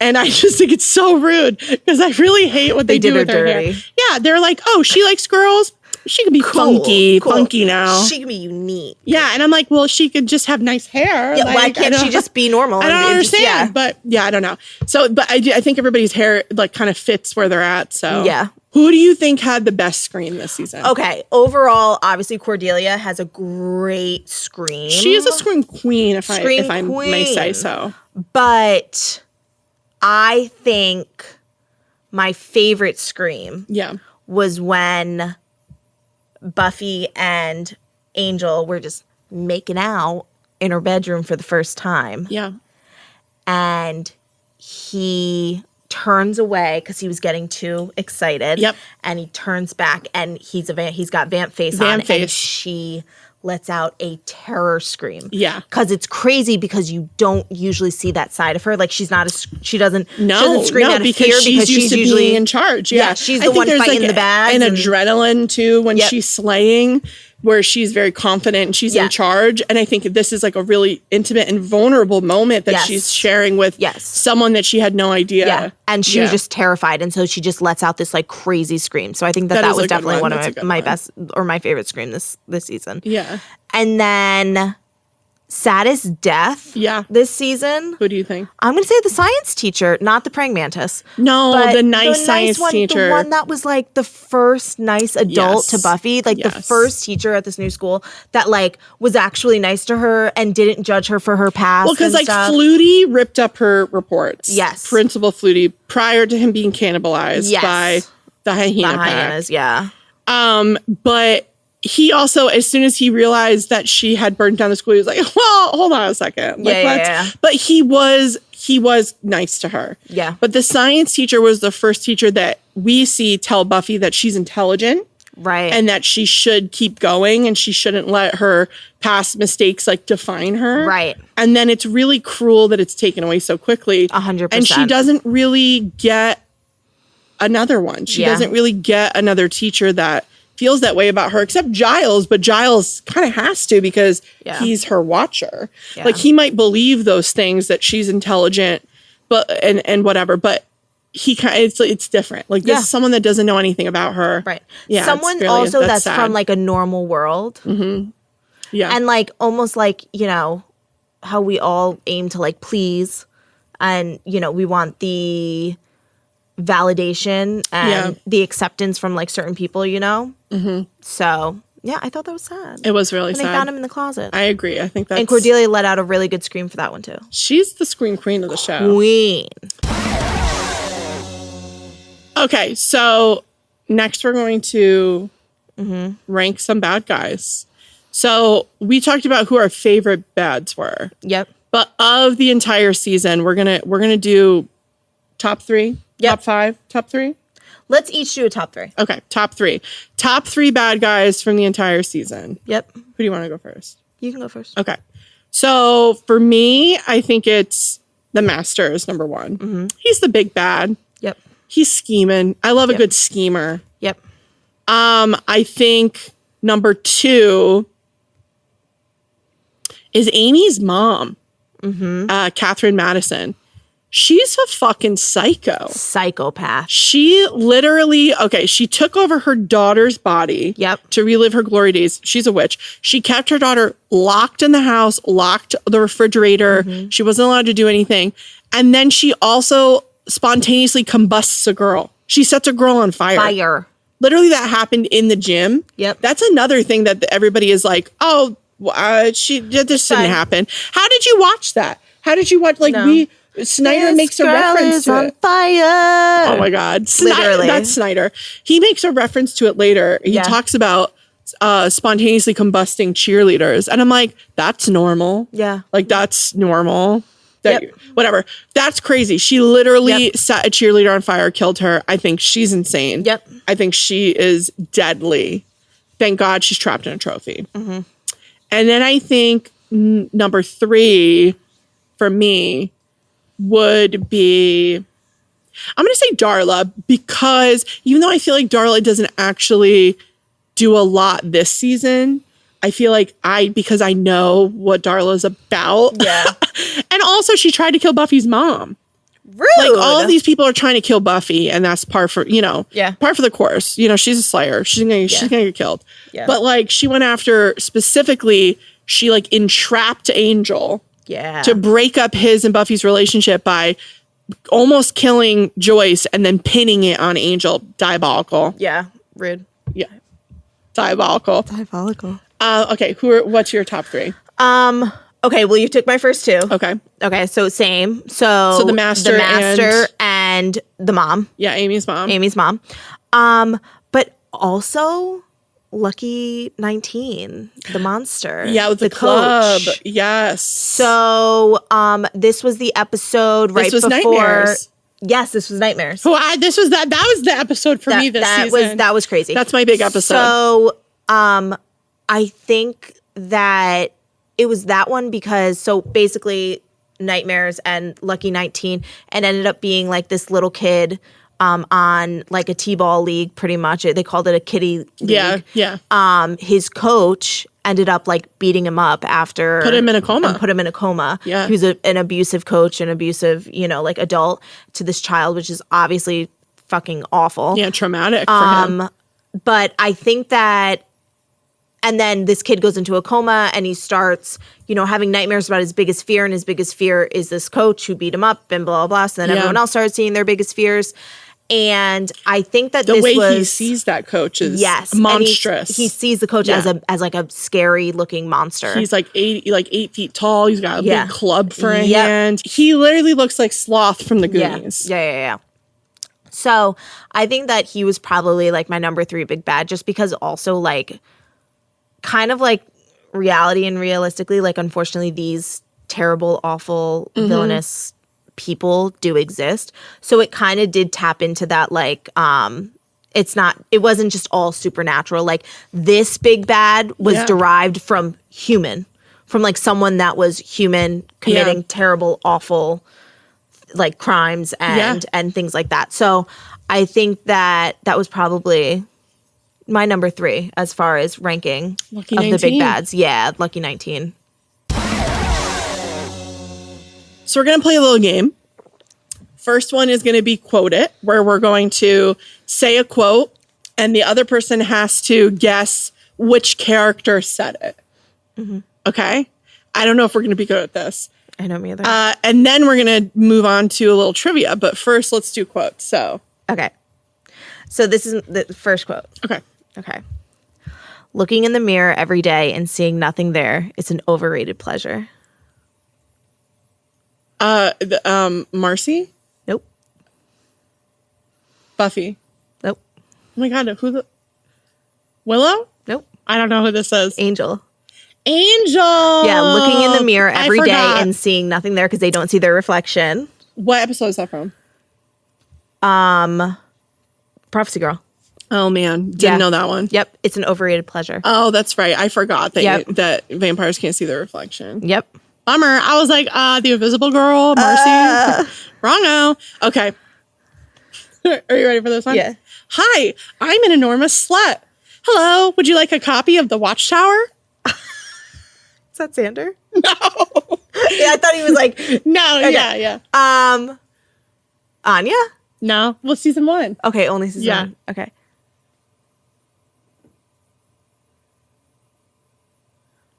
Speaker 2: And I just think it's so rude because I really hate what they do with her hair. Yeah, they're like, oh, she likes girls. She could be funky now.
Speaker 1: She can be unique.
Speaker 2: Yeah, and I'm like, well, she could just have nice hair.
Speaker 1: Yeah,
Speaker 2: like,
Speaker 1: why can't she just be normal?
Speaker 2: I don't understand, but I don't know. So, but I think everybody's hair like kind of fits where they're at. So, who do you think had the best scream this season?
Speaker 1: Okay, overall, obviously Cordelia has a great scream.
Speaker 2: She is a scream queen, if I may say so.
Speaker 1: But I think my favorite scream, was when Buffy and Angel were just making out in her bedroom for the first time.
Speaker 2: Yeah.
Speaker 1: And he turns away because he was getting too excited.
Speaker 2: Yep.
Speaker 1: And he turns back and he's got vamp face on. And she lets out a terror scream.
Speaker 2: Yeah.
Speaker 1: Because it's crazy because you don't usually see that side of her. Like she doesn't scream out of fear
Speaker 2: because she's used to being in charge. Yeah.
Speaker 1: She's the one fighting the bad.
Speaker 2: And adrenaline too when she's slaying, where she's very confident and she's in charge. And I think this is like a really intimate and vulnerable moment that she's sharing with someone that she had no idea.
Speaker 1: Yeah. And she was just terrified. And so she just lets out this like crazy scream. So I think that was definitely one of my best or my favorite scream this season.
Speaker 2: Yeah.
Speaker 1: And then saddest death this season.
Speaker 2: Who do you think?
Speaker 1: I'm going to say the science teacher, not the praying mantis.
Speaker 2: No, the nice science teacher.
Speaker 1: The one that was like the first nice adult to Buffy. Like the first teacher at this new school that like was actually nice to her and didn't judge her for her past.
Speaker 2: Well, because like Flutie ripped up her reports.
Speaker 1: Yes.
Speaker 2: Principal Flutie prior to him being cannibalized by the hyenas.
Speaker 1: Yeah.
Speaker 2: But he also, as soon as he realized that she had burned down the school, he was like, well, hold on a second. But he was nice to her.
Speaker 1: Yeah.
Speaker 2: But the science teacher was the first teacher that we see tell Buffy that she's intelligent.
Speaker 1: Right.
Speaker 2: And that she should keep going and she shouldn't let her past mistakes like define her.
Speaker 1: Right.
Speaker 2: And then it's really cruel that it's taken away so quickly.
Speaker 1: 100%.
Speaker 2: And she doesn't really get another one. She doesn't really get another teacher that feels that way about her, except Giles, but Giles kind of has to because he's her watcher. Like he might believe those things that she's intelligent, but and whatever, but it's different. Like this is someone that doesn't know anything about her.
Speaker 1: Right.
Speaker 2: Yeah.
Speaker 1: Someone
Speaker 2: really,
Speaker 1: also that's
Speaker 2: sad.
Speaker 1: from like a normal world.
Speaker 2: Mm-hmm. Yeah.
Speaker 1: And like almost like, you know, how we all aim to like please and, you know, we want the validation and the acceptance from like certain people, you know? Mm-hmm. So, yeah, I thought that was sad.
Speaker 2: It was really
Speaker 1: and
Speaker 2: sad.
Speaker 1: they found him in the closet.
Speaker 2: I agree. I think that's...
Speaker 1: And Cordelia let out a really good scream for that one, too.
Speaker 2: She's the scream queen of the show.
Speaker 1: Queen.
Speaker 2: Okay, so next we're going to rank some bad guys. So we talked about who our favorite bads were.
Speaker 1: Yep.
Speaker 2: But of the entire season, we're gonna do top 3, top 5, top 3.
Speaker 1: Let's each do a top 3.
Speaker 2: Okay, top 3. Top 3 bad guys from the entire season.
Speaker 1: Yep.
Speaker 2: Who do you want to go first?
Speaker 1: You can go first.
Speaker 2: Okay. So for me, I think it's the Master is number 1. Mm-hmm. He's the big bad.
Speaker 1: Yep.
Speaker 2: He's scheming. I love a good schemer.
Speaker 1: Yep.
Speaker 2: I think number 2 is Amy's mom, Catherine Madison. She's a fucking psycho.
Speaker 1: Psychopath.
Speaker 2: She literally, she took over her daughter's body to relive her glory days. She's a witch. She kept her daughter locked in the house, locked the refrigerator. Mm-hmm. She wasn't allowed to do anything. And then she also spontaneously combusts a girl. She sets a girl on fire. Literally, that happened in the gym.
Speaker 1: Yep.
Speaker 2: That's another thing that everybody is like, oh, this didn't happen. How did you watch that? How did you watch? Like Snyder makes a reference to
Speaker 1: on
Speaker 2: it.
Speaker 1: Fire.
Speaker 2: Oh my God.
Speaker 1: Literally.
Speaker 2: That's Snyder. He makes a reference to it later. He talks about spontaneously combusting cheerleaders. And I'm like, that's normal.
Speaker 1: Yeah.
Speaker 2: Like, that's normal. Whatever. That's crazy. She literally set a cheerleader on fire, killed her. I think she's insane.
Speaker 1: Yep.
Speaker 2: I think she is deadly. Thank God she's trapped in a trophy. Mm-hmm. And then I think number 3 for me would be, I'm going to say Darla, because even though I feel like Darla doesn't actually do a lot this season, I feel like because I know what Darla's about.
Speaker 1: Yeah.
Speaker 2: And also she tried to kill Buffy's mom.
Speaker 1: Rude.
Speaker 2: Like all of these people are trying to kill Buffy, and that's par for the course. You know, she's a slayer. She's gonna get killed. Yeah. But like she went after specifically, she like entrapped Angel.
Speaker 1: Yeah.
Speaker 2: To break up his and Buffy's relationship by almost killing Joyce and then pinning it on Angel. Diabolical.
Speaker 1: Yeah. Rude.
Speaker 2: Yeah. Diabolical. Okay. What's your top 3?
Speaker 1: Okay, well, you took my first 2.
Speaker 2: Okay,
Speaker 1: so same. So
Speaker 2: the master
Speaker 1: and the mom.
Speaker 2: Yeah, Amy's mom.
Speaker 1: But also Lucky 19, the monster.
Speaker 2: Yeah, with the club.
Speaker 1: Coach.
Speaker 2: Yes.
Speaker 1: So this was the episode right before.
Speaker 2: Nightmares.
Speaker 1: Yes, this was Nightmares.
Speaker 2: Oh, that was the episode for me this season.
Speaker 1: That was crazy.
Speaker 2: That's my big episode.
Speaker 1: So I think that it was that one because so basically Nightmares and Lucky 19 and ended up being like this little kid on like a t-ball league pretty much. They called it a kiddie league.
Speaker 2: Yeah.
Speaker 1: His coach ended up like beating him up after
Speaker 2: put him in a coma.
Speaker 1: Yeah. He was an abusive coach, an abusive, like adult to this child, which is obviously fucking awful.
Speaker 2: Yeah, traumatic for him.
Speaker 1: But I think that and then this kid goes into a coma and he starts, having nightmares about his biggest fear. And his biggest fear is this coach who beat him up and blah, blah, blah. So then everyone else starts seeing their biggest fears. And I think that the way he
Speaker 2: sees that coach is monstrous.
Speaker 1: He sees the coach as like a scary looking monster.
Speaker 2: He's like 8 feet tall. He's got a big club for a hand. He literally looks like Sloth from the Goonies.
Speaker 1: Yeah. So I think that he was probably like my number 3 big bad, just because also like kind of like reality and realistically, like unfortunately these terrible, awful, villainous people do exist. So it kind of did tap into that like it wasn't just all supernatural. Like this big bad was derived from like someone that was human committing terrible, awful like crimes and things like that. So I think that was probably my number 3 as far as ranking
Speaker 2: Lucky
Speaker 1: of
Speaker 2: 19.
Speaker 1: the big bads. Yeah, Lucky 19.
Speaker 2: So we're going to play a little game. First one is going to be Quote It, where we're going to say a quote and the other person has to guess which character said it. Mm-hmm. Okay? I don't know if we're going to be good at this.
Speaker 1: I know me either.
Speaker 2: And then we're going to move on to a little trivia. But first, let's do quotes. So.
Speaker 1: Okay. So this is the first quote. Okay. Looking in the mirror every day and seeing nothing there is an overrated pleasure.
Speaker 2: Marcy?
Speaker 1: Nope.
Speaker 2: Buffy?
Speaker 1: Nope.
Speaker 2: Oh my God, Willow?
Speaker 1: Nope.
Speaker 2: I don't know who this is.
Speaker 1: Angel.
Speaker 2: Yeah,
Speaker 1: looking in the mirror every day and seeing nothing there because they don't see their reflection.
Speaker 2: What episode is that from?
Speaker 1: Prophecy Girl.
Speaker 2: Oh man, didn't know that one.
Speaker 1: Yep, it's an overrated pleasure.
Speaker 2: Oh, that's right. I forgot that that vampires can't see their reflection.
Speaker 1: Yep.
Speaker 2: Bummer. I was like, the Invisible Girl, Marcy. Wrong-o. Okay. Are you ready for this one?
Speaker 1: Yeah.
Speaker 2: Hi, I'm an enormous slut. Hello, would you like a copy of The Watchtower?
Speaker 1: Is that Xander?
Speaker 2: No.
Speaker 1: Yeah, I thought he was like...
Speaker 2: No,
Speaker 1: okay.
Speaker 2: Yeah.
Speaker 1: Anya?
Speaker 2: No. Well, season 1.
Speaker 1: Okay, only season 1. Okay.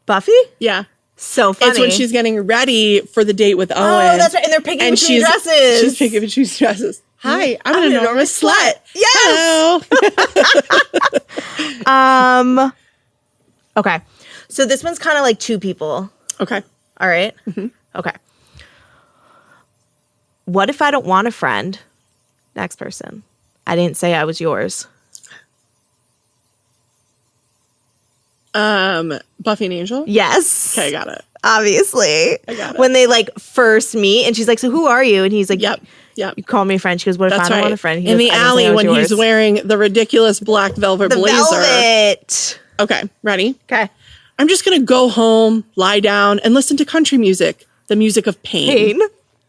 Speaker 1: Buffy?
Speaker 2: Yeah.
Speaker 1: So funny.
Speaker 2: It's when she's getting ready for the date with Owen.
Speaker 1: Oh, that's right. And they're picking between dresses.
Speaker 2: She's picking between dresses. Hi, I'm an enormous slut.
Speaker 1: Yes.
Speaker 2: Hello.
Speaker 1: Okay. So this one's kind of like two people.
Speaker 2: Okay.
Speaker 1: All right? Mm-hmm. Okay. What if I don't want a friend? Next person. I didn't say I was yours.
Speaker 2: Buffy and Angel?
Speaker 1: Yes.
Speaker 2: Okay, I got it.
Speaker 1: Obviously.
Speaker 2: I got it.
Speaker 1: When they like first meet and she's like, so who are you? And he's like,
Speaker 2: Yep.
Speaker 1: You call me a friend. She goes, what if I don't want a friend? He
Speaker 2: in
Speaker 1: goes,
Speaker 2: the alley when he's wearing the ridiculous black velvet blazer.
Speaker 1: Velvet.
Speaker 2: Okay, ready?
Speaker 1: Okay.
Speaker 2: I'm just going to go home, lie down, and listen to country music. The music of pain.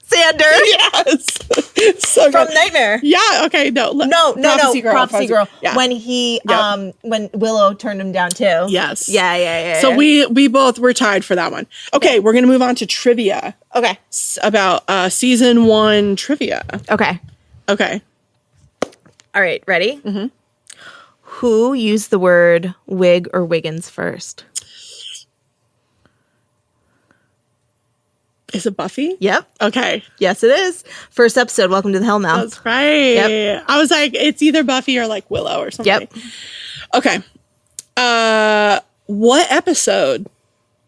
Speaker 1: Xander.
Speaker 2: Yes. So
Speaker 1: From
Speaker 2: good.
Speaker 1: Nightmare.
Speaker 2: Yeah, okay, no.
Speaker 1: Prophecy Girl.
Speaker 2: Yeah.
Speaker 1: When he, when Willow turned him down too.
Speaker 2: Yes.
Speaker 1: Yeah.
Speaker 2: So we both were tied for that one. Okay, we're going to move on to trivia.
Speaker 1: Okay.
Speaker 2: About season 1 trivia.
Speaker 1: Okay. All right, ready? Mm-hmm. Who used the word wig or Wiggins first?
Speaker 2: Is it Buffy?
Speaker 1: Yep.
Speaker 2: Okay.
Speaker 1: Yes, it is. First episode, Welcome to the Hellmouth.
Speaker 2: That's right. Yep. I was like, it's either Buffy or like Willow or something.
Speaker 1: Yep.
Speaker 2: Okay. What episode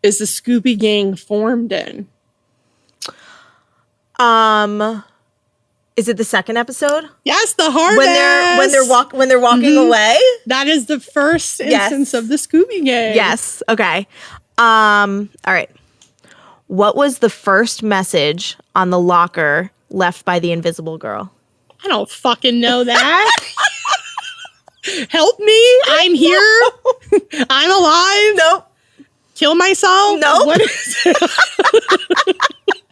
Speaker 2: is the Scooby Gang formed in?
Speaker 1: Is it the second episode?
Speaker 2: Yes, the hard
Speaker 1: when they're walking away.
Speaker 2: That is the first instance of the Scooby Gang.
Speaker 1: Yes. Okay. All right. What was the first message on the locker left by the Invisible Girl?
Speaker 2: I don't fucking know that. Help me. I'm here. I'm alive.
Speaker 1: Nope.
Speaker 2: Kill myself.
Speaker 1: Nope.
Speaker 2: What is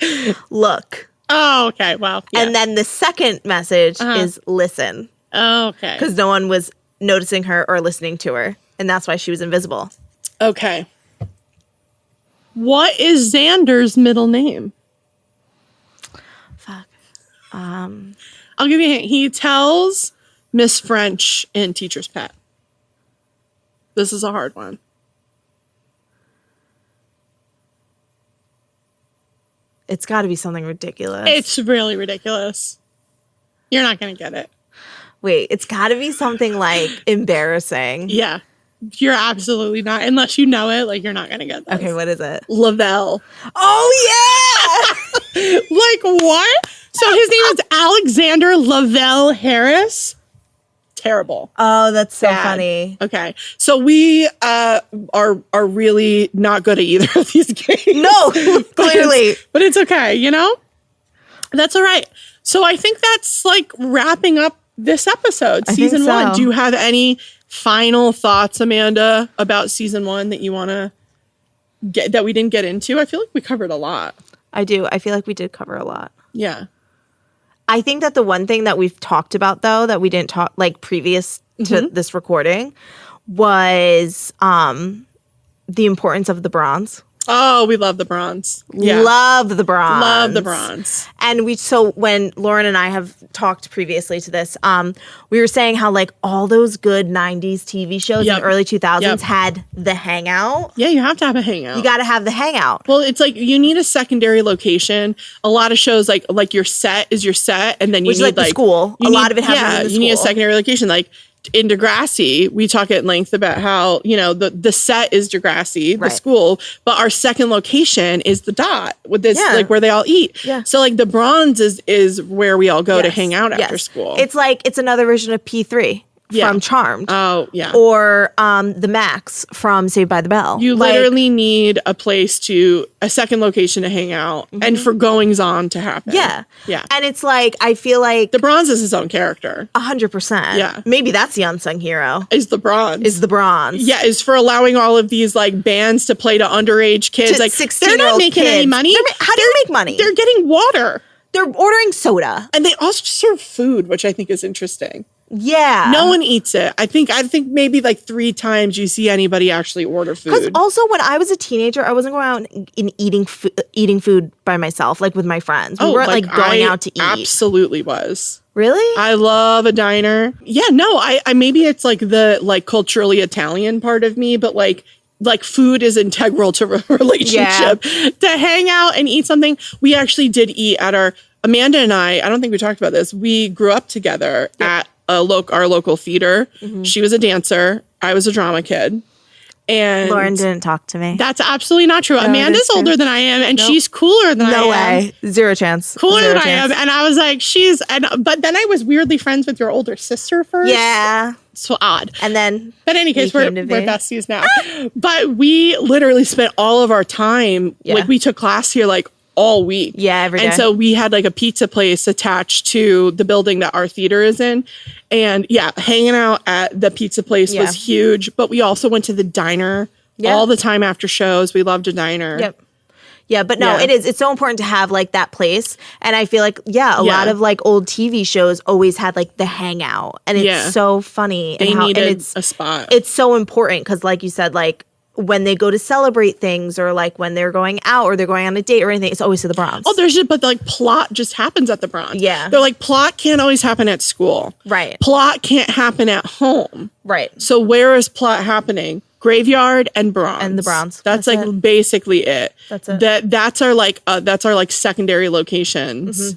Speaker 2: it?
Speaker 1: Look.
Speaker 2: Oh, okay. Well, yeah.
Speaker 1: And then the second message is listen.
Speaker 2: Oh, okay.
Speaker 1: Because no one was noticing her or listening to her. And that's why she was invisible.
Speaker 2: Okay. What is Xander's middle name?
Speaker 1: Fuck.
Speaker 2: I'll give you a hint. He tells Miss French in Teacher's Pet. This is a hard one.
Speaker 1: It's got to be something ridiculous.
Speaker 2: It's really ridiculous. You're not going to get it.
Speaker 1: Wait, it's got to be something like embarrassing.
Speaker 2: Yeah. You're absolutely not. Unless you know it, like, you're not going to get this.
Speaker 1: Okay, what is it?
Speaker 2: Lavelle.
Speaker 1: Oh, yeah!
Speaker 2: Like, what? So his name is Alexander Lavelle Harris. Terrible.
Speaker 1: Oh, that's so
Speaker 2: Bad.
Speaker 1: funny.
Speaker 2: Okay. So we are really not good at either of these games.
Speaker 1: No, clearly.
Speaker 2: But it's okay, you know? That's all right. So I think that's like wrapping up this episode, season 1. Do you have any final thoughts, Amanda, about season 1 that you want to get that we didn't get into? I feel like we covered a lot.
Speaker 1: I do. I feel like we did cover a lot.
Speaker 2: Yeah.
Speaker 1: I think that the one thing that we've talked about, though, that we didn't talk like previous to this recording was the importance of the bronze.
Speaker 2: Oh, we love the bronze.
Speaker 1: Love the bronze.
Speaker 2: Love the bronze.
Speaker 1: And when Lauren and I have talked previously to this, we were saying how like all those good 90s TV shows in the early 2000s had the hangout.
Speaker 2: Yeah, you have to have a hangout.
Speaker 1: You got to have the hangout.
Speaker 2: Well, it's like you need a secondary location. A lot of shows like your set is your set, and then you need like
Speaker 1: the school. A lot of it happens in the school.
Speaker 2: You need a secondary location. Like in Degrassi, we talk at length about how, the set is Degrassi, the school, but our second location is the Dot with this, like where they all eat. Yeah. So like the bronze is where we all go to hang out after school.
Speaker 1: It's like, it's another version of P3 from Charmed.
Speaker 2: Oh, yeah.
Speaker 1: Or the Max from Saved by the Bell.
Speaker 2: You literally need a second location to hang out and for goings on to happen.
Speaker 1: Yeah.
Speaker 2: Yeah.
Speaker 1: And it's like, I feel like
Speaker 2: the bronze is his own character.
Speaker 1: 100%.
Speaker 2: Yeah.
Speaker 1: Maybe that's the unsung hero.
Speaker 2: Is the bronze. Yeah, is for allowing all of these like bands to play to underage kids. Like they're not making any money.
Speaker 1: How do you make money?
Speaker 2: They're getting water.
Speaker 1: They're ordering soda.
Speaker 2: And they also serve food, which I think is interesting.
Speaker 1: Yeah.
Speaker 2: No one eats it. I think maybe like 3 times you see anybody actually order food.
Speaker 1: Because also when I was a teenager, I wasn't going out and eating food by myself, like with my friends. We weren't like going out to eat.
Speaker 2: Absolutely was.
Speaker 1: Really?
Speaker 2: I love a diner. Yeah, no, I maybe it's like the like culturally Italian part of me, but like food is integral to a relationship. Yeah. To hang out and eat something. We actually did eat at Amanda and I don't think we talked about this. We grew up together at our local theater. Mm-hmm. She was a dancer. I was a drama kid. And
Speaker 1: Lauren didn't talk to me.
Speaker 2: That's absolutely not true. No, Amanda's older than I am, and she's cooler than I am.
Speaker 1: No way. Zero chance.
Speaker 2: Cooler than I am. And I was like, but then I was weirdly friends with your older sister first.
Speaker 1: Yeah.
Speaker 2: So odd.
Speaker 1: And then.
Speaker 2: But in any case, we're besties now. But we literally spent all of our time, like we took class here like all week.
Speaker 1: Yeah, every day.
Speaker 2: And so we had like a pizza place attached to the building that our theater is in. And hanging out at the pizza place was huge. But we also went to the diner all the time after shows. We loved a diner.
Speaker 1: Yep. Yeah, but no, it's so important to have like that place. And I feel like, a lot of like old TV shows always had like the hangout. And it's so funny.
Speaker 2: They needed a spot.
Speaker 1: It's so important because like you said, like when they go to celebrate things or like when they're going out or they're going on a date or anything, it's always to the Bronx.
Speaker 2: Oh, but like plot just happens at the Bronx.
Speaker 1: Yeah.
Speaker 2: They're like, plot can't always happen at school.
Speaker 1: Right.
Speaker 2: Plot can't happen at home.
Speaker 1: Right.
Speaker 2: So where is plot happening? Graveyard and Bronx.
Speaker 1: And the Bronx.
Speaker 2: That's like it. Basically it.
Speaker 1: That's it.
Speaker 2: That's our like secondary locations.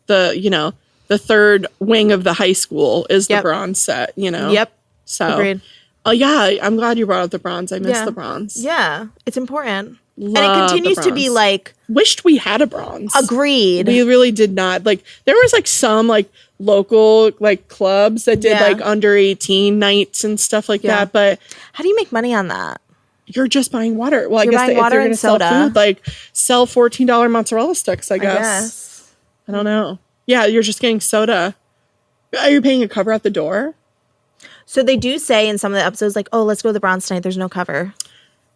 Speaker 2: Mm-hmm. The third wing of the high school is the Bronx set,
Speaker 1: Yep.
Speaker 2: So
Speaker 1: agreed.
Speaker 2: Oh yeah, I'm glad you brought up the Bronx. I miss the Bronx.
Speaker 1: Yeah, it's important.
Speaker 2: Love
Speaker 1: and it continues to be like
Speaker 2: wished we had a Bronx.
Speaker 1: Agreed.
Speaker 2: We really did not. Like there was like some like local like clubs that did like under 18 nights and stuff like that. But
Speaker 1: how do you make money on that?
Speaker 2: You're just buying water. Well,
Speaker 1: you're
Speaker 2: I guess
Speaker 1: buying water
Speaker 2: if you're
Speaker 1: and soda.
Speaker 2: Sell food, like sell $14 mozzarella sticks. I guess. I don't know. Yeah, you're just getting soda. Are you paying a cover at the door?
Speaker 1: So they do say in some of the episodes, like, oh, let's go to the Bronx tonight. There's no cover.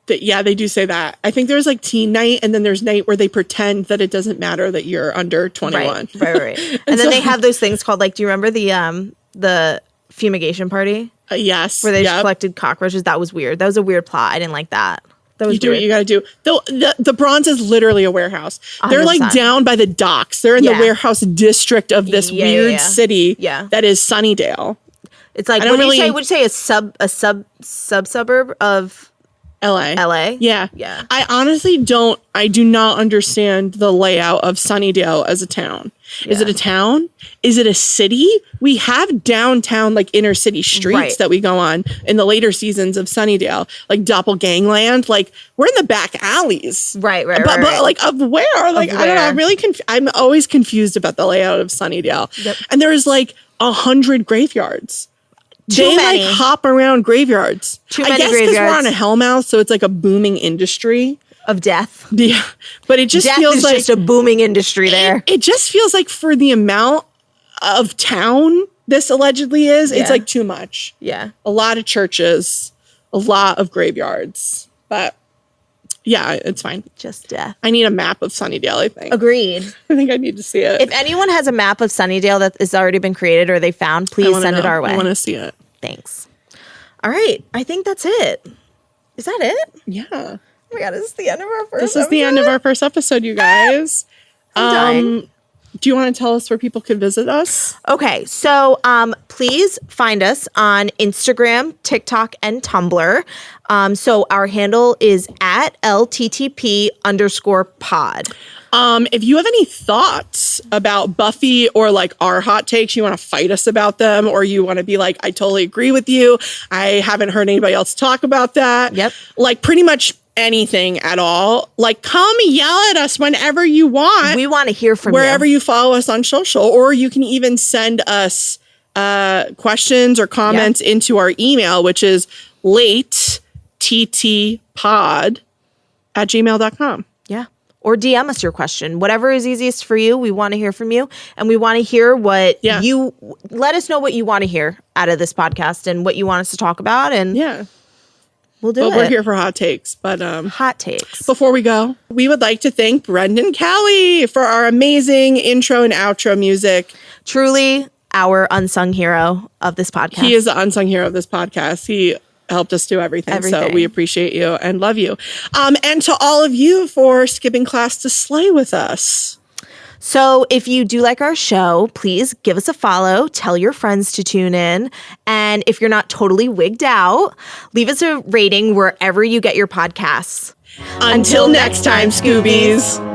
Speaker 2: They do say that. I think there's like teen night and then there's night where they pretend that it doesn't matter that you're under 21.
Speaker 1: Right. And then they have those things called like, do you remember the fumigation party?
Speaker 2: Yes.
Speaker 1: Where they just collected cockroaches. That was weird. That was a weird plot. I didn't like that. That was
Speaker 2: you do what you got to do. The Bronx is literally a warehouse. 100%. They're like down by the docks. They're in the warehouse district of this weird city that is Sunnydale.
Speaker 1: It's like, would you say a suburb of LA?
Speaker 2: Yeah. I do not understand the layout of Sunnydale as a town. Yeah. Is it a town? Is it a city? We have downtown, like inner city streets that we go on in the later seasons of Sunnydale, like Doppelgangland. Like we're in the back alleys.
Speaker 1: Right.
Speaker 2: But like of where? Like, I don't know. I'm really I'm always confused about the layout of Sunnydale. Yep. And there is like 100 graveyards. They like hop around graveyards. I guess because we're on a Hellmouth, so it's like a booming industry
Speaker 1: of death.
Speaker 2: Yeah, but it just feels like
Speaker 1: just a booming industry there.
Speaker 2: It just feels like for the amount of town this allegedly is, it's like too much.
Speaker 1: Yeah,
Speaker 2: a lot of churches, a lot of graveyards, but yeah, it's fine.
Speaker 1: Just death.
Speaker 2: I need a map of Sunnydale, I think.
Speaker 1: Agreed.
Speaker 2: I think I need to see it.
Speaker 1: If anyone has a map of Sunnydale that has already been created or they found, please send it our way.
Speaker 2: I want to see it.
Speaker 1: Thanks. All right. I think that's it. Is that it?
Speaker 2: Yeah.
Speaker 1: my God, this is the end of our first
Speaker 2: This is the end of our first episode, you guys.
Speaker 1: I'm dying.
Speaker 2: Do you want to tell us where people could visit us?
Speaker 1: Okay, so please find us on Instagram, TikTok, and Tumblr. So our handle is at LTTP_pod.
Speaker 2: If you have any thoughts about Buffy or like our hot takes, you want to fight us about them, or you want to be like, I totally agree with you. I haven't heard anybody else talk about that.
Speaker 1: Yep.
Speaker 2: Like pretty much anything at all. Like come yell at us whenever you want.
Speaker 1: We want to hear from
Speaker 2: wherever
Speaker 1: you.
Speaker 2: you follow us on social, or you can even send us questions or comments into our email, which is latettpod@gmail.com.
Speaker 1: Yeah. Or DM us your question. Whatever is easiest for you, we want to hear from you. And we want to hear what you, let us know what you want to hear out of this podcast and what you want us to talk about. And we'll do it.
Speaker 2: We're here for hot takes. But
Speaker 1: hot takes.
Speaker 2: Before we go, we would like to thank Brendan Kelly for our amazing intro and outro music.
Speaker 1: Truly our unsung hero of this podcast.
Speaker 2: He is the unsung hero of this podcast. He helped us do everything. So we appreciate you and love you. And to all of you for skipping class to slay with us.
Speaker 1: So if you do like our show, please give us a follow, tell your friends to tune in. And if you're not totally wigged out, leave us a rating wherever you get your podcasts.
Speaker 2: Until next time, Scoobies.